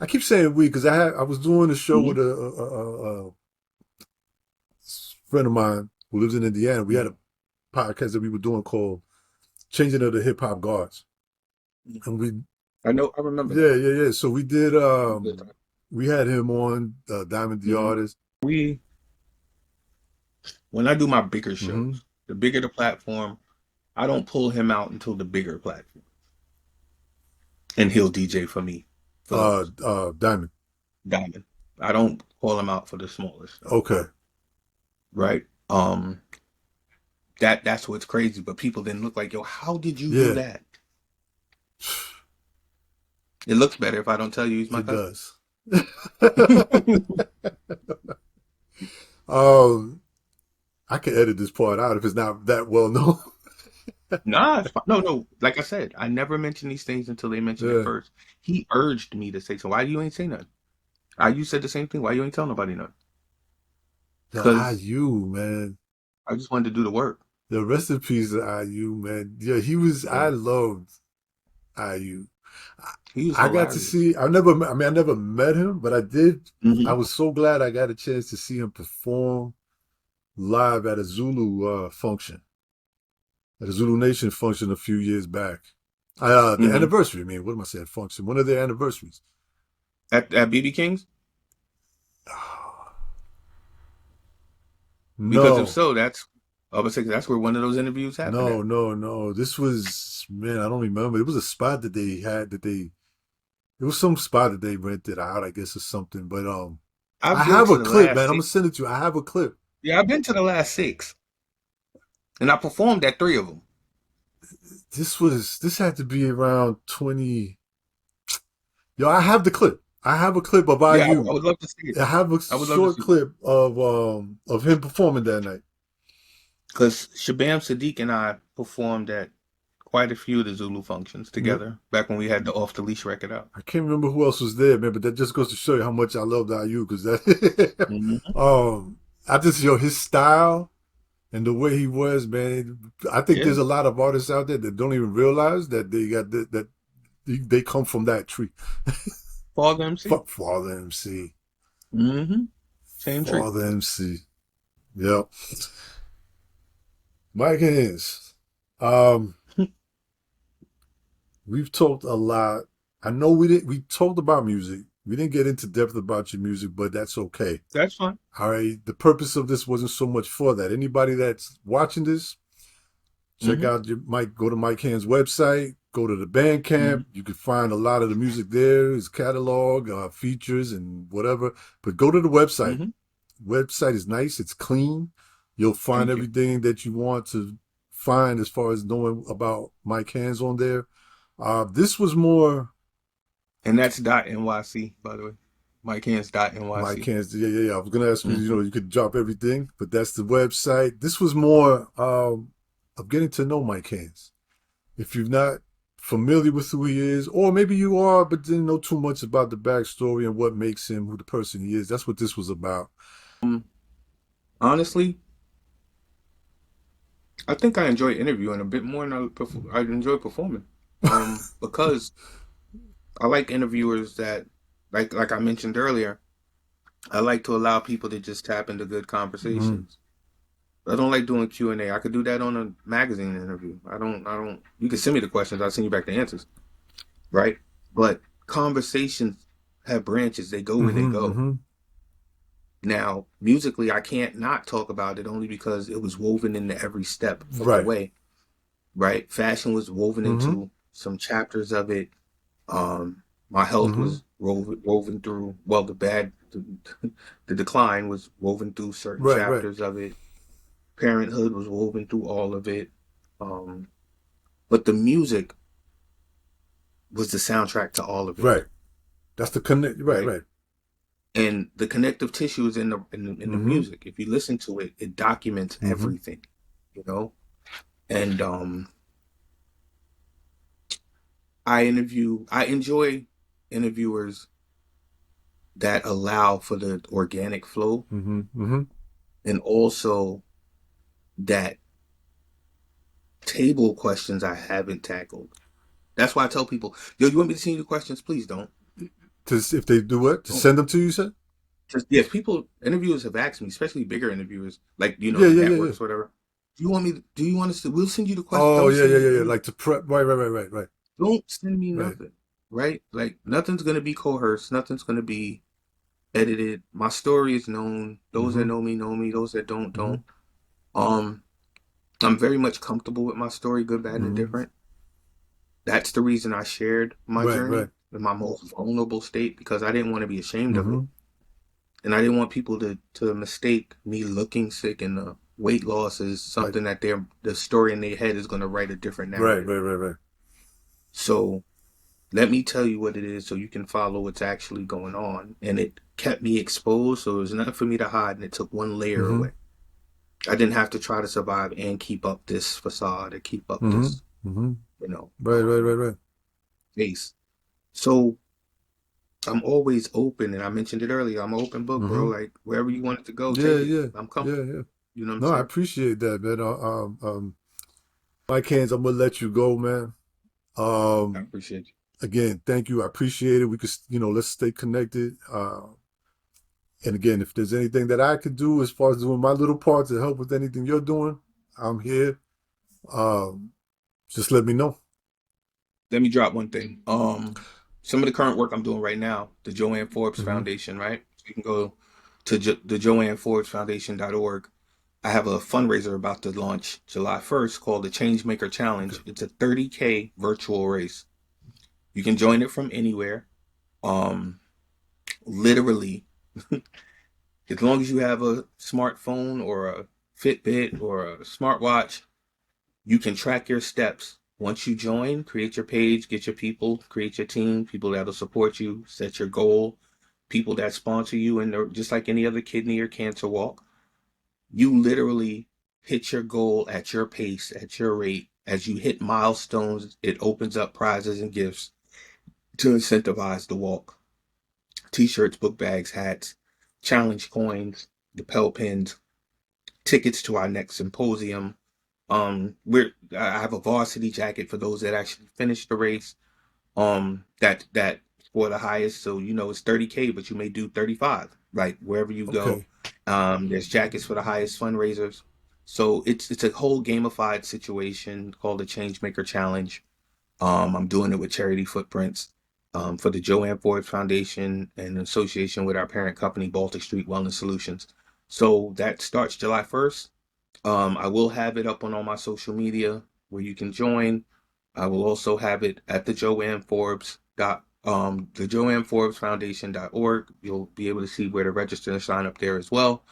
I keep saying we because I was doing a show Hmm. with a friend of mine who lives in Indiana. We had a podcast that we were doing called "Changing of the Hip Hop Guards," and we, I know, I remember that. yeah, yeah, yeah. So we did. Good time. We had him on Diamond the Mhm. artist. We When I do my bigger Hmm. shows, the bigger the platform, I don't pull him out until the bigger platform, and he'll DJ for me for those. Diamond. Diamond. I don't call him out for the smaller stuff, Okay. right? That's what's crazy. But people didn't look like, yo, how did you do Yeah, that? It looks better if I don't tell you he's my it cousin. does. um, I can edit this part out if it's not that well known. Nah, it's fine. No, no. Like I said, I never mention these things until they mention it Yeah. first. He urged me to say so. Why you ain't say nothing? You said the same thing. Why you ain't tell nobody nothing? The Because IU, man. I just wanted to do the work. The rest in peace of IU, man. Yeah, he was. I Yeah. loved IU. He was I got to hilarious. see. I never met him, but I did. I Hmm. was so glad I got a chance to see him perform live at a Zulu function, at a Zulu Nation function a few years back. The Hmm. anniversary. I mean, what am I saying? Function. One of their anniversaries. At BB King's? Because if No, so, I would say that's where one of those interviews happened no, at. no, no. This was, man. I don't remember. It was a spot that they had that they. It was some spot that they rented out, I guess, or something. But I I've been have to a the clip, man. last I'm gonna six. send it to you. I have a clip. Yeah, I've been to the last six, and I performed at three of them. This had to be around 20. Yo, I have the clip. I have a clip of Yeah, I IU. would love to see it. I have a I would love to short see it. clip of him performing that night. Because Shabam Sadiq and I performed at quite a few of the Zulu functions Yeah. together back when we had the Off the Leash record out. I can't remember who else was there, man, but that just goes to show you how much I loved IU because that Hmm. I just his style and the way he was, man. I think Yeah, there's a lot of artists out there that don't even realize that they got that they come from that tree. Father MC. Fuck Father MC. Hmm. Same tree. Father MC. Yep. Mike Haynes. Um, we've talked a lot. I know we talked about music. We didn't get into depth about your music, but that's okay. That's fine. All right. The purpose of this wasn't so much for that. Anybody that's watching this, check Hmm. out go to Mike Hand's website, go to the Hmm. Bandcamp. You can find a lot of the music there, his catalog, features, and whatever. But go to the website. Hmm. Website is nice. It's clean. You'll find Thank you. everything that you want to find as far as knowing about Mike Hands on there. This was more And that's .nyc, by the way. Mike MikeHands.nyc. Hands. Yeah, yeah, yeah. I was gonna ask you. Hmm. You could drop everything, but that's the website. This was more of getting to know Mike Hands. If you're not familiar with who he is, or maybe you are, but didn't know too much about the backstory and what makes him who the person he is. That's what this was about. Honestly, I think I enjoy interviewing a bit more than I enjoy performing. Because I like interviewers that, like I mentioned earlier, I like to allow people to just tap into good Mm-hmm. conversations. I don't like doing Q&A. I could do that on a magazine interview. I don't. You can send me the questions. I'll send you back the answers, right? But conversations have branches. They go where they Mm-hmm. go. Mm-hmm. Now, musically, I can't not talk about it only because it was woven into every step of the Right. way, right? Fashion was woven Mm-hmm. into some chapters of it. My health Mm-hmm. was woven through, well, the decline was woven through certain Right. Right. chapters of it. Parenthood was woven through all of it. Um, but the music was the soundtrack to all of it, Right. That's the connect. Right. right? Right. And the connective tissue is in the Mm-hmm. music. If you listen to it, it documents Mm-hmm. everything, you know. And I enjoy interviewers that allow for the organic flow, Mm-hmm. Mm-hmm. and also that table questions I haven't tackled. That's why I tell people, yo, you want me to send you the questions? Please don't. If they do what? To Don't. send them to you, you said? Just, yes, interviewers have asked me, especially bigger interviewers, like, Yeah, the yeah, yeah, yeah. networks, whatever. Do you want us to, we'll send you the questions. Oh, Don't yeah, send yeah, me yeah, yeah. anything. Like to prep. Right, right, right, right, right, Don't send me right. nothing, right? Like, nothing's going to be coerced. Nothing's going to be edited. My story is known. Those that Mm-hmm. know me know me. Those that don't, Mm-hmm. don't. Um, I'm very much comfortable with my story, good, bad, and Mm-hmm. indifferent. That's the reason I shared my Right, right. journey in my most vulnerable state, because I didn't want to be ashamed of it. Mm-hmm. And I didn't want people to mistake me looking sick and the weight loss is Like, something that the story in their head is going to write a different right, narrative. right, right, right. So let me tell you what it is so you can follow what's actually going on. And it kept me exposed, so it was nothing for me to hide, and it took one layer Mm-hmm. away. I didn't have to try to survive and keep up this facade or keep up Mm-hmm. this, Mm-hmm. you know, Right, right, right, right. face. So I'm always open, and I mentioned it earlier. I'm an open book, bro. Mm-hmm. Like, wherever you want it to go, Yeah, take it. yeah, I'm yeah, comfortable. yeah. You know what I'm No, I saying? appreciate that, man. Mike Hands, I'm gonna let you go, man. I Um, appreciate you. again, thank you. I appreciate it. We could, let's stay connected. And again, if there's anything that I could do as far as doing my little part to help with anything you're doing, I'm here. Um, just let me know. Let me drop one thing. Some of the current work I'm doing right now, the Joanne Forbes Mm-hmm. Foundation, right? You can go to the JoanneForbesFoundation.org. I have a fundraiser about to launch July 1st called the Changemaker Okay. Challenge. It's a 30K virtual race. You can join it from anywhere. Um, Literally, as long as you have a smartphone or a Fitbit or a smartwatch, you can track your steps. Once you join, create your page, get your people, create your team, people that'll support you, set your goal, people that sponsor you, and just like any other kidney or cancer walk, you literally hit your goal at your pace, at your rate. As you hit milestones, it opens up prizes and gifts to incentivize the walk. T-shirts, book bags, hats, challenge coins, lapel pins, tickets to our next symposium. I have a varsity jacket for those that actually finish the race. That for the highest, so it's 30K, but you may do 35, like wherever you go. Okay. There's jackets for the highest fundraisers. So it's a whole gamified situation called the Changemaker Challenge. I'm doing it with Charity Footprints, for the Joanne Forbes Foundation in association with our parent company, Baltic Street Wellness Solutions. So that starts July 1st. I will have it up on all my social media where you can join. I will also have it at the Joanne Forbes Foundation.org. You'll be able to see where to register and sign up there as well.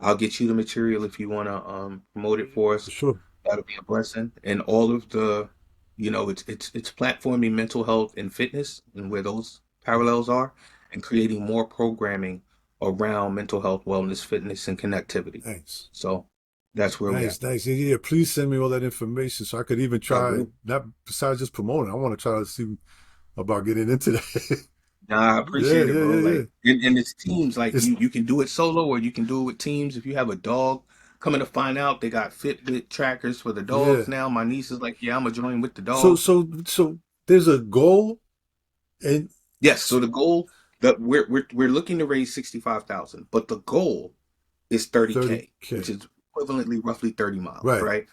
I'll get you the material if you want to promote it for For us. sure. That'll be a blessing. And all of the, it's platforming mental health and fitness and where those parallels are, and creating more programming around mental health, wellness, fitness, and connectivity. Thanks. So that's where we at. Nice, nice. Yeah, yeah, please send me all that information so I could even I try, will. not besides just promoting, I want to try to see about getting into that. Nah, I Yeah, appreciate it, yeah, bro. yeah, yeah. Like, and it's teams. Like, It's you can do it solo or you can do it with teams. If you have a dog, coming to find out they got Fitbit trackers for the yeah. dogs now. My niece is like, yeah, I'm gonna join with the So dogs. so so there's a goal and Yes. So the goal that we're looking to raise 65,000, but the goal is 30K, which 30K. is equivalently roughly 30 miles, Right. right?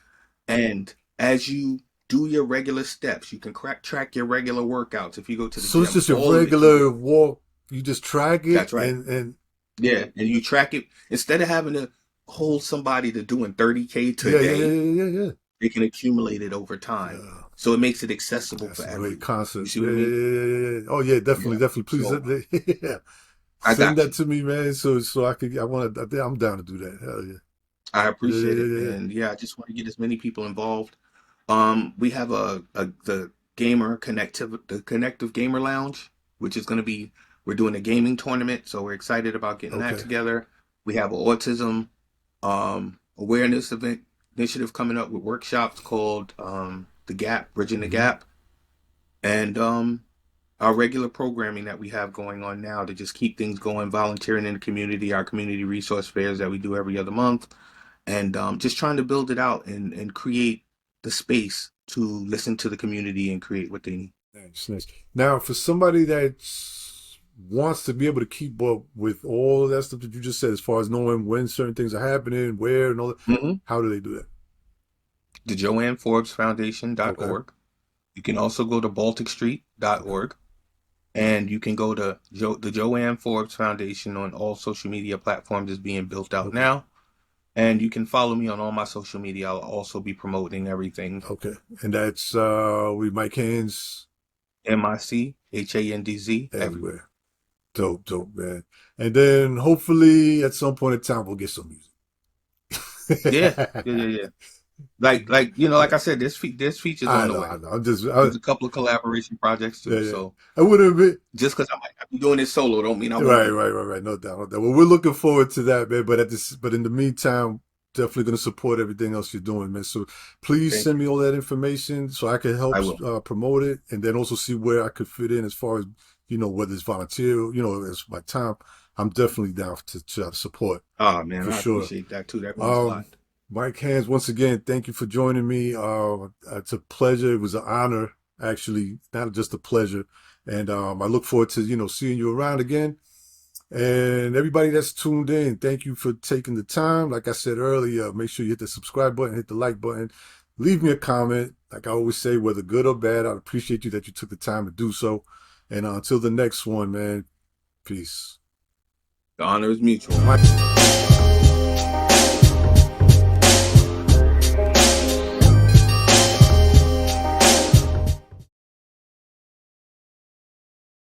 And as you do your regular steps, you can track your regular workouts. If you go to the So it's gym, just a all of it can be. regular walk. You just track it That's right. and Yeah, and you track it instead of having to hold somebody to doing 30K yeah, yeah, yeah, today, yeah, yeah, yeah. they can accumulate it over time. Yeah. So it makes it accessible for That's a great everyone. You concept. see Yeah, what I yeah, mean? yeah, yeah, yeah. Oh yeah, definitely, Yeah. definitely. Please, So yeah. I Send got that you. to me, man. So I could. I want to. I'm down to do that. Hell yeah. I Yeah, yeah, appreciate it. yeah, yeah, yeah. And yeah, I just want to get as many people involved. We have the gamer connective the connective gamer lounge, which is going to be We're doing a gaming tournament, so we're excited about getting that Okay. together. We have an autism awareness event initiative coming up with workshops called The Gap, Bridging the Hmm. Gap, and our regular programming that we have going on now to just keep things going, volunteering in the community, our community resource fairs that we do every other month, and just trying to build it out and create the space to listen to the community and create what they need. Nice, nice. Now, for somebody that wants to be able to keep up with all of that stuff that you just said, as far as knowing when certain things are happening, where, and all that, Mm-hmm. how do they do that? The Joanne Forbes Okay. Foundation.org. You can also go to Okay. BalticStreet.org, and you can go to the Joanne Forbes Foundation on all social media platforms is being built out Okay. now. And you can follow me on all my social media. I'll also be promoting everything. Okay. And that's we Mike Handz MICHANDZ everywhere. everywhere. Dope, dope, man. And then hopefully at some point in time we'll get some Yeah, music. yeah, yeah, yeah. Like like I said, there's features on I the know, way. I know. I'm just, There's a couple of collaboration projects yeah, too. yeah. So I would have been. just because I might not be doing this solo, don't mean I won't Right, be. right, right, right. No doubt, no doubt. Well, we're looking forward to that, man. But in the meantime, definitely going to support everything else you're doing, man. So please Thank send you. me all that information so I can help I will. promote it, and then also see where I could fit in as far as whether it's volunteer, as my time. I'm definitely down to support Oh man, for I sure. appreciate that too. That means a Um, lot. Mike Hands, once again, thank you for joining me. It's a pleasure. It was an honor, actually, not just a pleasure. And I look forward to seeing you around again. And everybody that's tuned in, thank you for taking the time. Like I said earlier, make sure you hit the subscribe button, hit the like button, leave me a comment. Like I always say, whether good or bad, I appreciate you that you took the time to do so. And until the next one, man, peace. The honor is mutual. Mike.